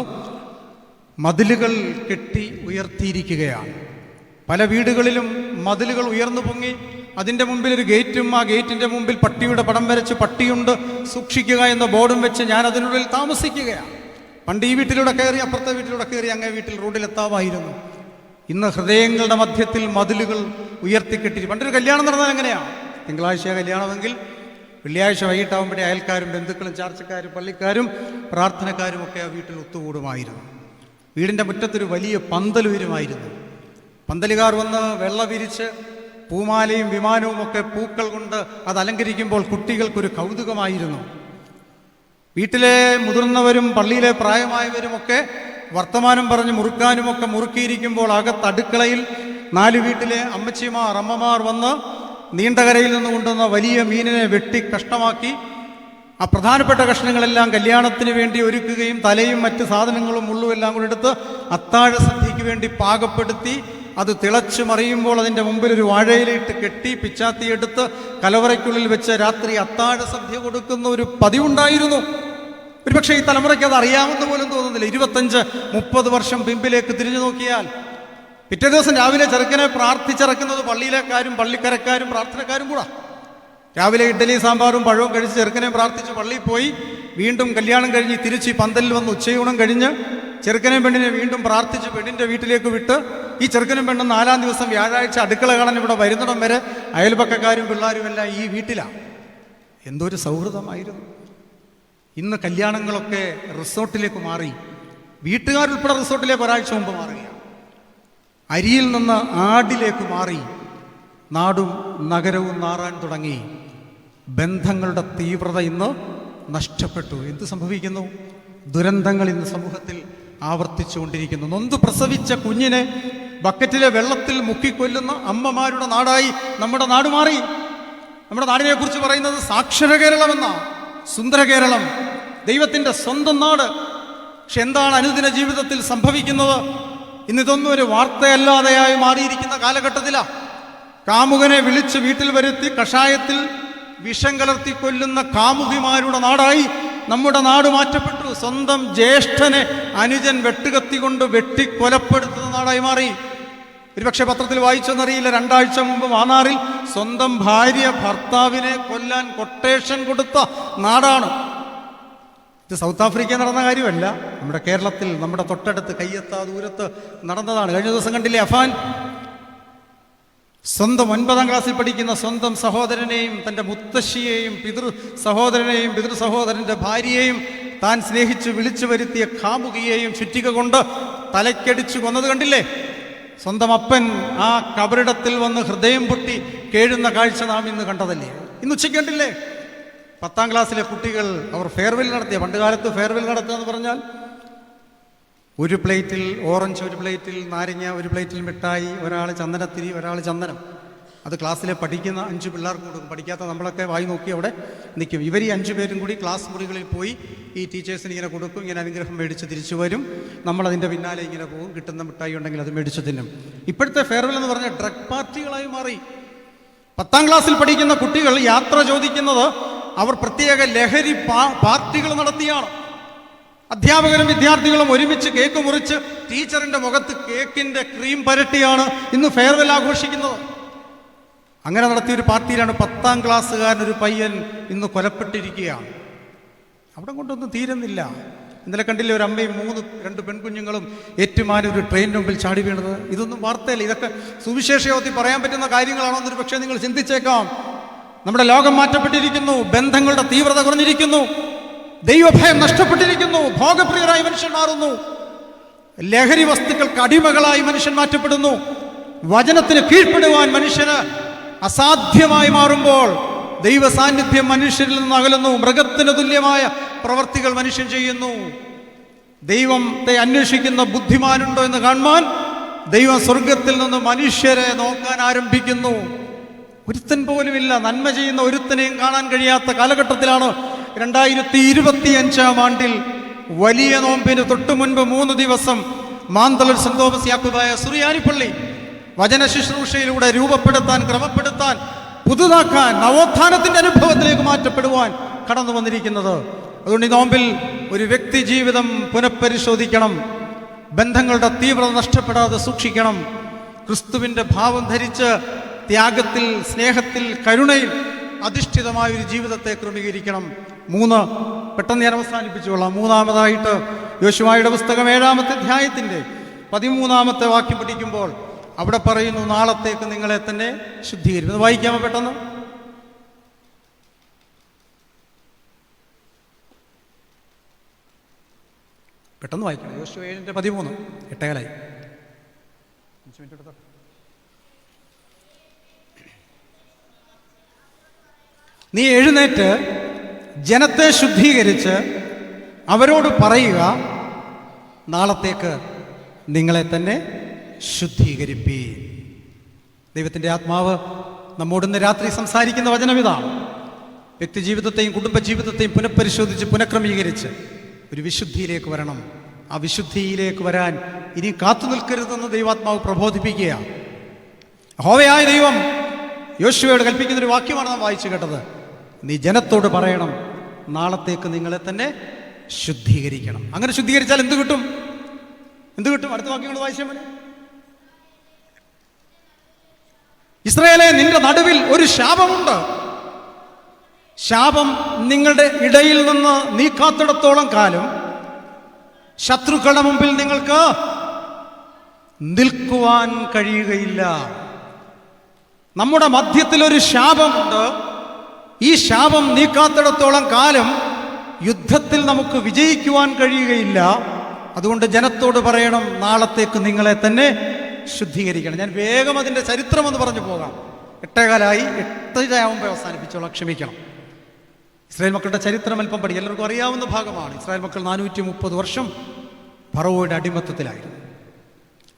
മതിലുകൾ കെട്ടി ഉയർത്തിയിരിക്കുകയാണ്. പല വീടുകളിലും മതിലുകൾ ഉയർന്നു പൊങ്ങി, അതിൻ്റെ മുമ്പിൽ ഒരു ഗേറ്റും, ആ ഗേറ്റിൻ്റെ മുമ്പിൽ പട്ടിയുടെ പടം വരച്ച് പട്ടിയുണ്ട് സൂക്ഷിക്കുക എന്ന ബോർഡും വെച്ച് ഞാൻ അതിനുള്ളിൽ താമസിക്കുകയാണ്. പണ്ട് ഈ വീട്ടിലൂടെ കയറി അപ്പുറത്തെ വീട്ടിലൂടെ കയറി അങ്ങേ വീട്ടിൽ റോഡിലെത്താമായിരുന്നു. ഇന്ന് ഹൃദയങ്ങളുടെ മധ്യത്തിൽ മതിലുകൾ ഉയർത്തിക്കെട്ടി. പണ്ടൊരു കല്യാണം നടന്നാൽ എങ്ങനെയാണ്? തിങ്കളാഴ്ച കല്യാണമെങ്കിൽ വെള്ളിയാഴ്ച വൈകിട്ടാവുമ്പോഴേ അയൽക്കാരും ബന്ധുക്കളും ചാർച്ചക്കാരും പള്ളിക്കാരും പ്രാർത്ഥനക്കാരും ഒക്കെ ആ വീട്ടിൽ ഒത്തുകൂടുമായിരുന്നു. വീടിൻ്റെ മുറ്റത്തൊരു വലിയ പന്തൽ ഉയരുമായിരുന്നു. പന്തലുകാർ വന്ന് വെള്ള വിരിച്ച് പൂമാലയും വിമാനവും ഒക്കെ പൂക്കൾ കൊണ്ട് അത് അലങ്കരിക്കുമ്പോൾ കുട്ടികൾക്കൊരു കൗതുകമായിരുന്നു. വീട്ടിലെ മുതിർന്നവരും പള്ളിയിലെ പ്രായമായവരുമൊക്കെ വർത്തമാനം പറഞ്ഞ് മുറുക്കാനുമൊക്കെ മുറുക്കിയിരിക്കുമ്പോൾ അകത്ത് അടുക്കളയിൽ 4 വീട്ടിലെ അമ്മച്ചിമാർ, അമ്മമാർ വന്ന് നീണ്ടകരയിൽ നിന്ന് കൊണ്ടുവന്ന വലിയ മീനിനെ വെട്ടി കഷ്ണമാക്കി ആ പ്രധാനപ്പെട്ട കഷ്ണങ്ങളെല്ലാം കല്യാണത്തിന് വേണ്ടി ഒരുക്കുകയും തലയും മറ്റ് സാധനങ്ങളും മുള്ളും എല്ലാം കൂടെ എടുത്ത് അത്താഴ സദ്യയ്ക്ക് വേണ്ടി പാകപ്പെടുത്തി അത് തിളച്ച് മറിയുമ്പോൾ അതിൻ്റെ മുമ്പിൽ ഒരു വാഴയിലിട്ട് കെട്ടി പിച്ചാത്തിയെടുത്ത് കലവറയ്ക്കുള്ളിൽ വെച്ച് രാത്രി അത്താഴ സദ്യ കൊടുക്കുന്ന ഒരു പതിവുണ്ടായിരുന്നു. ഒരുപക്ഷെ ഈ തലമുറയ്ക്ക് അത് അറിയാമെന്ന് പോലും തോന്നുന്നില്ല. 25-30 വർഷം പിമ്പിലേക്ക് തിരിഞ്ഞു നോക്കിയാൽ പിറ്റേ ദിവസം രാവിലെ ചെറുക്കനെ പ്രാർത്ഥിച്ചിറക്കുന്നത് പള്ളിയിലേക്കാരും പള്ളിക്കരക്കാരും പ്രാർത്ഥനക്കാരും കൂടാ. രാവിലെ ഇഡ്ഡലി സാമ്പാറും പഴവും കഴിച്ച് ചെറുക്കനെ പ്രാർത്ഥിച്ച് പള്ളിയിൽ പോയി വീണ്ടും കല്യാണം കഴിഞ്ഞ് തിരിച്ച് പന്തലിൽ വന്ന് ഉച്ചയൂണം കഴിഞ്ഞ് ചെറുക്കനെ പെണ്ണിനെ വീണ്ടും പ്രാർത്ഥിച്ച് പെണ്ണിൻ്റെ വീട്ടിലേക്ക് വിട്ട് ഈ ചെറുക്കനും പെണ്ണും 4-ാം ദിവസം വ്യാഴാഴ്ച അടുക്കള കാണാൻ ഇവിടെ വരുന്നിടം വരെ അയൽപക്കക്കാരും പിള്ളേരും എല്ലാം ഈ വീട്ടിലാണ്. എന്തൊരു സൗഹൃദമായിരുന്നു. ഇന്ന് കല്യാണങ്ങളൊക്കെ റിസോർട്ടിലേക്ക് മാറി. വീട്ടുകാരുൾപ്പെടെ റിസോർട്ടിലേക്ക് ഒരാഴ്ച മുമ്പ് മാറുകയാണ്. അരിയിൽ നിന്ന് ആടിലേക്ക് മാറി. നാടും നഗരവും നാറാൻ തുടങ്ങി. ബന്ധങ്ങളുടെ തീവ്രത ഇന്ന് നഷ്ടപ്പെട്ടു. എന്ത് സംഭവിക്കുന്നു? ദുരന്തങ്ങൾ ഇന്ന് സമൂഹത്തിൽ ആവർത്തിച്ചുകൊണ്ടിരിക്കുന്നു. നൊന്ത് പ്രസവിച്ച കുഞ്ഞിനെ ബക്കറ്റിലെ വെള്ളത്തിൽ മുക്കിക്കൊല്ലുന്ന അമ്മമാരുടെ നാടായി നമ്മുടെ നാട് മാറി. നമ്മുടെ നാടിനെ കുറിച്ച് പറയുന്നത് സാക്ഷര കേരളമെന്ന സുന്ദര കേരളം, ദൈവത്തിൻ്റെ സ്വന്തം നാട്. പക്ഷെ എന്താണ് അനുദിന ജീവിതത്തിൽ സംഭവിക്കുന്നത്? ഇന്നിതൊന്നും ഒരു വാർത്തയല്ലാതെയായി മാറിയിരിക്കുന്ന കാലഘട്ടത്തിലാണ്. കാമുകനെ വിളിച്ച് വീട്ടിൽ വരുത്തി കഷായത്തിൽ വിഷം കലർത്തി കൊല്ലുന്ന കാമുകിമാരുടെ നാടായി നമ്മുടെ നാട് മാറ്റപ്പെട്ടു. സ്വന്തം ജ്യേഷ്ഠനെ അനുജൻ വെട്ടുകത്തി കൊണ്ട് വെട്ടിക്കൊലപ്പെടുത്തുന്ന നാടായി മാറി. ഒരുപക്ഷെ പത്രത്തിൽ വായിച്ചെന്നറിയില്ല, 2 ആഴ്ച മുമ്പ് മാന്നാറിൽ സ്വന്തം ഭാര്യ ഭർത്താവിനെ കൊല്ലാൻ കൊട്ടേഷൻ കൊടുത്ത നാടാണ് ഇത്. സൗത്ത് ആഫ്രിക്കയിൽ നടന്ന കാര്യമല്ല, നമ്മുടെ കേരളത്തിൽ, നമ്മുടെ തൊട്ടടുത്ത് കയ്യെത്താ ദൂരത്ത് നടന്നതാണ്. കഴിഞ്ഞ ദിവസം കണ്ടില്ലേ, അഫാൻ സ്വന്തം 9ാം ക്ലാസ്സിൽ പഠിക്കുന്ന സ്വന്തം സഹോദരനെയും തൻ്റെ മുത്തശ്ശിയെയും പിതൃ സഹോദരൻ്റെ ഭാര്യയെയും താൻ സ്നേഹിച്ച് വിളിച്ചു വരുത്തിയ കാമുകിയെയും ചുറ്റിക കൊണ്ട് തലയ്ക്കടിച്ചു കൊന്നത് കണ്ടില്ലേ? സ്വന്തം അപ്പൻ ആ കബറിടത്തിൽ വന്ന് ഹൃദയം പൊട്ടി കേഴുന്ന കാഴ്ച നാം ഇന്ന് കണ്ടതല്ലേ? ഇന്ന് ഉച്ചയ്ക്ക് കണ്ടില്ലേ? 10ാം ക്ലാസ്സിലെ കുട്ടികൾ അവർ ഫെയർവെൽ നടത്തിയ, പണ്ട് കാലത്ത് ഫെയർവെൽ നടത്തുക എന്ന് പറഞ്ഞാൽ ഒരു പ്ലേറ്റിൽ ഓറഞ്ച്, ഒരു പ്ലേറ്റിൽ നാരങ്ങ, ഒരു പ്ലേറ്റിൽ മിഠായി, ഒരാൾ ചന്ദനത്തിരി, ഒരാൾ ചന്ദനം. അത് ക്ലാസ്സിലെ പഠിക്കുന്ന 5 പിള്ളേർക്ക് കൊടുക്കും. പഠിക്കാത്ത നമ്മളൊക്കെ വായി നോക്കി അവിടെ നിൽക്കും. ഇവർ ഈ 5 പേരും കൂടി ക്ലാസ് മുറികളിൽ പോയി ഈ ടീച്ചേഴ്സിന് ഇങ്ങനെ കൊടുക്കും. ഇങ്ങനെ അനുഗ്രഹം മേടിച്ച് തിരിച്ചു വരും. നമ്മളതിൻ്റെ പിന്നാലെ ഇങ്ങനെ പോകും. കിട്ടുന്ന മിഠായി ഉണ്ടെങ്കിൽ അത് മേടിച്ച് തിന്നും. ഇപ്പോഴത്തെ ഫെയർവെൽ എന്ന് പറഞ്ഞാൽ ഡ്രഗ് പാർട്ടികളായി മാറി. 10ാം ക്ലാസ്സിൽ പഠിക്കുന്ന കുട്ടികൾ യാത്ര ചോദിക്കുന്നത് അവർ പ്രത്യേക ലഹരി പാർട്ടികൾ നടത്തിയാണ്. അധ്യാപകരും വിദ്യാർത്ഥികളും ഒരുമിച്ച് കേക്ക് മുറിച്ച് ടീച്ചറിൻ്റെ മുഖത്ത് കേക്കിൻ്റെ ക്രീം പരട്ടിയാണ് ഇന്ന് ഫെയർവെൽ ആഘോഷിക്കുന്നത്. അങ്ങനെ നടത്തിയൊരു പാർട്ടിയിലാണ് 10ാം ക്ലാസ്സുകാരനൊരു പയ്യൻ ഇന്ന് കൊലപ്പെട്ടിരിക്കുകയാണ്. അവിടെ കൊണ്ടൊന്നും തീരുന്നില്ല. ഇന്നലെ കണ്ടില്ലേ, ഒരു അമ്മയും 2 പെൺകുഞ്ഞുങ്ങളും ഏറ്റുമാനൂർ ഒരു ട്രെയിനിന് മുമ്പിൽ ചാടി വീണത്. ഇതൊന്നും വാർത്തയല്ല. ഇതൊക്കെ സുവിശേഷയോത്തി പറയാൻ പറ്റുന്ന കാര്യങ്ങളാണോ എന്നൊരു പക്ഷേ നിങ്ങൾ ചിന്തിച്ചേക്കാം. നമ്മുടെ ലോകം മാറ്റപ്പെട്ടിരിക്കുന്നു. ബന്ധങ്ങളുടെ തീവ്രത കുറഞ്ഞിരിക്കുന്നു. ദൈവഭയം നഷ്ടപ്പെട്ടിരിക്കുന്നു. ഭോഗപ്രിയരായി മനുഷ്യൻ മാറുന്നു. ലഹരി വസ്തുക്കൾക്ക് അടിമകളായി മനുഷ്യൻ മാറ്റപ്പെടുന്നു. വചനത്തിന് കീഴ്പ്പെടുവാൻ മനുഷ്യന് അസാധ്യമായി മാറുമ്പോൾ ദൈവ സാന്നിധ്യം മനുഷ്യരിൽ നിന്ന് അകലുന്നു. മൃഗത്തിന് തുല്യമായ പ്രവർത്തികൾ മനുഷ്യൻ ചെയ്യുന്നു. ദൈവത്തെ അന്വേഷിക്കുന്ന ബുദ്ധിമാനുണ്ടോ എന്ന് കാണുവാൻ ദൈവം സ്വർഗത്തിൽ നിന്ന് മനുഷ്യരെ നോക്കാൻ ആരംഭിക്കുന്നു. ഒരുത്തൻ പോലുമില്ല. നന്മ ചെയ്യുന്ന ഒരുത്തനെയും കാണാൻ കഴിയാത്ത കാലഘട്ടത്തിലാണ് 2025 ആണ്ടിൽ വലിയ നോമ്പിന് തൊട്ടു മുൻപ് 3 ദിവസം മാന്തളൂർ സെന്റ് തോമസ് യാക്കോബായ സുറിയാനിപ്പള്ളി വചന ശുശ്രൂഷയിലൂടെ രൂപപ്പെടുത്താൻ, ക്രമപ്പെടുത്താൻ, പുതുതാക്കാൻ, നവോത്ഥാനത്തിന്റെ അനുഭവത്തിലേക്ക് മാറ്റപ്പെടുവാൻ കടന്നു വന്നിരിക്കുന്നത്. അതുകൊണ്ട് ഈ നോമ്പിൽ ഒരു വ്യക്തി ജീവിതം പുനഃപരിശോധിക്കണം. ബന്ധങ്ങളുടെ തീവ്രത നഷ്ടപ്പെടാതെ സൂക്ഷിക്കണം. ക്രിസ്തുവിൻ്റെ ഭാവം ധരിച്ച് ത്യാഗത്തിൽ, സ്നേഹത്തിൽ, കരുണയിൽ അധിഷ്ഠിതമായ ഒരു ജീവിതത്തെ ക്രമീകരിക്കണം. 3 പെട്ടെന്ന് ഞാൻ അവസാനിപ്പിച്ചുകൊള്ളാം. 3-ാമതായിട്ട് യോശുവയുടെ പുസ്തകം 7-ാമത്തെ അധ്യായത്തിൻ്റെ 13-ാമത്തെ വാക്യം പഠിക്കുമ്പോൾ അവിടെ പറയുന്നു, നാളത്തേക്ക് നിങ്ങളെ തന്നെ ശുദ്ധീകരിക്കും. അത് വായിക്കാമോ പെട്ടെന്ന്? പെട്ടെന്ന് വായിക്കണം. യോശുവ 7:13, 8:15. നീ എഴുന്നേറ്റ് ജനത്തെ ശുദ്ധീകരിച്ച് അവരോട് പറയുക, നാളത്തേക്ക് നിങ്ങളെ തന്നെ ശുദ്ധീകരിപ്പീൻ. ദൈവത്തിൻ്റെ ആത്മാവ് നമ്മോടിന്ന് രാത്രി സംസാരിക്കുന്ന വചനമിതാണ്. വ്യക്തിജീവിതത്തെയും കുടുംബജീവിതത്തെയും പുനഃപരിശോധിച്ച് പുനഃക്രമീകരിച്ച് ഒരു വിശുദ്ധിയിലേക്ക് വരണം. ആ വിശുദ്ധിയിലേക്ക് വരാൻ ഇനി കാത്തു നിൽക്കരുതെന്ന് ദൈവാത്മാവ് പ്രബോധിപ്പിക്കുക. യഹോവയായ ദൈവം യോശുവയോട് കൽപ്പിക്കുന്നൊരു വാക്യമാണ് നാം വായിച്ചു കേട്ടത്. നീ ജനത്തോട് പറയണം, നാളത്തേക്ക് നിങ്ങളെ തന്നെ ശുദ്ധീകരിക്കണം. അങ്ങനെ ശുദ്ധീകരിച്ചാൽ എന്ത് കിട്ടും? എന്ത് കിട്ടും? അടുത്ത വാക്യങ്ങൾ വായിച്ചാൽ മതി. ഇസ്രായേലേ, നിന്റെ നടുവിൽ ഒരു ശാപമുണ്ട്. ശാപം നിങ്ങളുടെ ഇടയിൽ നിന്ന് നീക്കാത്തിടത്തോളം കാലം ശത്രുക്കളുടെ മുമ്പിൽ നിങ്ങൾക്ക് നിൽക്കുവാൻ കഴിയുകയില്ല. നമ്മുടെ മധ്യത്തിൽ ഒരു ശാപമുണ്ട്. ഈ ശാപം നീക്കാത്തിടത്തോളം കാലം യുദ്ധത്തിൽ നമുക്ക് വിജയിക്കുവാൻ കഴിയുകയില്ല. അതുകൊണ്ട് ജനത്തോട് പറയണം, നാളത്തേക്ക് നിങ്ങളെ തന്നെ ശുദ്ധീകരിക്കണം. ഞാൻ വേഗം അതിൻ്റെ ചരിത്രം എന്ന് പറഞ്ഞു പോകാം. 8:15 8:00 അവസാനിപ്പിച്ചോളാം, ക്ഷമിക്കണം. ഇസ്രായേൽ മക്കളുടെ ചരിത്രം അല്പം പഠിക്കും. എല്ലാവർക്കും അറിയാവുന്ന ഭാഗമാണ്. ഇസ്രായേൽ മക്കൾ 430 വർഷം ഫറവോയുടെ അടിമത്തത്തിലായിരുന്നു.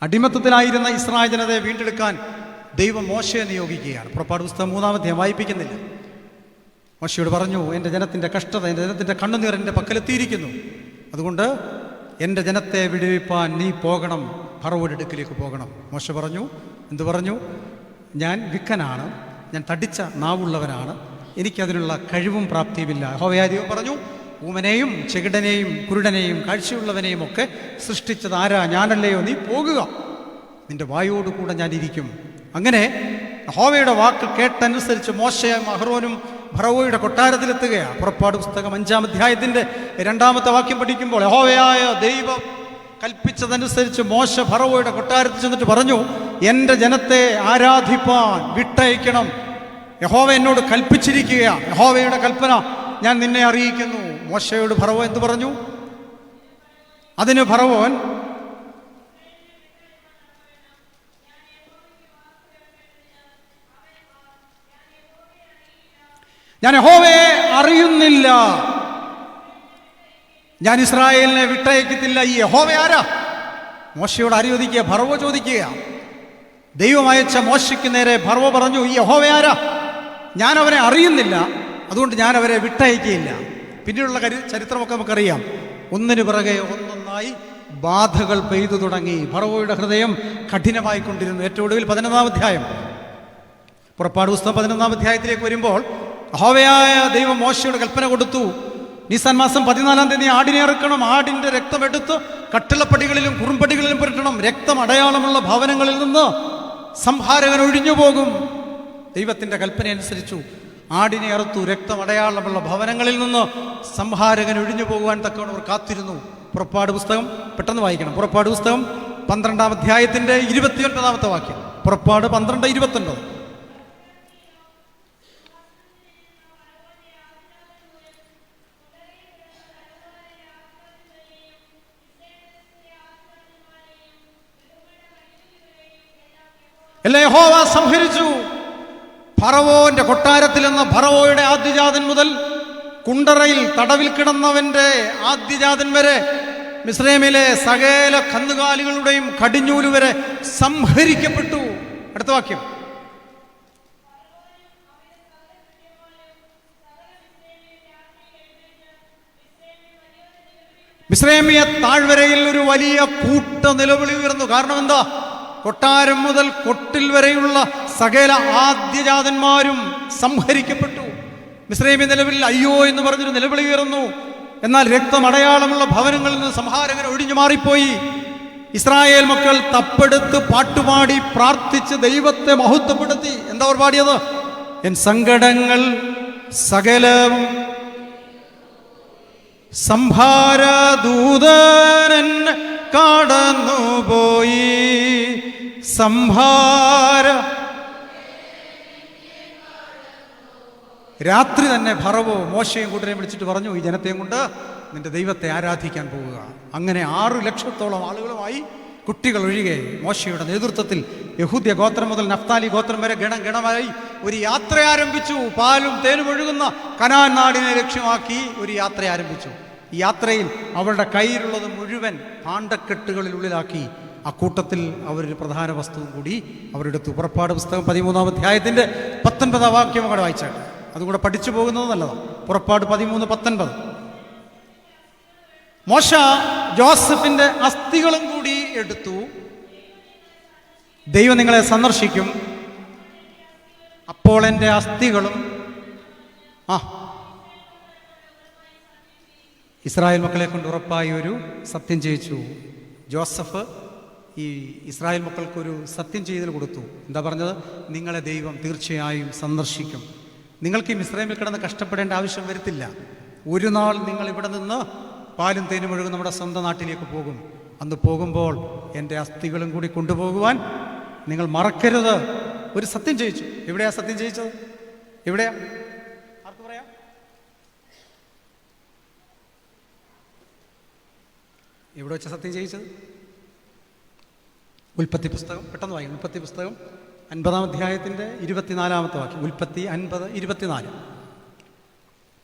അടിമത്തത്തിലായിരുന്ന ഇസ്രായേൽ ജനതയെ വീണ്ടെടുക്കാൻ ദൈവം മോശയെ നിയോഗിക്കുകയാണ്. പുറപ്പാട് പുസ്തകം 3-ാം അധ്യായം വായിപ്പിക്കുന്നില്ല. മോശയോട് പറഞ്ഞു, എൻ്റെ ജനത്തിൻ്റെ കഷ്ടത, എൻ്റെ ജനത്തിൻ്റെ കണ്ണുനീർ എൻ്റെ പക്കലെത്തിയിരിക്കുന്നു. അതുകൊണ്ട് എൻ്റെ ജനത്തെ വിടുവിപ്പാൻ നീ പോകണം, ഫറവോയുടെ അടുക്കിലേക്ക് പോകണം. മോശ പറഞ്ഞു, എന്തു പറഞ്ഞു? ഞാൻ വിക്കനാണ്, ഞാൻ തടിച്ച നാവുള്ളവനാണ്, എനിക്കതിനുള്ള കഴിവും പ്രാപ്തിയുമില്ല. യഹോവയായ ദൈവം പറഞ്ഞു, ഊമനെയും ചെകിടനെയും കുരുടനെയും കാഴ്ചയുള്ളവനെയും ഒക്കെ സൃഷ്ടിച്ചത് ആരാ? ഞാനല്ലയോ? നീ പോകുക, നിന്റെ വായോടുകൂടെ ഞാനിരിക്കും. അങ്ങനെ യഹോവയുടെ വാക്ക് കേട്ടനുസരിച്ച് മോശയും അഹ്റോനും ഫറവോയുടെ കൊട്ടാരത്തിലെത്തുകയാണ്. പുറപ്പാട് പുസ്തകം 5-ാം അധ്യായത്തിൻ്റെ 2-ാമത്തെ വാക്യം പഠിക്കുമ്പോൾ യഹോവയായ ദൈവം കൽപ്പിച്ചതനുസരിച്ച് മോശ ഫറവോയുടെ കൊട്ടാരത്തിൽ ചെന്നിട്ട് പറഞ്ഞു, എൻ്റെ ജനത്തെ ആരാധിപ്പാൻ വിട്ടയക്കണം. യഹോവ എന്നോട് കൽപ്പിച്ചിരിക്കുകയാണ്, യഹോവയുടെ കൽപ്പന ഞാൻ നിന്നെ അറിയിക്കുന്നു. മോശയോട് ഫറവോ എന്തു പറഞ്ഞു? അതിന് ഫറവോൻ, ഞാൻ യഹോവയെ അറിയുന്നില്ല, ഞാൻ ഇസ്രായേലിനെ വിട്ടയക്കത്തില്ല. ഈ യഹോവ ആരാ? മോശയോട് ആര് ചോദിക്കുക? ഫറവോ ചോദിക്കുക. ദൈവം അയച്ച മോശയ്ക്ക് നേരെ ഫറവോ പറഞ്ഞു, ഈ യഹോവ ആരാ? ഞാൻ അവനെ അറിയുന്നില്ല, അതുകൊണ്ട് ഞാൻ അവരെ വിട്ടയക്കുകയില്ല. പിന്നീടുള്ള ചരിത്രമൊക്കെ നമുക്കറിയാം. ഒന്നിനു പിറകെ ഒന്നൊന്നായി ബാധകൾ പെയ്തു തുടങ്ങി. ഫറവോയുടെ ഹൃദയം കഠിനമായിക്കൊണ്ടിരുന്നു. ഏറ്റവും ഒടുവിൽ 11-ാം അധ്യായം, പുറപ്പാട് പുസ്തകം 11-ാം അധ്യായത്തിലേക്ക് വരുമ്പോൾ യഹോവയായ ദൈവം മോശയോട് കൽപ്പന കൊടുത്തു, നീസാൻ മാസം 14-ാം തീയതി ആടിനെ ഇറക്കണം. ആടിൻ്റെ രക്തമെടുത്ത് കട്ടിളപ്പടികളിലും കുറുമ്പടികളിലും പുരട്ടണം. രക്തം അടയാളമുള്ള ഭവനങ്ങളിൽ നിന്ന് സംഹാരകൻ ഒഴിഞ്ഞു പോകും. ദൈവത്തിൻ്റെ കൽപ്പന അനുസരിച്ചു ആടിനെ അറുത്തു. രക്തം അടയാളമുള്ള ഭവനങ്ങളിൽ നിന്ന് സംഹാരകൻ ഒഴിഞ്ഞു പോകുവാൻ തക്കവണ്ണം അവർ കാത്തിരുന്നു. പുറപ്പാട് പുസ്തകം പെട്ടെന്ന് വായിക്കണം. പുറപ്പാട് പുസ്തകം 12-ാം അധ്യായത്തിൻ്റെ 29-ാമത്തെ വാക്യം. പുറപ്പാട് 12:29. യഹോവ സംഹരിച്ചു. ഫറവോന്റെ കൊട്ടാരത്തിൽ നിന്ന് ഫറവോയുടെ ആദ്യജാതൻ മുതൽ കുണ്ടറയിൽ തടവിൽ കിടന്നവന്റെ ആദ്യജാതൻ വരെ മിസ്രൈമിലെ സകല കന്നുകാലികളുടെയും കടിഞ്ഞൂല് വരെ സംഹരിക്കപ്പെട്ടു. അടുത്ത വാക്യം. മിസ്രൈമിയ താഴ്വരയിൽ ഒരു വലിയ കൂട്ട നിലവിളി ഉയർന്നു. കാരണം എന്താ? കൊട്ടാരം മുതൽ കൊട്ടിൽ വരെയുള്ള സകല ആദ്യജാതന്മാരും സംഹരിക്കപ്പെട്ടു. മിസ്രൈമി നിലവിൽ അയ്യോ എന്ന് പറഞ്ഞൊരു നിലവിളി ഉയർന്നു. എന്നാൽ രക്തമടയാളമുള്ള ഭവനങ്ങളിൽ നിന്ന് സംഹാരകൻ ഒഴിഞ്ഞു മാറിപ്പോയി. ഇസ്രായേൽ മക്കൾ തപ്പെടുത്ത് പാട്ടുപാടി പ്രാർത്ഥിച്ച് ദൈവത്തെ മഹത്വപ്പെടുത്തി. എന്താ അവർ പാടിയത്? എൻ സങ്കടങ്ങൾ സകലവും സംഹാരദൂതൻ കടന്നുപോയി. രാത്രി തന്നെ ഫറവോ മോശയും കൂട്ടരെയും വിളിച്ചിട്ട് പറഞ്ഞു, ഈ ജനത്തെയും കൊണ്ട് നിന്റെ ദൈവത്തെ ആരാധിക്കാൻ പോവുക. അങ്ങനെ 6 ലക്ഷത്തോളം ആളുകളുമായി, കുട്ടികൾ ഒഴികെ, മോശയുടെ നേതൃത്വത്തിൽ യഹൂദ്യ ഗോത്രം മുതൽ നഫ്താലി ഗോത്രം വരെ ഗണമായി ഒരു യാത്ര ആരംഭിച്ചു. പാലും തേനും ഒഴുകുന്ന കനാൻ നാടിനെ ലക്ഷ്യമാക്കി ഒരു യാത്ര ആരംഭിച്ചു. ഈ യാത്രയിൽ അവരുടെ കയ്യിലുള്ളത് മുഴുവൻ പാണ്ടക്കെട്ടുകളിലുള്ളിലാക്കി. ആ കൂട്ടത്തിൽ അവരൊരു പ്രധാന വസ്തുവും കൂടി അവരെടുത്തു. പുറപ്പാട് പുസ്തകം 13-ാം അധ്യായത്തിൻ്റെ 19-ാം വാക്യം കൂടെ വായിച്ചാട്ടെ. അതുകൂടെ പഠിച്ചു പോകുന്നത് നല്ലതാണ്. പുറപ്പാട് 13:19. മോശ ജോസഫിൻ്റെ അസ്ഥികളും കൂടി എടുത്തു. ദൈവം നിങ്ങളെ സന്ദർശിക്കും, അപ്പോൾ എൻ്റെ അസ്ഥികളും ഇസ്രായേൽ മക്കളെ കൊണ്ട് ഉറപ്പായി ഒരു സത്യം ചെയ്യിച്ചു. ജോസഫ് ഈ ഇസ്രായേൽ മക്കൾക്കൊരു സത്യം ചെയ്തൽ കൊടുത്തു. എന്താ പറഞ്ഞത്? നിങ്ങളെ ദൈവം തീർച്ചയായും സന്ദർശിക്കും. നിങ്ങൾക്ക് ഈ മിസ്രൈമിൽ കിടന്ന് കഷ്ടപ്പെടേണ്ട ആവശ്യം വരത്തില്ല. ഒരു നാൾ നിങ്ങൾ ഇവിടെ നിന്ന് പാലും തേനും ഒഴുകും നമ്മുടെ സ്വന്തം നാട്ടിലേക്ക് പോകും. അന്ന് പോകുമ്പോൾ എൻ്റെ അസ്ഥികളും കൂടി കൊണ്ടുപോകുവാൻ നിങ്ങൾ മറക്കരുത്. ഒരു സത്യം ചെയ്യിച്ചു. എവിടെയാ സത്യം ചെയ്യിച്ചത്? എവിടെയാ? ആർക്ക് പറയാം? എവിടെ വെച്ച സത്യം ചെയ്യിച്ചത്? ഉൽപ്പത്തി പുസ്തകം പെട്ടെന്ന് വായിക്കും. ഉൽപ്പത്തി പുസ്തകം 50-ാം അധ്യായത്തിൻ്റെ 24-ാമത്തെ വാക്യം. ഉൽപ്പത്തി 50:24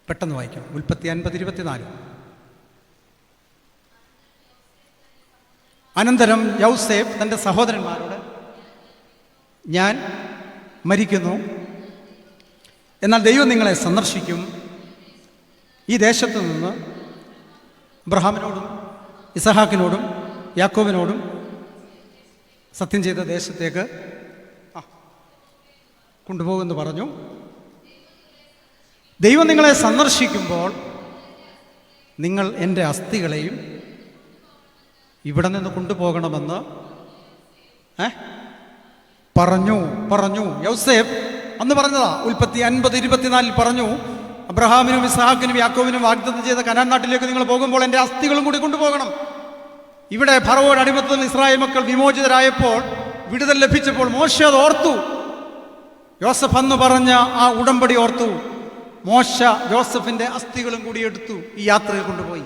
പെട്ടെന്ന് വായിക്കാം. ഉൽപ്പത്തി 50:24. അനന്തരം യൗസേഫ് തൻ്റെ സഹോദരന്മാരോട്, ഞാൻ മരിക്കുന്നു, എന്നാൽ ദൈവം നിങ്ങളെ സന്ദർശിക്കും. ഈ ദേശത്ത് നിന്ന് അബ്രഹാമിനോടും ഇസഹാക്കിനോടും യാക്കോബിനോടും സത്യം ചെയ്ത ദേശത്തേക്ക് കൊണ്ടുപോകുമെന്ന് പറഞ്ഞു. ദൈവം നിങ്ങളെ സന്ദർശിക്കുമ്പോൾ നിങ്ങൾ എൻ്റെ അസ്ഥികളെയും ഇവിടെ നിന്ന് കൊണ്ടുപോകണമെന്ന് പറഞ്ഞു. യൗസേഫ് അന്ന് പറഞ്ഞതാ. ഉൽപ്പത്തി 50:24 പറഞ്ഞു, അബ്രഹാമിനും ഇസ്ഹാക്കിനും യാക്കോബിനും വാഗ്ദത്തം ചെയ്ത കനാൻ നാട്ടിലേക്ക് നിങ്ങൾ പോകുമ്പോൾ എൻ്റെ അസ്ഥികളും കൂടി കൊണ്ടുപോകണം. ഇവിടെ ഫറവോയുടെ അടിമത്തത്തിൽ ഇസ്രായേൽ മക്കൾ വിമോചിതരായപ്പോൾ, വിടുതൽ ലഭിച്ചപ്പോൾ മോശെ അത് ഓർത്തു. യോസഫ് അന്ന് പറഞ്ഞ ആ ഉടമ്പടി ഓർത്തു. മോശ യോസഫിൻ്റെ അസ്ഥികളും കൂടി എടുത്തു ഈ യാത്രയിൽ കൊണ്ടുപോയി.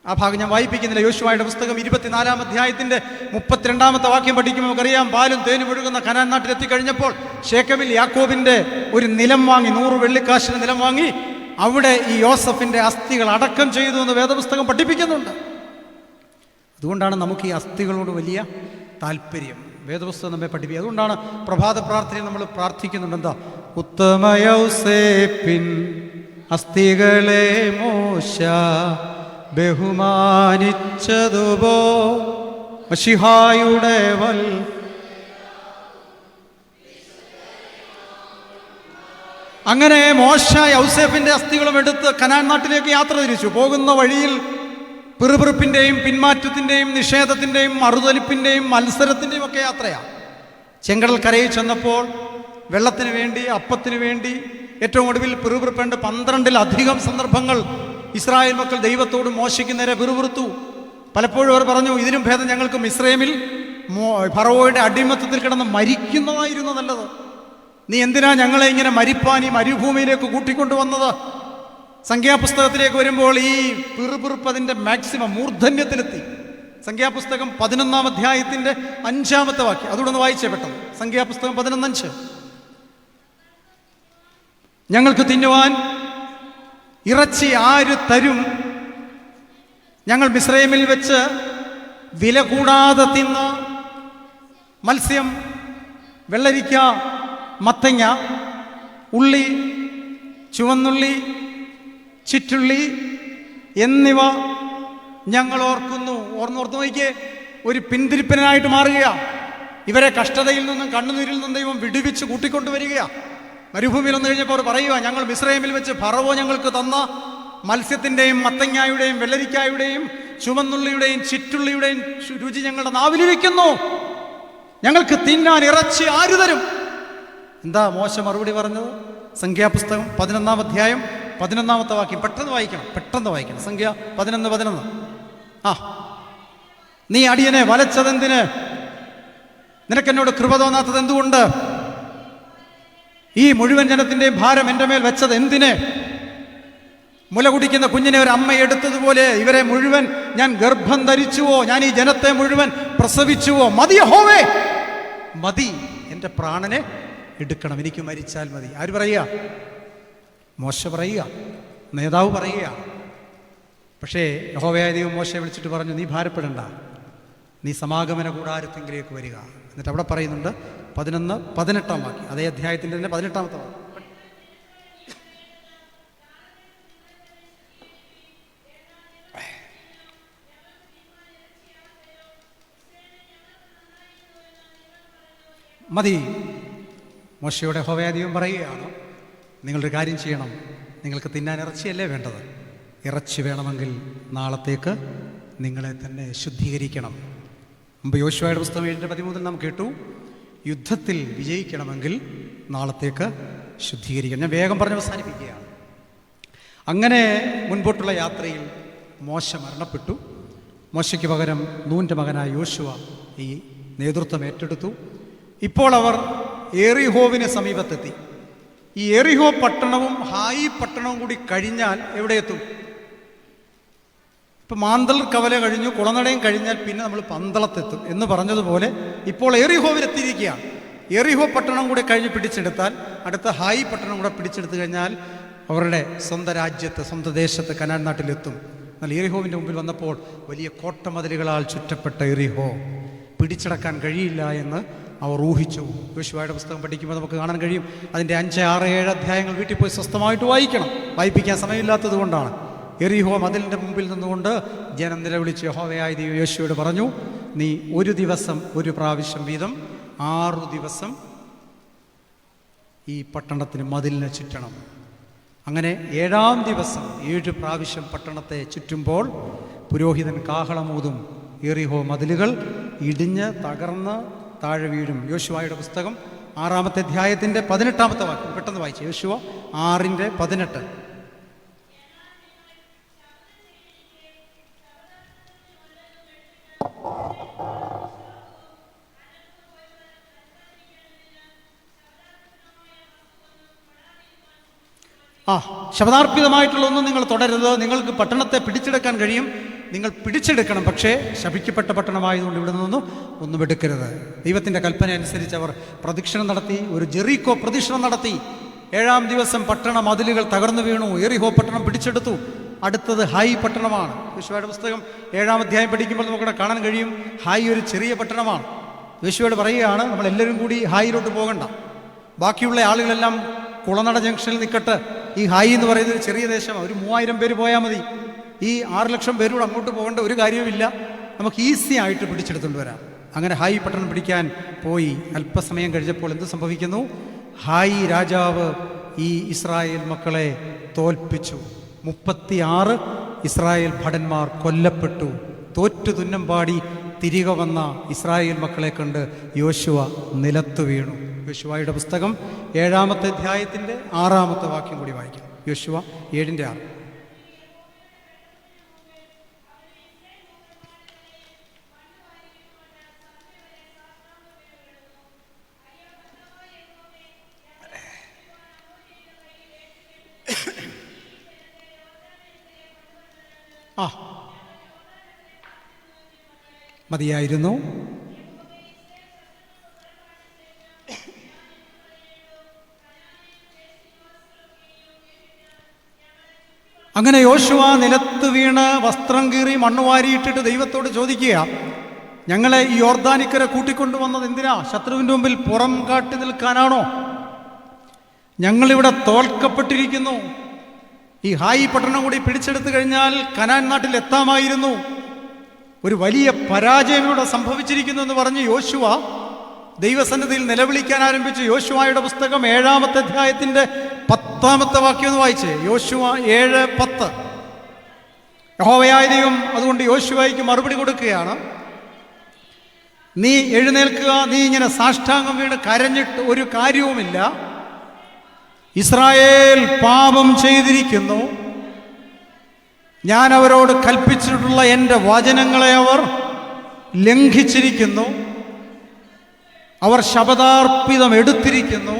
ആ ഭാഗം ഞാൻ വായിപ്പിക്കുന്നില്ല. യോശുവയുടെ പുസ്തകം 24-ാം അധ്യായത്തിൻ്റെ 32-ാമത്തെ വാക്യം പഠിക്കുമ്പോൾ നമുക്കറിയാം, പാലും തേനും ഒഴുകുന്ന കനാൻ നാട്ടിലെത്തിക്കഴിഞ്ഞപ്പോൾ ശേഖമിൽ യാക്കോബിൻ്റെ ഒരു നിലം വാങ്ങി, 100 വെള്ളിക്കാശിന് നിലം വാങ്ങി അവിടെ ഈ യോസഫിൻ്റെ അസ്ഥികൾ അടക്കം ചെയ്തു എന്ന് വേദപുസ്തകം പഠിപ്പിക്കുന്നുണ്ട്. അതുകൊണ്ടാണ് നമുക്ക് ഈ അസ്ഥികളോട് വലിയ താല്പര്യം. വേദപുസ്തകം നമ്മെ പഠിപ്പിക്കുക. അതുകൊണ്ടാണ് പ്രഭാത പ്രാർത്ഥനയിൽ നമ്മൾ പ്രാർത്ഥിക്കുന്നുണ്ട്. എന്താ? ഉത്തമ യൗസേപ്പിൻ അസ്ഥികളെ മോശ ബഹുമാനിച്ചതുപോ മശിഹായുടെ വൽ. അങ്ങനെ മോശ യൗസേപ്പിന്റെ അസ്ഥികളും എടുത്ത് കനാൻ നാട്ടിലേക്ക് യാത്ര തിരിച്ചു. പോകുന്ന വഴിയിൽ പിറുപിറുപ്പിൻ്റെയും പിന്മാറ്റത്തിൻ്റെയും നിഷേധത്തിൻ്റെയും മറുതലിപ്പിൻ്റെയും മത്സരത്തിൻ്റെയും ഒക്കെ യാത്രയാണ്. ചെങ്കടൽ കരയിൽ ചെന്നപ്പോൾ വെള്ളത്തിന് വേണ്ടി, അപ്പത്തിന് വേണ്ടി ഏറ്റവും ഒടുവിൽ പിറുപിറുപ്പേണ്ട 12-ലധികം സന്ദർഭങ്ങൾ ഇസ്രായേൽ മക്കൾ ദൈവത്തോട് മോശയ്ക്ക് നേരെ പിറുപിറുത്തു. പലപ്പോഴും അവർ പറഞ്ഞു, ഇതിനും ഭേദം ഞങ്ങൾക്ക് മിസ്രൈമിൽ ഫറവോയുടെ അടിമത്തത്തിൽ കിടന്ന് മരിക്കുന്നതായിരുന്നു നല്ലത്. നീ എന്തിനാ ഞങ്ങളെ ഇങ്ങനെ മരിപ്പാൻ ഈ മരുഭൂമിയിലേക്ക് കൂട്ടിക്കൊണ്ടുവന്നത്? സംഖ്യാപുസ്തകത്തിലേക്ക് വരുമ്പോൾ ഈ പിറുപിറുപ്പ് അതിൻ്റെ മാക്സിമം മൂർധന്യത്തിലെത്തി. സംഖ്യാപുസ്തകം 11-ാം അധ്യായത്തിൻ്റെ 5-ാമത്തെ വാക്യം അതുകൂടെ ഒന്ന് വായിച്ചേ പെട്ടെന്ന്. സംഖ്യാപുസ്തകം 11:5. ഞങ്ങൾക്ക് തിന്നുവാൻ ഇറച്ചി ആര് തരും? ഞങ്ങൾ മിസ്രൈമിൽ വെച്ച് വില കൂടാതെ തിന്ന് മത്സ്യം, വെള്ളരിക്ക, മത്തങ്ങ, ഉള്ളി, ചുവന്നുള്ളി, ചിറ്റുള്ളി എന്നിവ ഞങ്ങൾ ഓർക്കുന്നു. ഓർത്ത് നോക്കിയേ, ഒരു പിന്തിരിപ്പനായിട്ട് മാറുകയാണ്. ഇവരെ കഷ്ടതയിൽ നിന്നും കണ്ണുനീരിൽ നിന്നും ദൈവം വിടുവിച്ച് കൂട്ടിക്കൊണ്ടുവരികയാണ്. മരുഭൂമിയിൽ വന്നു കഴിഞ്ഞപ്പോൾ അവർ പറയുക, ഞങ്ങൾ മിസ്രൈമിൽ വെച്ച് ഫറവോ ഞങ്ങൾക്ക് തന്ന മത്സ്യത്തിൻ്റെയും മത്തങ്ങായുടെയും വെള്ളരിക്കായുടെയും ചുവന്നുള്ളിയുടെയും ചിറ്റുള്ളിയുടെയും രുചി ഞങ്ങളുടെ നാവിലിരിക്കുന്നു. ഞങ്ങൾക്ക് തിന്നാൻ ഇറച്ചി ആര് തരും? എന്താ മോശ മറുപടി പറഞ്ഞത്? സംഖ്യാപുസ്തകം 11-ാം അധ്യായം 11-ാമത്തെ വാക്യം. പെട്ടെന്ന് വായിക്കണം. സംഖ്യ 11:11. നീ അടിയനെ വലച്ചതെന്തിന്? നിനക്കെന്നോട് കൃപ തോന്നാത്തത് എന്തുകൊണ്ട്? ഈ മുഴുവൻ ജനത്തിൻ്റെയും ഭാരം എൻ്റെ മേൽ വെച്ചത് എന്തിന്? മുല കുടിക്കുന്ന കുഞ്ഞിനെ ഒരു അമ്മ എടുത്തതുപോലെ ഇവരെ മുഴുവൻ ഞാൻ ഗർഭം ധരിച്ചുവോ? ഞാൻ ഈ ജനത്തെ മുഴുവൻ പ്രസവിച്ചുവോ? മതി യഹോവേ, മതി, എൻ്റെ പ്രാണനെ എടുക്കണം, എനിക്ക് മരിച്ചാൽ മതി. ആര് പറയുക? മോശ പറയുക, നേതാവ് പറയുക. പക്ഷേ യഹോവയായ ദൈവം മോശയെ വിളിച്ചിട്ട് പറഞ്ഞു, നീ ഭാരപ്പെടണ്ട, നീ സമാഗമന കൂടാരത്തിങ്കിലേക്ക് വരിക. എന്നിട്ട് അവിടെ പറയുന്നുണ്ട് 11-18 വാക്യം, അതേ അധ്യായത്തിൻ്റെ തന്നെ 18-ാമത്തെ വാക്യം. മതി. മോശയുടെ യഹോവയായ ദൈവം പറയുകയാണ്, നിങ്ങളൊരു കാര്യം ചെയ്യണം, നിങ്ങൾക്ക് തിന്നാൻ ഇറച്ചിയല്ലേ വേണ്ടത്? ഇറച്ചി വേണമെങ്കിൽ നാളത്തേക്ക് നിങ്ങളെ തന്നെ ശുദ്ധീകരിക്കണം. മുമ്പ് യോശുവയുടെ പുസ്തകം 7:13 നാം കേട്ടു, യുദ്ധത്തിൽ വിജയിക്കണമെങ്കിൽ നാളത്തേക്ക് ശുദ്ധീകരിക്കണം. ഞാൻ വേഗം പറഞ്ഞ് അവസാനിപ്പിക്കുകയാണ്. അങ്ങനെ മുൻപോട്ടുള്ള യാത്രയിൽ മോശ മരണപ്പെട്ടു. മോശയ്ക്ക് പകരം നൂൻ്റെ മകനായ യോശുവ ഈ നേതൃത്വം ഏറ്റെടുത്തു. ഇപ്പോൾ അവർ എറിഹോവിന് സമീപത്തെത്തി. ഈ എറിഹോ പട്ടണവും ഹായി പട്ടണവും കൂടി കഴിഞ്ഞാൽ എവിടെ എത്തും? ഇപ്പം മാന്തൽ കവല കഴിഞ്ഞു, കുളനടയും കഴിഞ്ഞാൽ പിന്നെ നമ്മൾ പന്തളത്തെത്തും എന്ന് പറഞ്ഞതുപോലെ ഇപ്പോൾ എറിഹോവിലെത്തിയിരിക്കുകയാണ്. എറിഹോ പട്ടണം കൂടെ കഴിഞ്ഞ് പിടിച്ചെടുത്താൽ അടുത്ത ഹായി പട്ടണം കൂടെ പിടിച്ചെടുത്തു കഴിഞ്ഞാൽ അവരുടെ സ്വന്തം രാജ്യത്ത്, സ്വന്തം ദേശത്ത്, കനാൻ നാട്ടിലെത്തും. എന്നാൽ എറിഹോവിൻ്റെ മുമ്പിൽ വന്നപ്പോൾ വലിയ കോട്ടമതിലുകളാൽ ചുറ്റപ്പെട്ട എറിഹോ പിടിച്ചടക്കാൻ കഴിയില്ല എന്ന് അവർ ഊഹിച്ചു. യോശുവയുടെ പുസ്തകം പഠിക്കുമ്പോൾ നമുക്ക് കാണാൻ കഴിയും. അതിൻ്റെ 5, 6, 7 അധ്യായങ്ങൾ വീട്ടിൽ പോയി സ്വസ്ഥമായിട്ട് വായിക്കണം. വായിപ്പിക്കാൻ സമയമില്ലാത്തത് കൊണ്ടാണ്. എറിഹോ മതിലിൻ്റെ മുമ്പിൽ നിന്നുകൊണ്ട് ജനം നിലവിളിച്ച് യഹോവയായ ദൈവം യോശുവയോട് പറഞ്ഞു, നീ ഒരു ദിവസം ഒരു പ്രാവശ്യം വീതം 6 ദിവസം ഈ പട്ടണത്തിന് മതിലിനെ ചുറ്റണം. അങ്ങനെ 7-ാം ദിവസം 7 പ്രാവശ്യം പട്ടണത്തെ ചുറ്റുമ്പോൾ പുരോഹിതൻ കാഹളമൂതും, എറിഹോ മതിലുകൾ ഇടിഞ്ഞ് തകർന്ന് താഴെ വീഴും. യോശുവയുടെ പുസ്തകം 6-ാമത്തെ അധ്യായത്തിൻ്റെ 18-ാമത്തെ വാക്യം പെട്ടെന്ന് വായിച്ചു. യോശുവ 6:18. ശബദാർപ്പിതമായിട്ടുള്ള ഒന്നും നിങ്ങൾ തുടരുത്. നിങ്ങൾക്ക് പട്ടണത്തെ പിടിച്ചെടുക്കാൻ കഴിയും, നിങ്ങൾ പിടിച്ചെടുക്കണം. പക്ഷേ ശപിക്കപ്പെട്ട പട്ടണമായതുകൊണ്ട് ഇവിടെ നിന്നും ഒന്നും എടുക്കരുത്. ദൈവത്തിൻ്റെ കൽപ്പന അനുസരിച്ച് അവർ പ്രദക്ഷിണം നടത്തി, ഒരു ജെറീക്കോ പ്രദക്ഷിണം നടത്തി. 7-ാം ദിവസം പട്ടണ മതിലുകൾ തകർന്നു വീണു, എറിഹോ പട്ടണം പിടിച്ചെടുത്തു. അടുത്തത് ഹായി പട്ടണമാണ്. യോശുവയുടെ പുസ്തകം 7-ാം അധ്യായം പഠിക്കുമ്പോൾ നമുക്കിവിടെ കാണാൻ കഴിയും, ഹായി ഒരു ചെറിയ പട്ടണമാണ്. യോശുവയോട് പറയുകയാണ്, നമ്മളെല്ലാവരും കൂടി ഹായിലോട്ട് പോകണ്ട, ബാക്കിയുള്ള ആളുകളെല്ലാം കുളനട ജംഗ്ഷനിൽ നിൽക്കട്ടെ. ഈ ഹായി എന്ന് പറയുന്നത് ഒരു ചെറിയ ദേശമാണ്, ഒരു 3000 പേര് പോയാൽ മതി. ഈ 6 ലക്ഷം പേരോട് അങ്ങോട്ട് പോകേണ്ട ഒരു കാര്യവുമില്ല, നമുക്ക് ഈസി ആയിട്ട് പിടിച്ചെടുത്തുകൊണ്ട് വരാം. അങ്ങനെ ഹായി പട്ടണം പിടിക്കാൻ പോയി. അല്പസമയം കഴിഞ്ഞപ്പോൾ എന്ത് സംഭവിക്കുന്നു? ഹായി രാജാവ് ഈ ഇസ്രായേൽ മക്കളെ തോൽപ്പിച്ചു. 36 ഇസ്രായേൽ ഭടന്മാർ കൊല്ലപ്പെട്ടു. തോറ്റു തുന്നം പാടി തിരികെ വന്ന ഇസ്രായേൽ മക്കളെ കണ്ട് യോശുവ നിലത്തു വീണു. യോശുവയുടെ പുസ്തകം 7-ാമത്തെ അധ്യായത്തിൻ്റെ 6-ാമത്തെ വാക്യം കൂടി വായിക്കാം. യോശുവ 7:6. മതിയായിരുന്നു. അങ്ങനെ യോശുവ നിലത്ത് വീണ് വസ്ത്രം കീറി മണ്ണ് വാരിയിട്ടിട്ട് ദൈവത്തോട് ചോദിക്കുക, ഞങ്ങളെ ഈ യോർദാനിക്കര കൂട്ടിക്കൊണ്ടുവന്നത് എന്തിനാ? ശത്രുവിൻ്റെ മുമ്പിൽ പുറം കാട്ടി നിൽക്കാനാണോ? ഞങ്ങളിവിടെ തോൽക്കപ്പെട്ടിരിക്കുന്നു. ഈ ഹായി പട്ടണം കൂടി പിടിച്ചെടുത്തു കഴിഞ്ഞാൽ കനാൻ നാട്ടിൽ എത്താമായിരുന്നു. ഒരു വലിയ പരാജയം ഇവിടെ സംഭവിച്ചിരിക്കുന്നു എന്ന് പറഞ്ഞ് യോശുവ ദൈവസന്നിധിയിൽ നിലവിളിക്കാൻ ആരംഭിച്ചു. യോശുവയുടെ പുസ്തകം 7-ാമത്തെ അധ്യായത്തിൻ്റെ 10-ാമത്തെ വാക്യം ഒന്ന് വായിച്ചേ. യോശുവ 7:10. യഹോവയായ ദൈവം അതുകൊണ്ട് യോശുവയ്ക്ക് മറുപടി കൊടുക്കുകയാണ്, നീ എഴുന്നേൽക്കുക, നീ ഇങ്ങനെ സാഷ്ടാംഗം വീണ് കരഞ്ഞിട്ട് ഒരു കാര്യവുമില്ല. ഇസ്രായേൽ പാപം ചെയ്തിരിക്കുന്നു. ഞാൻ അവരോട് കൽപ്പിച്ചിട്ടുള്ള എൻ്റെ വചനങ്ങളെ അവർ ലംഘിച്ചിരിക്കുന്നു. അവർ ശപഥാർപ്പിതം എടുത്തിരിക്കുന്നു.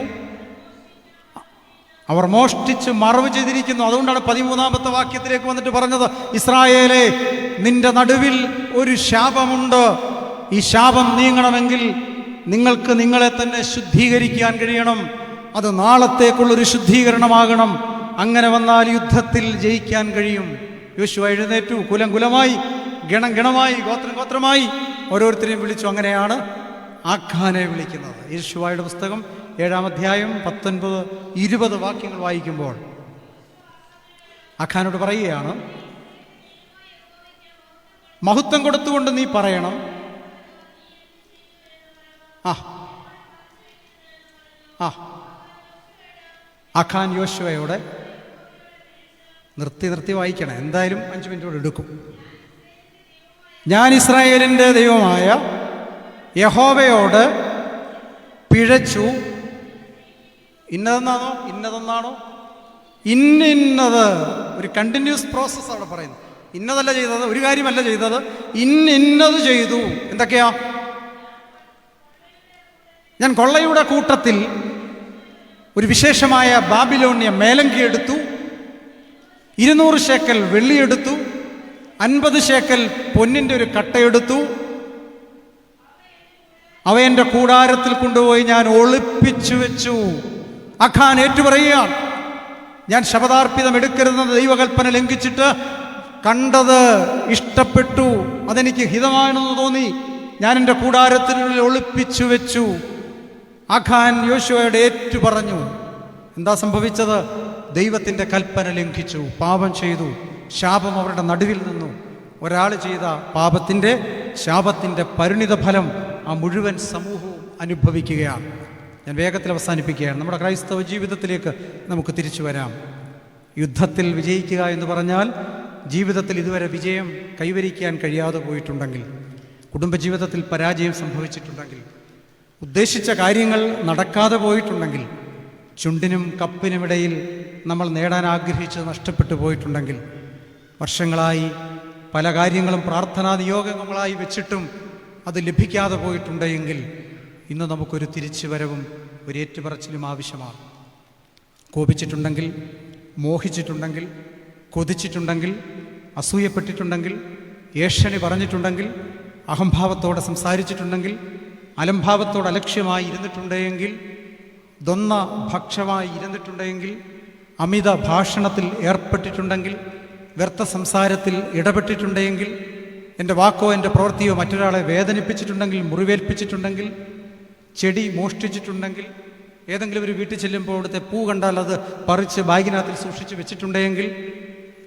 അവർ മോഷ്ടിച്ച് മറവ് ചെയ്തിരിക്കുന്നു. അതുകൊണ്ടാണ് 13-ാമത്തെ വാക്യത്തിലേക്ക് വന്നിട്ട് പറഞ്ഞത്, ഇസ്രായേലേ, നിന്റെ നടുവിൽ ഒരു ശാപമുണ്ട്. ഈ ശാപം നീങ്ങണമെങ്കിൽ നിങ്ങൾക്ക് നിങ്ങളെ തന്നെ ശുദ്ധീകരിക്കാൻ കഴിയണം. അത് നാളത്തേക്കുള്ളൊരു ശുദ്ധീകരണമാകണം. അങ്ങനെ വന്നാൽ യുദ്ധത്തിൽ ജയിക്കാൻ കഴിയും. യോശുവ എഴുന്നേറ്റു, കുലം കുലമായി, ഗണം ഗണമായി, ഗോത്രം ഗോത്രമായി ഓരോരുത്തരെയും വിളിച്ചു. അങ്ങനെയാണ് ആഖാനെ വിളിക്കുന്നത്. യോശുവയുടെ പുസ്തകം 7-ാം അധ്യായം 19-20 വാക്യങ്ങൾ വായിക്കുമ്പോൾ ആഖാനോട് പറയുകയാണ്, മഹത്വം കൊടുത്തുകൊണ്ട് നീ പറയണം. ആഖാൻ യോശുവയോടെ നിർത്തി വായിക്കണം. എന്തായാലും 5 മിനിറ്റോട് എടുക്കും. ഞാൻ ഇസ്രായേലിൻ്റെ ദൈവമായ യഹോവയോട് പിഴച്ചു. ഇന്നതെന്നാണോ ഇന്നത് ഒരു കണ്ടിന്യൂസ് പ്രോസസ് അവിടെ പറയുന്നു. ഇന്നതല്ല ചെയ്തത്, ഒരു കാര്യമല്ല ചെയ്തത്, ഇന്നത് ചെയ്തു. എന്തൊക്കെയാ? ഞാൻ കൊള്ളയുടെ കൂട്ടത്തിൽ ഒരു വിശേഷമായ ബാബിലോണ്യ മേലങ്കി എടുത്തു, 200 ശേക്കൽ വെള്ളിയെടുത്തു, 50 ശേക്കൽ പൊന്നിൻ്റെ ഒരു കട്ടയെടുത്തു. അവ എൻ്റെ കൂടാരത്തിൽ കൊണ്ടുപോയി ഞാൻ ഒളിപ്പിച്ചു വെച്ചു. ആഖാൻ ഏറ്റുപറയുകയാണ്, ഞാൻ ശപഥാർപ്പിതം എടുക്കരുതെന്ന് ദൈവകൽപ്പന ലംഘിച്ചിട്ട് കണ്ടത് ഇഷ്ടപ്പെട്ടു, അതെനിക്ക് ഹിതമാണെന്ന് തോന്നി, ഞാൻ എൻ്റെ കൂടാരത്തിനുള്ളിൽ ഒളിപ്പിച്ചു വെച്ചു. ആഖാൻ യോശുവയോട് ഏറ്റു പറഞ്ഞു. എന്താ സംഭവിച്ചത്? ദൈവത്തിൻ്റെ കൽപ്പന ലംഘിച്ചു, പാപം ചെയ്തു. ശാപം അവരുടെ നടുവിൽ നിന്നു. ഒരാൾ ചെയ്ത പാപത്തിൻ്റെ ശാപത്തിൻ്റെ പരിണിത ഫലം ആ മുഴുവൻ സമൂഹവും അനുഭവിക്കുകയാണ്. ഞാൻ വേഗത്തിൽ അവസാനിപ്പിക്കുകയാണ്. നമ്മുടെ ക്രൈസ്തവ ജീവിതത്തിലേക്ക് നമുക്ക് തിരിച്ചു വരാം. യുദ്ധത്തിൽ വിജയിക്കുക എന്ന് പറഞ്ഞാൽ ജീവിതത്തിൽ ഇതുവരെ വിജയം കൈവരിക്കാൻ കഴിയാതെ പോയിട്ടുണ്ടെങ്കിൽ, കുടുംബജീവിതത്തിൽ പരാജയം സംഭവിച്ചിട്ടുണ്ടെങ്കിൽ, ഉദ്ദേശിച്ച കാര്യങ്ങൾ നടക്കാതെ പോയിട്ടുണ്ടെങ്കിൽ, ചുണ്ടിനും കപ്പിനുമിടയിൽ നമ്മൾ നേടാൻ ആഗ്രഹിച്ചത് നഷ്ടപ്പെട്ടു പോയിട്ടുണ്ടെങ്കിൽ, വർഷങ്ങളായി പല കാര്യങ്ങളും പ്രാർത്ഥനാ നിയോഗങ്ങളായി വെച്ചിട്ടും അത് ലഭിക്കാതെ പോയിട്ടുണ്ടെങ്കിൽ, ഇന്ന് നമുക്കൊരു തിരിച്ചുവരവും ഒരു ഏറ്റുപറച്ചിലും ആവശ്യമാണ്. കോപിച്ചിട്ടുണ്ടെങ്കിൽ, മോഹിച്ചിട്ടുണ്ടെങ്കിൽ, കൊതിച്ചിട്ടുണ്ടെങ്കിൽ, അസൂയപ്പെട്ടിട്ടുണ്ടെങ്കിൽ, ഏഷണി പറഞ്ഞിട്ടുണ്ടെങ്കിൽ, അഹംഭാവത്തോടെ സംസാരിച്ചിട്ടുണ്ടെങ്കിൽ, അലംഭാവത്തോടെ അലക്ഷ്യമായി ഇരുന്നിട്ടുണ്ടെങ്കിൽ, ദ്വന്ദ്വ ഭക്ഷമായി ഇരുന്നിട്ടുണ്ടെങ്കിൽ, അമിത ഭാഷണത്തിൽ ഏർപ്പെട്ടിട്ടുണ്ടെങ്കിൽ, വ്യർത്ഥ സംസാരത്തിൽ ഇടപെട്ടിട്ടുണ്ടെങ്കിൽ, എൻ്റെ വാക്കോ എൻ്റെ പ്രവൃത്തിയോ മറ്റൊരാളെ വേദനിപ്പിച്ചിട്ടുണ്ടെങ്കിൽ, മുറിവേൽപ്പിച്ചിട്ടുണ്ടെങ്കിൽ, ചെടി മോഷ്ടിച്ചിട്ടുണ്ടെങ്കിൽ, ഏതെങ്കിലും ഒരു വീട്ടിൽ ചെല്ലുമ്പോൾ അവിടുത്തെ പൂ കണ്ടാൽ അത് പറിച്ച് ബാഗിനകത്തിൽ സൂക്ഷിച്ച് വെച്ചിട്ടുണ്ടെങ്കിൽ,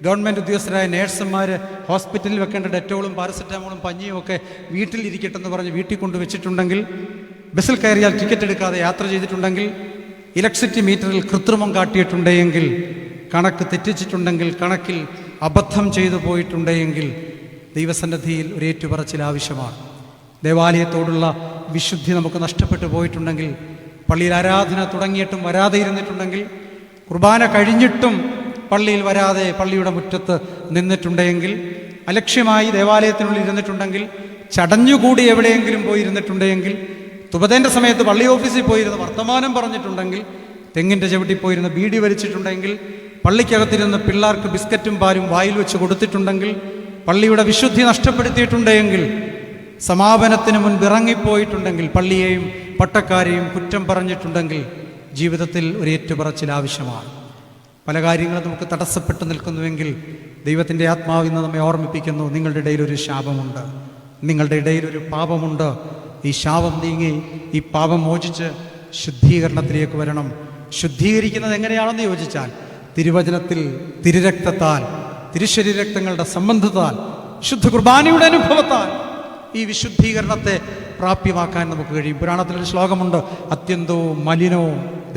ഗവൺമെൻറ് ഉദ്യോഗസ്ഥരായ നേഴ്സുമാർ ഹോസ്പിറ്റലിൽ വെക്കേണ്ട ഡെറ്റോളും പാരസെറ്റാമോളും പഞ്ഞിയും ഒക്കെ വീട്ടിലിരിക്കട്ടെന്ന് പറഞ്ഞ് വീട്ടിൽ കൊണ്ടുവച്ചിട്ടുണ്ടെങ്കിൽ, ബസ്സിൽ കയറിയാൽ ടിക്കറ്റ് എടുക്കാതെ യാത്ര ചെയ്തിട്ടുണ്ടെങ്കിൽ, ഇലക്ട്രിസിറ്റി മീറ്ററിൽ കൃത്രിമം കാട്ടിയിട്ടുണ്ടെങ്കിൽ, കണക്ക് തെറ്റിച്ചിട്ടുണ്ടെങ്കിൽ, കണക്കിൽ അബദ്ധം ചെയ്തു പോയിട്ടുണ്ടെങ്കിൽ, ദൈവസന്നിധിയിൽ ഒരു ഏറ്റുപറച്ചിൽ ആവശ്യമാണ്. ദേവാലയത്തോടുള്ള വിശുദ്ധി നമുക്ക് നഷ്ടപ്പെട്ടു പോയിട്ടുണ്ടെങ്കിൽ, പള്ളിയിൽ ആരാധന തുടങ്ങിയിട്ടും വരാതെ ഇരുന്നിട്ടുണ്ടെങ്കിൽ, കുർബാന കഴിഞ്ഞിട്ടും പള്ളിയിൽ വരാതെ പള്ളിയുടെ മുറ്റത്ത് നിന്നിട്ടുണ്ടെങ്കിൽ, അലക്ഷ്യമായി ദേവാലയത്തിനുള്ളിൽ ഇരുന്നിട്ടുണ്ടെങ്കിൽ, ചടഞ്ഞുകൂടി എവിടെയെങ്കിലും പോയിരുന്നിട്ടുണ്ടെങ്കിൽ, തുപതേൻ്റെ സമയത്ത് പള്ളി ഓഫീസിൽ പോയിരുന്ന് വർത്തമാനം പറഞ്ഞിട്ടുണ്ടെങ്കിൽ, തെങ്ങിൻ്റെ ചവിട്ടി പോയിരുന്ന് ബീഡി വലിച്ചിട്ടുണ്ടെങ്കിൽ, പള്ളിക്കകത്തിരുന്ന് പിള്ളേർക്ക് ബിസ്ക്കറ്റും പാലും വായിൽ വെച്ച് കൊടുത്തിട്ടുണ്ടെങ്കിൽ, പള്ളിയുടെ വിശുദ്ധി നഷ്ടപ്പെടുത്തിയിട്ടുണ്ടെങ്കിൽ, സമാപനത്തിന് മുൻപ് ഇറങ്ങിപ്പോയിട്ടുണ്ടെങ്കിൽ, പള്ളിയെയും പട്ടക്കാരെയും കുറ്റം പറഞ്ഞിട്ടുണ്ടെങ്കിൽ, ജീവിതത്തിൽ ഒരു ഏറ്റുപറച്ചിൽ ആവശ്യമാണ്. പല കാര്യങ്ങളും നമുക്ക് തടസ്സപ്പെട്ടു നിൽക്കുന്നുവെങ്കിൽ, ദൈവത്തിൻ്റെ ആത്മാവ് ഇന്ന് നമ്മെ ഓർമ്മിപ്പിക്കുന്നു, നിങ്ങളുടെ ഇടയിലൊരു ശാപമുണ്ട്, നിങ്ങളുടെ ഇടയിലൊരു പാപമുണ്ട്. ഈ ശാപം നീങ്ങി ഈ പാപം മോചിച്ച് ശുദ്ധീകരണത്തിലേക്ക് വരണം. ശുദ്ധീകരിക്കുന്നത് എങ്ങനെയാണെന്ന് ചോദിച്ചാൽ, തിരുവചനത്തിൽ തിരുരക്തത്താൽ, തിരുശരീരക്തങ്ങളുടെ സംബന്ധത്താൽ, ശുദ്ധ കുർബാനയുടെ അനുഭവത്താൽ ഈ വിശുദ്ധീകരണത്തെ പ്രാപ്യമാക്കാൻ നമുക്ക് കഴിയും. പുരാണത്തിലൊരു ശ്ലോകമുണ്ട്, അത്യന്തോ മലിനോ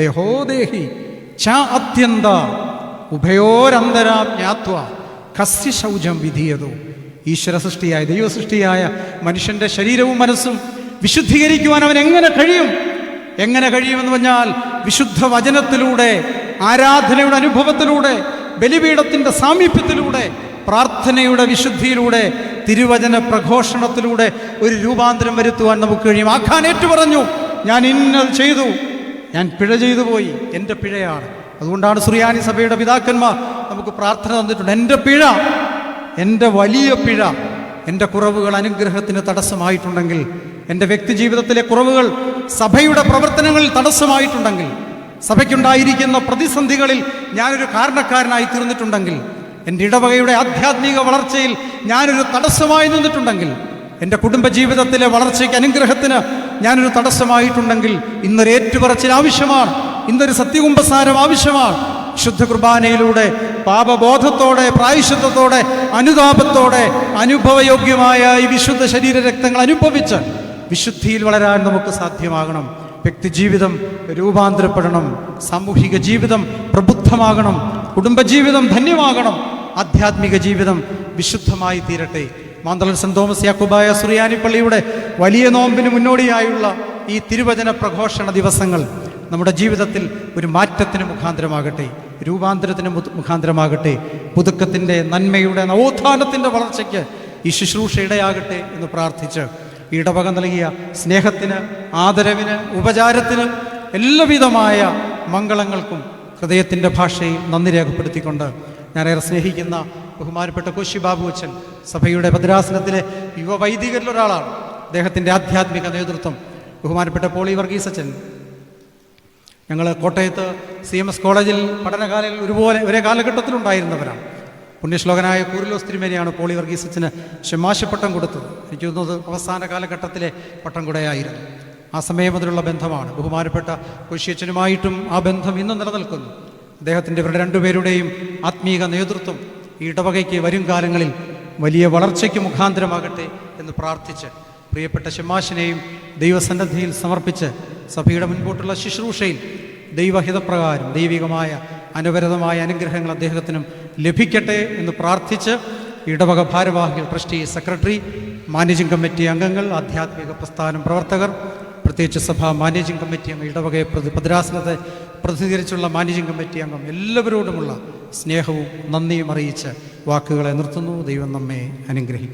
ദേഹോദേഹി ച അത്യന്ത ഉഭയോരന്തരാം ജ്ഞാത്വ കസ്യ ശൗചം വിധീയതോ. ഈശ്വര സൃഷ്ടിയായ, ദൈവ സൃഷ്ടിയായ മനുഷ്യൻ്റെ ശരീരവും മനസ്സും വിശുദ്ധീകരിക്കുവാൻ അവൻ എങ്ങനെ കഴിയുമെന്ന് പറഞ്ഞാൽ, വിശുദ്ധ വചനത്തിലൂടെ, ആരാധനയുടെ അനുഭവത്തിലൂടെ, ബലിപീഠത്തിൻ്റെ സാമീപ്യത്തിലൂടെ, പ്രാർത്ഥനയുടെ വിശുദ്ധിയിലൂടെ, തിരുവചന പ്രഘോഷണത്തിലൂടെ ഒരു രൂപാന്തരം വരുത്തുവാൻ നമുക്ക് കഴിയും. ആഖാൻ ഏറ്റു പറഞ്ഞു, ഞാൻ ഇന്നത് ചെയ്തു, ഞാൻ പിഴ ചെയ്തു പോയി, എൻ്റെ പിഴയാണ്. അതുകൊണ്ടാണ് സുറിയാനി സഭയുടെ പിതാക്കന്മാർ നമുക്ക് പ്രാർത്ഥന തന്നിട്ടുണ്ട്. എൻ്റെ പിഴ, എൻ്റെ വലിയ പിഴ, എൻ്റെ കുറവുകൾ അനുഗ്രഹത്തിന് തടസ്സമായിട്ടുണ്ടെങ്കിൽ, എൻ്റെ വ്യക്തി ജീവിതത്തിലെ കുറവുകൾ സഭയുടെ പ്രവർത്തനങ്ങളിൽ തടസ്സമായിട്ടുണ്ടെങ്കിൽ, സഭയ്ക്കുണ്ടായിരിക്കുന്ന പ്രതിസന്ധികളിൽ ഞാനൊരു കാരണക്കാരനായി തീർന്നിട്ടുണ്ടെങ്കിൽ, എൻ്റെ ഇടവകയുടെ ആധ്യാത്മിക വളർച്ചയിൽ ഞാനൊരു തടസ്സമായി നിന്നിട്ടുണ്ടെങ്കിൽ, എൻ്റെ കുടുംബജീവിതത്തിലെ വളർച്ചയ്ക്ക്, അനുഗ്രഹത്തിന് ഞാനൊരു തടസ്സമായിട്ടുണ്ടെങ്കിൽ, ഇന്നൊരു ഏറ്റുപറച്ചിൽ ആവശ്യമാണ്, ഇന്നൊരു സത്യകുംഭസാരം ആവശ്യമാണ്. ശുദ്ധ കുർബാനയിലൂടെ പാപബോധത്തോടെ, പ്രായശ്ചിത്തത്തോടെ, അനുതാപത്തോടെ അനുഭവയോഗ്യമായ ഈ വിശുദ്ധ ശരീരരക്തങ്ങൾ അനുഭവിച്ച് വിശുദ്ധിയിൽ വളരാൻ നമുക്ക് സാധ്യമാകണം. വ്യക്തിജീവിതം രൂപാന്തരപ്പെടണം, സാമൂഹിക ജീവിതം പ്രബുദ്ധമാകണം, കുടുംബജീവിതം ധന്യമാകണം, ആധ്യാത്മിക ജീവിതം വിശുദ്ധമായി തീരട്ടെ. മാന്തള സെന്റ് തോമസ് യാക്കോബായ സുറിയാനി പള്ളിയുടെ വലിയ നോമ്പിന് മുന്നോടിയായുള്ള ഈ തിരുവചന പ്രഘോഷണ ദിവസങ്ങൾ നമ്മുടെ ജീവിതത്തിൽ ഒരു മാറ്റത്തിന് മുഖാന്തരമാകട്ടെ, രൂപാന്തരത്തിന് മുഖാന്തരമാകട്ടെ, പുതുക്കത്തിൻ്റെ, നന്മയുടെ, നവോത്ഥാനത്തിൻ്റെ വളർച്ചയ്ക്ക് ഈ ശുശ്രൂഷ ഇടയാകട്ടെ എന്ന് പ്രാർത്ഥിച്ച്, ഇടവക നൽകിയ സ്നേഹത്തിന്, ആദരവിന്, ഉപചാരത്തിന്, എല്ലാവിധമായ മംഗളങ്ങൾക്കും ഹൃദയത്തിൻ്റെ ഭാഷയിൽ നന്ദി രേഖപ്പെടുത്തിക്കൊണ്ട്, ഞാനേറെ സ്നേഹിക്കുന്ന ബഹുമാനപ്പെട്ട കോശി ബാബു അച്ഛൻ, സഭയുടെ ഭദ്രാസനത്തിലെ യുവവൈദികരിലൊരാളാണ്. അദ്ദേഹത്തിൻ്റെ ആധ്യാത്മിക നേതൃത്വം, ബഹുമാനപ്പെട്ട പോളി വർഗീസ് അച്ഛൻ, ഞങ്ങൾ കോട്ടയത്ത് CMS കോളേജിൽ പഠനകാലയിൽ ഒരേ കാലഘട്ടത്തിലുണ്ടായിരുന്നവരാണ്. പുണ്യശ്ലോകനായ കൂറിലോസ് തിരുമേനിയാണ് പോളി വർഗീസ് അച്ഛന് ഷമാശപ്പട്ടം കൊടുത്തത്. എനിക്ക് തോന്നുന്നത് അവസാന കാലഘട്ടത്തിലെ പട്ടം കൂടെയായിരുന്നു. ആ സമയം മുതലുള്ള ബന്ധമാണ്. ബഹുമാനപ്പെട്ട കോശിയച്ഛനുമായിട്ടും ആ ബന്ധം ഇന്നും നിലനിൽക്കുന്നു. അദ്ദേഹത്തിൻ്റെ ഇവരുടെ രണ്ടുപേരുടെയും ആത്മീക നേതൃത്വം ഈ ഇടവകയ്ക്ക് വരും കാലങ്ങളിൽ വലിയ വളർച്ചയ്ക്ക് മുഖാന്തരമാകട്ടെ എന്ന് പ്രാർത്ഥിച്ച് പ്രിയപ്പെട്ട ശമാശനെയും ദൈവസന്നദ്ധിയിൽ സമർപ്പിച്ച് സഭയുടെ മുൻപോട്ടുള്ള ശുശ്രൂഷയിൽ ദൈവഹിതപ്രകാരം ദൈവികമായ അനവരതമായ അനുഗ്രഹങ്ങൾ അദ്ദേഹത്തിനും ലഭിക്കട്ടെ എന്ന് പ്രാർത്ഥിച്ച് ഇടവക ഭാരവാഹികൾ, ട്രസ്റ്റി, സെക്രട്ടറി, മാനേജിംഗ് കമ്മിറ്റി അംഗങ്ങൾ, ആധ്യാത്മിക പ്രസ്ഥാനം പ്രവർത്തകർ, പ്രത്യേകിച്ച് സഭാ മാനേജിംഗ് കമ്മിറ്റി അംഗം, ഇടവകയെ ഭദ്രാസനത്തെ പ്രതിനിധീകരിച്ചുള്ള മാനേജിംഗ് കമ്മിറ്റി അംഗം എല്ലാവരോടുമുള്ള സ്നേഹവും നന്ദിയും അറിയിച്ച് വാക്കുകളെ നിർത്തുന്നു. ദൈവം നമ്മെ അനുഗ്രഹിക്കും.